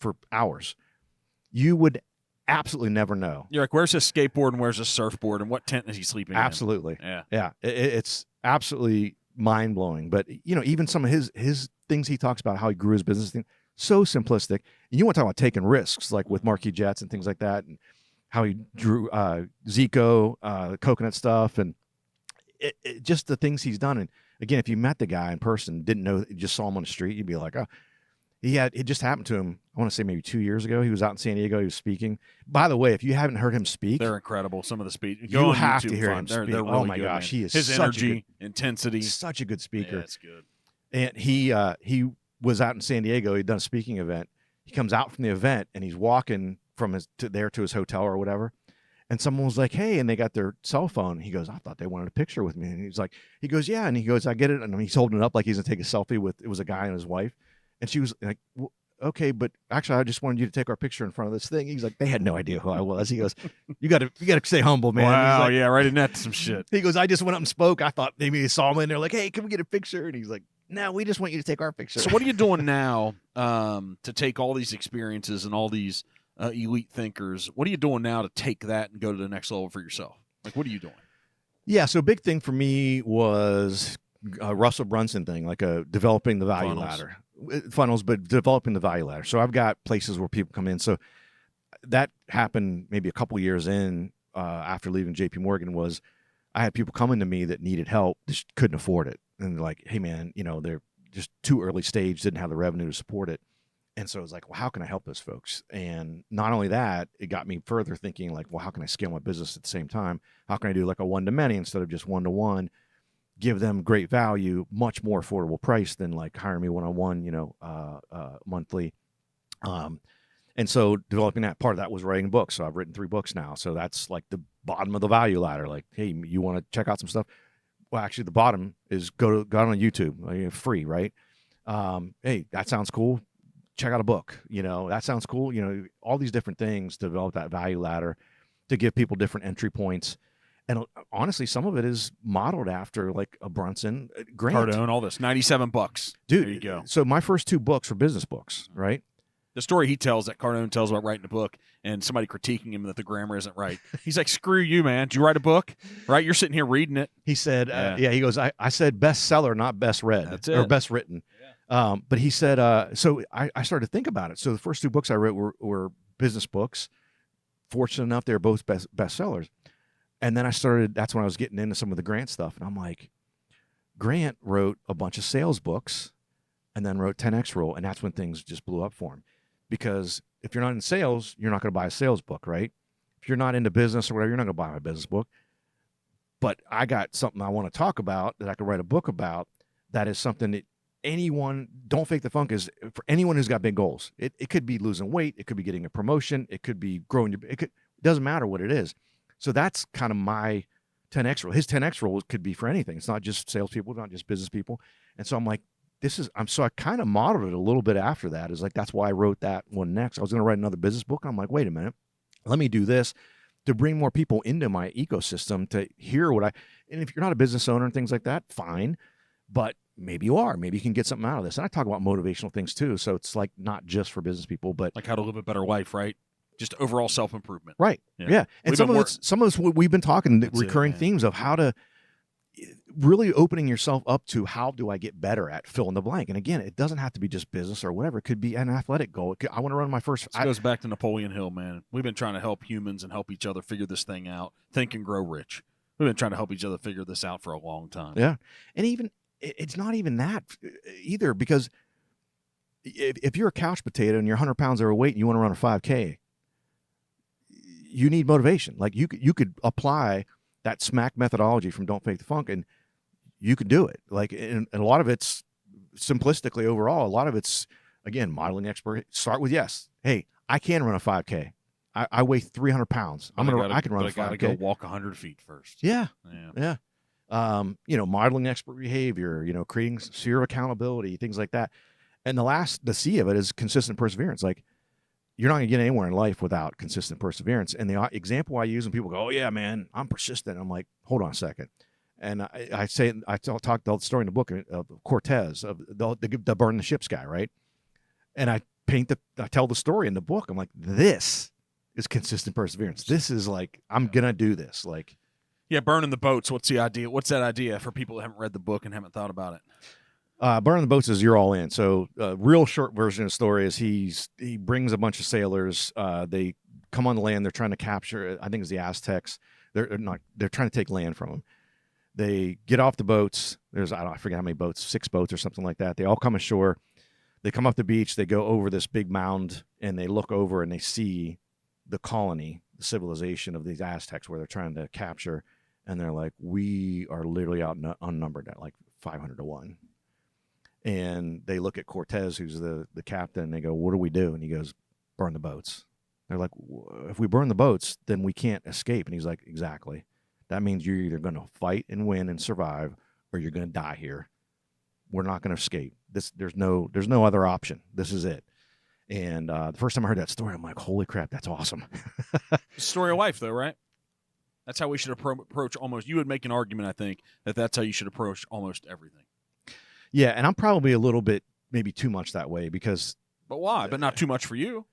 for hours. You would absolutely never know. You're like, where's his skateboard and where's his surfboard and what tent is he sleeping Absolutely. in? Yeah. It's absolutely mind-blowing. But, even some of his things he talks about, how he grew his business thing, so simplistic. And you want to talk about taking risks, like with Marquis Jets and things like that, and how he drew Zico, the coconut stuff, and just the things he's done. And again, if you met the guy in person, didn't know, you just saw him on the street, you'd be like, oh, it just happened to him. I want to say maybe 2 years ago. He was out in San Diego. He was speaking. By the way, if you haven't heard him speak, they're incrable. Some of the speech. You have to hear him speak. They're really oh my good, gosh, man. he is his such energy, intensity. Such a good speaker. Yeah, that's good. And he was out in San Diego. He'd done a speaking event. He comes out from the event and he's walking from to his hotel or whatever. And someone was like, hey, and they got their cell phone. He goes, I thought they wanted a picture with me. And he goes, yeah. And he goes, I get it. And he's holding it up like he's going to take a selfie with, it was a guy and his wife. And she was like, well, okay, but actually, I just wanted you to take our picture in front of this thing. He's like, they had no idea who I was. He goes, you got to stay humble, man. Wow, like, yeah, right in that some shit. He goes, I just went up and spoke. I thought maybe they saw me and they're like, hey, can we get a picture? And he's like, no, we just want you to take our picture. So what are you doing now to take all these experiences and all these elite thinkers? What are you doing now to take that and go to the next level for yourself? Like, what are you doing? Yeah, so a big thing for me was Russell Brunson thing, like developing the value ladder. Funnels, but developing the value ladder. So I've got places where people come in. So that happened maybe a couple years in after leaving JP Morgan. Was I had people coming to me that needed help, just couldn't afford it. And they're like, hey man, they're just too early stage, didn't have the revenue to support it. And so it was like, well, how can I help those folks? And not only that, it got me further thinking like, well, how can I scale my business at the same time? How can I do like a one-to-many instead of just one-to-one? Give them great value, much more affordable price than like hire me one-on-one, monthly. And so developing that, part of that was writing books. So I've written 3 books now. So that's like the bottom of the value ladder. Like, hey, you want to check out some stuff? Well, actually the bottom is go on YouTube, free, right? Hey, that sounds cool. Check out a book. That sounds cool. All these different things to develop that value ladder to give people different entry points. And honestly, some of it is modeled after like a Brunson, Grant. Cardone, all this. $97. Dude, There you go. So my first 2 books were business books, right? The story he tells that Cardone tells about writing a book and somebody critiquing him that the grammar isn't right. He's like, screw you, man. Did you write a book? Right? You're sitting here reading it. He said, he goes, I said bestseller, not best read. That's it. Or best written. Yeah. But he said, so I started to think about it. So the first 2 books I wrote were business books. Fortunate enough, they were both bestsellers. And then that's when I was getting into some of the Grant stuff. And I'm like, Grant wrote a bunch of sales books and then wrote 10X Rule. And that's when things just blew up for him. Because if you're not in sales, you're not going to buy a sales book, right? If you're not into business or whatever, you're not going to buy my business book. But I got something I want to talk about that I could write a book about that is something that Don't Fake the Funk is for anyone who's got big goals. It could be losing weight. It could be getting a promotion. It could be growing it doesn't matter what it is. So that's kind of my 10X rule. His 10X rule could be for anything. It's not just salespeople, not just business people. And so I'm like, so I kind of modeled it a little bit after that. Is like, that's why I wrote that one next. I was going to write another business book. And I'm like, wait a minute, let me do this to bring more people into my ecosystem to hear and if you're not a business owner and things like that, fine. But maybe you are. Maybe you can get something out of this. And I talk about motivational things too. So it's like not just for business people, but like how to live a better life, right? Just overall self-improvement. Right. Yeah. And some of it's we've been talking recurring themes of how to really opening yourself up to how do I get better at fill in the blank. And again, it doesn't have to be just business or whatever. It could be an athletic goal. I want to run my first. This goes back to Napoleon Hill, man. We've been trying to help humans and help each other figure this thing out. Think and grow rich. We've been trying to help each other figure this out for a long time. Yeah. And even it's not even that either, because if you're a couch potato and you're 100 pounds overweight and you want to run a 5K, you need motivation. Like you could apply that SMAC methodology from Don't Fake the Funk and you could do it. Like, and a lot of it's simplistically overall, a lot of it's, again, modeling expert. Start with, yes, hey, I can run a 5K. I weigh 300 pounds. I can run a 5K. I got to go walk 100 feet first. Yeah. Modeling expert behavior, creating sphere of accountability, things like that. And the C of it is consistent perseverance. Like, you're not going to get anywhere in life without consistent perseverance. And the example I use when people go, oh, yeah, man, I'm persistent. I'm like, hold on a second. And I talk the story in the book of Cortez, of the burn the ships guy, right? And I tell the story in the book. I'm like, this is consistent perseverance. This is like, I'm going to do this. Like, yeah, burning the boats. What's the idea? What's that idea for people that haven't read the book and haven't thought about it? Burning the boats is you're all in. So real short version of the story is he brings a bunch of sailors. They come on the land. They're trying to capture, I think it's the Aztecs. They're trying to take land from them. They get off the boats. I forget how many boats, 6 boats or something like that. They all come ashore. They come up the beach. They go over this big mound and they look over and they see the colony, the civilization of these Aztecs where they're trying to capture. And they're like, we are literally unnumbered at like 500 to 1. And they look at Cortez, who's the captain, and they go, what do we do? And he goes, burn the boats. They're like, if we burn the boats, then we can't escape. And he's like, exactly. That means you're either going to fight and win and survive, or you're going to die here. We're not going to escape. There's no other option. This is it. And the first time I heard that story, I'm like, holy crap, that's awesome. Story of life, though, right? That's how we should approach almost. You would make an argument, I think, that's how you should approach almost everything. Yeah, and I'm probably a little bit, maybe too much that way because. But why? But not too much for you.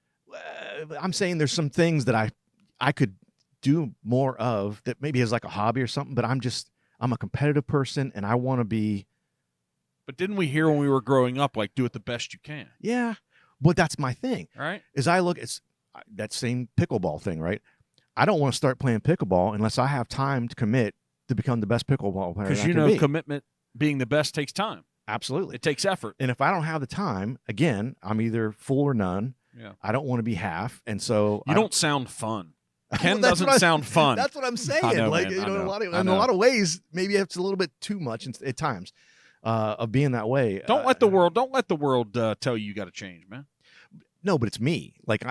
I'm saying there's some things that I could do more of that maybe as like a hobby or something, but I'm a competitive person and I want to be. But didn't we hear when we were growing up, like, do it the best you can? Yeah, but that's my thing. Right. Is I look, it's that same pickleball thing, right? I don't want to start playing pickleball unless I have time to commit to become the best pickleball player. Because commitment, being the best takes time. Absolutely. It takes effort. And if I don't have the time, again, I'm either full or none. Yeah. I don't want to be half. And so you don't sound fun. Ken doesn't sound fun. That's what I'm saying. I know, like, man, in a lot of ways, maybe it's a little bit too much at times of being that way. Don't let the world tell you got to change, man. No, but it's me. Like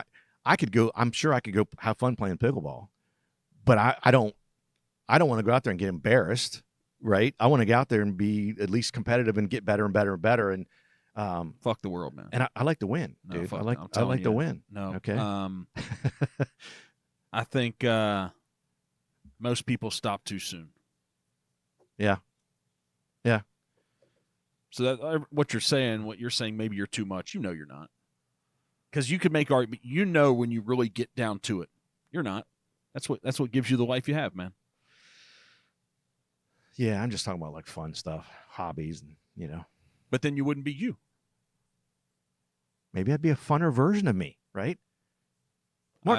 I could go, I'm sure I could go have fun playing pickleball, but I don't want to go out there and get embarrassed. Right. I want to go out there and be at least competitive and get better and better and better. And Fuck the world, man. And I like to win, No, dude. fuck I no, like I'm I telling like to you. win. No. Okay. I think most people stop too soon. Yeah. Yeah. So that what you're saying, maybe you're too much. You know you're not. Because you could make argument. You know when you really get down to it, you're not. That's what gives you the life you have, man. Yeah, I'm just talking about like fun stuff, hobbies, and But then you wouldn't be you. maybe I'd be a funner version of me, right? Mark,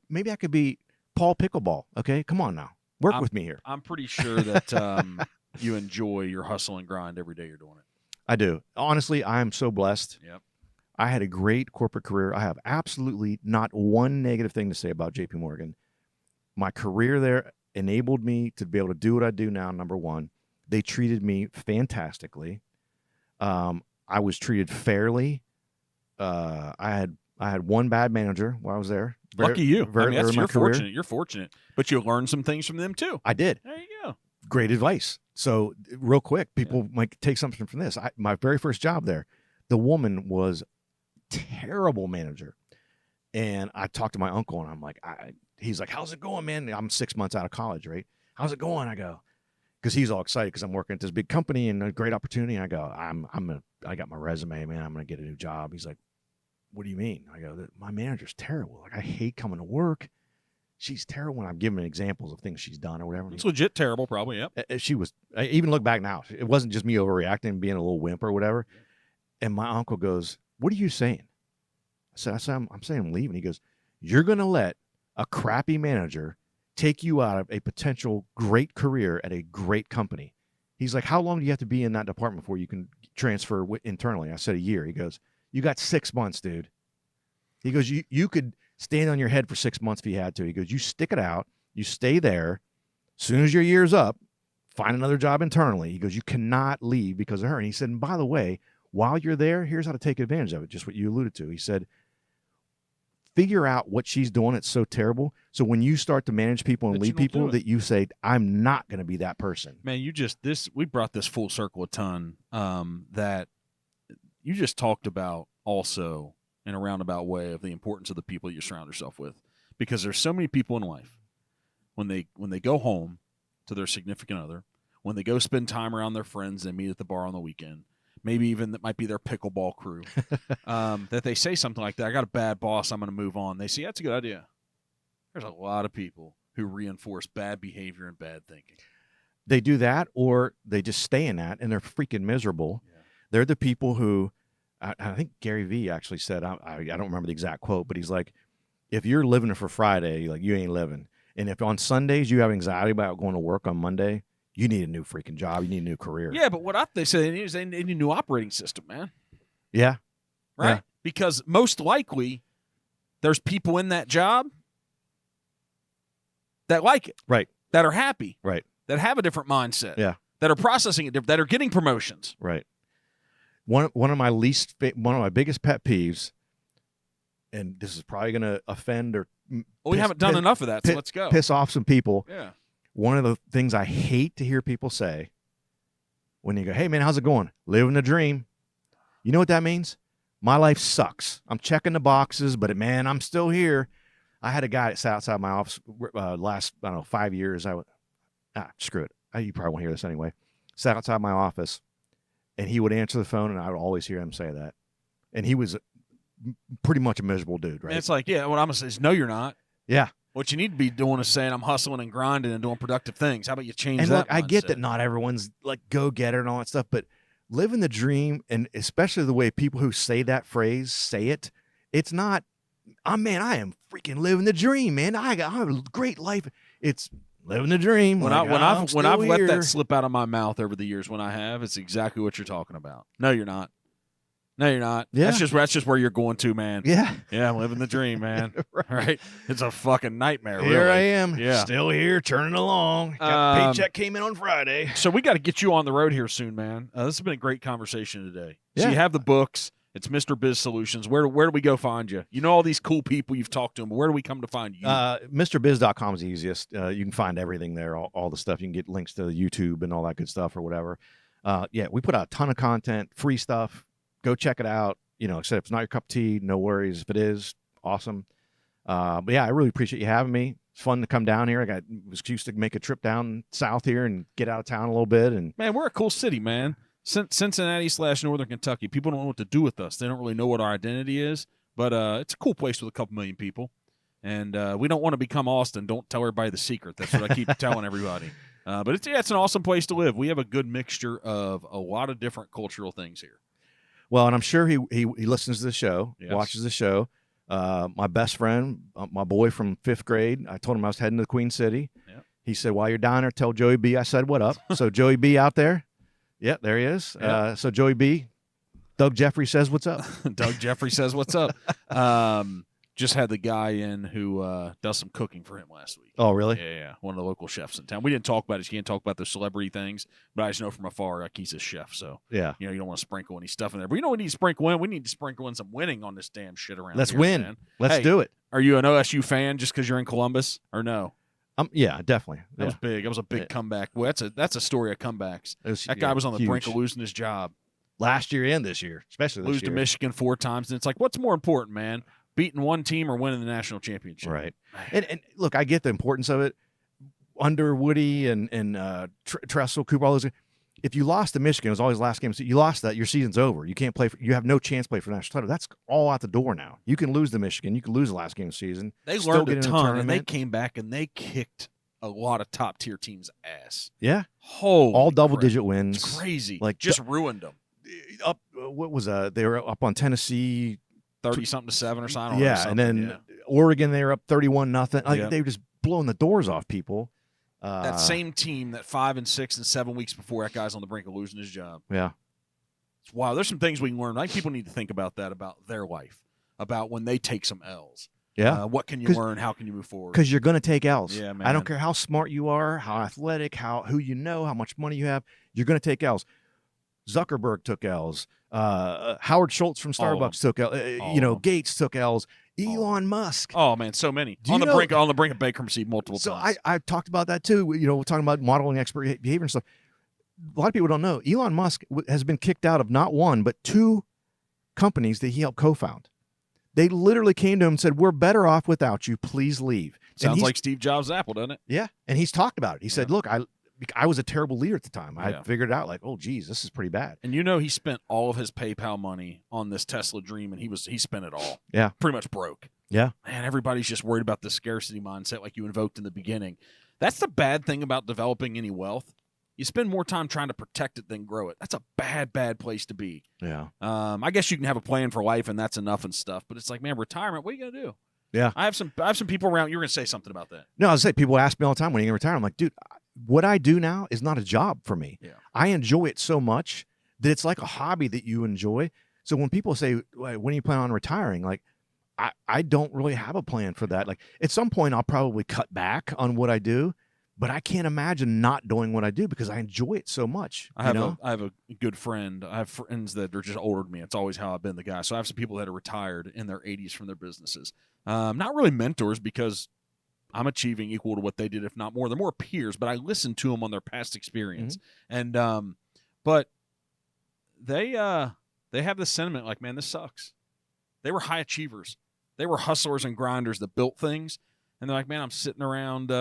maybe I could be Paul Pickleball. Okay, come on now, work with me here. I'm pretty sure that you enjoy your hustle and grind every day you're doing it. I do. Honestly, I am so blessed. Yep. I had a great corporate career. I have absolutely not one negative thing to say about JP Morgan. My career there enabled me to be able to do what I do now, number one. They treated me fantastically. I was treated fairly. I had one bad manager while I was there. Lucky you. You're career. fortunate. You're fortunate. But you learned some things from them too. I did. There you go. Great advice. So real quick, people might take something from this. My very first job there, the woman was terrible manager. And I talked to my uncle and I'm like, he's like, how's it going, man? I'm 6 months out of college, right? How's it going? I go, because he's all excited because I'm working at this big company and a great opportunity. And I go, I got my resume, man. I'm going to get a new job. He's like, what do you mean? I go, my manager's terrible. Like, I hate coming to work. She's terrible. When I'm giving examples of things she's done or whatever. It's legit terrible, probably. Yep. She was. I even look back now. It wasn't just me overreacting and being a little wimp or whatever. And my uncle goes, "What are you saying?" I said, I'm saying I'm leaving. He goes, "You're going to let a crappy manager take you out of a potential great career at a great company." He's like, "How long do you have to be in that department before you can transfer internally?" I said, "A year." He goes, "You got 6 months, dude." He goes, you could stand on your head for 6 months if you had to. He goes, "You stick it out. You stay there. As soon as your year's up, find another job internally." He goes, "You cannot leave because of her." And he said, "And by the way, while you're there, here's how to take advantage of it," just what you alluded to. He said, "Figure out what she's doing. It's so terrible. So when you start to manage people and lead people, that you say, I'm not going to be that person." Man, we brought this full circle a ton. That you just talked about also in a roundabout way of the importance of the people you surround yourself with, because there's so many people in life when they go home to their significant other, when they go spend time around their friends, they meet at the bar on the weekend. Maybe even that might be their pickleball crew, that they say something like that. "I got a bad boss. I'm going to move on." They say, "That's a good idea." There's a lot of people who reinforce bad behavior and bad thinking. They do that, or they just stay in that, and they're freaking miserable. Yeah. They're the people who, I think Gary Vee actually said, I don't remember the exact quote, but he's like, if you're living for Friday, like, you ain't living. And if on Sundays you have anxiety about going to work on Monday, you need a new freaking job. You need a new career. Yeah, but what they say is they need a new operating system, man. Yeah. Right? Yeah. Because most likely there's people in that job that like it. Right. That are happy. Right. That have a different mindset. Yeah. That are processing it different, that are getting promotions. Right. One of my biggest pet peeves, and this is probably going to offend or we haven't done enough of that, so let's go. Piss off some people. Yeah. One of the things I hate to hear people say when you go, "Hey man, how's it going? Living the dream." You know what that means? My life sucks. I'm checking the boxes, but man, I'm still here. I had a guy that sat outside my office last, 5 years. Screw it. You probably won't hear this anyway. Sat outside my office, and he would answer the phone, and I would always hear him say that. And he was pretty much a miserable dude, right? And it's like, yeah, what I'm going to say is, no, you're not. Yeah. What you need to be doing is saying, I'm hustling and grinding and doing productive things. How about you change and that look, I get mindset? that not everyone's like go-getter and all that stuff, but living the dream, and especially the way people who say that phrase say it, it's not, I am freaking living the dream, man. I have a great life. It's living the dream. When I've let that slip out of my mouth over the years, when I have, it's exactly what you're talking about. No, you're not. No, you're not. Yeah. That's just where you're going to, man. Yeah. Yeah, I'm living the dream, man. Right. It's a fucking nightmare, Here really. I am. Yeah. Still here, turning along. Paycheck came in on Friday. So we got to get you on the road here soon, man. This has been a great conversation today. So Yeah. you have the books. It's Mr. Biz Solutions. Where do we go find you? You know all these cool people you've talked to them. But where do we come to find you? MrBiz.com is the easiest. You can find everything there, all the stuff. You can get links to YouTube and all that good stuff or whatever. We put out a ton of content, free stuff, go check it out. You know, except if it's not your cup of tea, no worries. If it is, awesome. But yeah, I really appreciate you having me. It's fun to come down here. I was used to make a trip down south here and get out of town a little bit. And man, we're a cool city, man. Cincinnati/Northern Kentucky. People don't know what to do with us. They don't really know what our identity is. But it's a cool place with a couple million people. And we don't want to become Austin. Don't tell everybody the secret. That's what I keep telling everybody. But it's an awesome place to live. We have a good mixture of a lot of different cultural things here. Well, and I'm sure he listens to the show, Yes. watches the show. My best friend, my boy from 5th grade, I told him I was heading to the Queen City. Yep. He said, while you're down there, tell Joey B I said what up. So Joey B out there. Yeah, there he is. Yep. So Joey B, Doug Jeffrey says what's up. Doug Jeffrey says what's up. Just had the guy in who does some cooking for him last week. Oh, really? Yeah. One of the local chefs in town. We didn't talk about it. You can't talk about the celebrity things, but I just know from afar, like, he's a chef. So, Yeah. you know, you don't want to sprinkle any stuff in there. But you know what we need to sprinkle in? We need to sprinkle in some winning on this damn shit around Let's here, win. man. Let's Hey, do it. Are you an OSU fan just because you're in Columbus, or no? Yeah, definitely. That was big. That was a big comeback. Well, that's a story of comebacks. That guy was on the huge. brink of losing his job. Last year and this year, especially this Lose year. to Michigan 4 times, and it's like, what's more important, man? Beating one team or winning the national championship? Right. And look, I get the importance of it. Under Woody and Tressel, Cooper, all those. If you lost to Michigan, it was always the last game. So you lost that, your season's over. You can't play. You have no chance to play for national title. That's all out the door now. You can lose to Michigan. You can lose the last game of the season. They still learned get a in the ton, and they tournament. came back and they kicked a lot of top tier teams' ass. Yeah. Holy All double crap. digit wins. It's crazy. Like, just ruined them. Up. What was they were up on Tennessee 30-something to 7 or something. Yeah, and then Oregon, they were up 31-0. Like, they were just blowing the doors off people. That same team that 5 and 6 and 7 weeks before, that guy's on the brink of losing his job. Yeah. Wow, there's some things we can learn. I think people need to think about that, about their life, about when they take some L's. Yeah. What can you learn? How can you move forward? Because you're going to take L's. Yeah, man. I don't care how smart you are, how athletic, who you know, how much money you have. You're going to take L's. Zuckerberg took L's. Howard Schultz from Starbucks took L's. Gates took L's. Elon Musk. Oh man, so many on the brink of bankruptcy multiple times. So I talked about that too. You know, we're talking about modeling expert behavior and stuff. A lot of people don't know Elon Musk has been kicked out of not one but 2 companies that he helped co-found. They literally came to him and said, "We're better off without you. Please leave." Sounds like Steve Jobs' Apple, doesn't it? Yeah, and he's talked about it. He said, "Look, I was a terrible leader at the time. I figured out like, oh, geez, this is pretty bad." And you know, he spent all of his PayPal money on this Tesla dream, and he spent it all. Yeah, pretty much broke. Yeah, man, everybody's just worried about the scarcity mindset, like you invoked in the beginning. That's the bad thing about developing any wealth. You spend more time trying to protect it than grow it. That's a bad place to be. Yeah. I guess you can have a plan for life, and that's enough and stuff. But it's like, man, retirement. What are you gonna do? Yeah. I have some people around. You were gonna say something about that. No, I was say people ask me all the time, when are you gonna retire? I'm like, dude, what I do now is not a job for me. Yeah. I enjoy it so much that it's like a hobby that you enjoy. So when people say, when are you planning on retiring? Like, I don't really have a plan for that. Like, at some point I'll probably cut back on what I do, but I can't imagine not doing what I do because I enjoy it so much. I have a good friend. I have friends that are just older than me. It's always how I've been the guy. So I have some people that are retired in their 80s from their businesses. Not really mentors because I'm achieving equal to what they did, if not more. They're more peers, but I listen to them on their past experience. Mm-hmm. And but they have this sentiment like, man, this sucks. They were high achievers. They were hustlers and grinders that built things. And they're like, man, I'm sitting around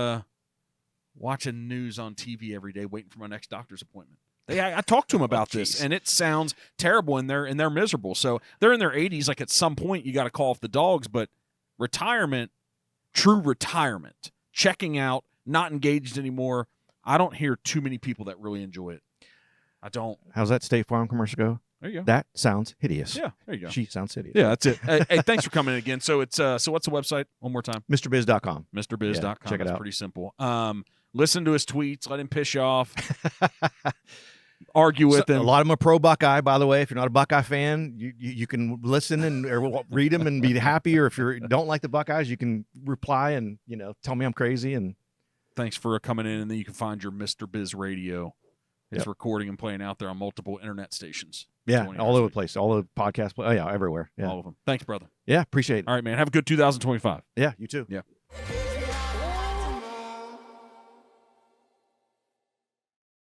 watching news on TV every day, waiting for my next doctor's appointment. I talked to them about this, and it sounds terrible, and they're miserable. So they're in their 80s. Like, at some point, you got to call off the dogs. But retirement, true retirement, checking out, not engaged anymore. I don't hear too many people that really enjoy it. I don't. How's that State Farm commercial go? There you go. That sounds hideous. Yeah, there you go. She sounds hideous. Yeah, that's it. Hey, thanks for coming in again. So it's so what's the website? One more time. MrBiz.com. MrBiz.com. Yeah, check it That's out. pretty simple. Listen to his tweets. Let him piss you off. Argue with him. A lot of them are pro Buckeye, by the way. If you're not a Buckeye fan, you can listen or read them and be happy. Or if you don't like the Buckeyes, you can reply and tell me I'm crazy. And thanks for coming in. And then you can find your Mr. Biz Radio. It's recording and playing out there on multiple internet stations. Yeah, all over the place. All the podcasts. Oh, yeah, everywhere. Yeah. All of them. Thanks, brother. Yeah, appreciate it. All right, man. Have a good 2025. Yeah, you too. Yeah.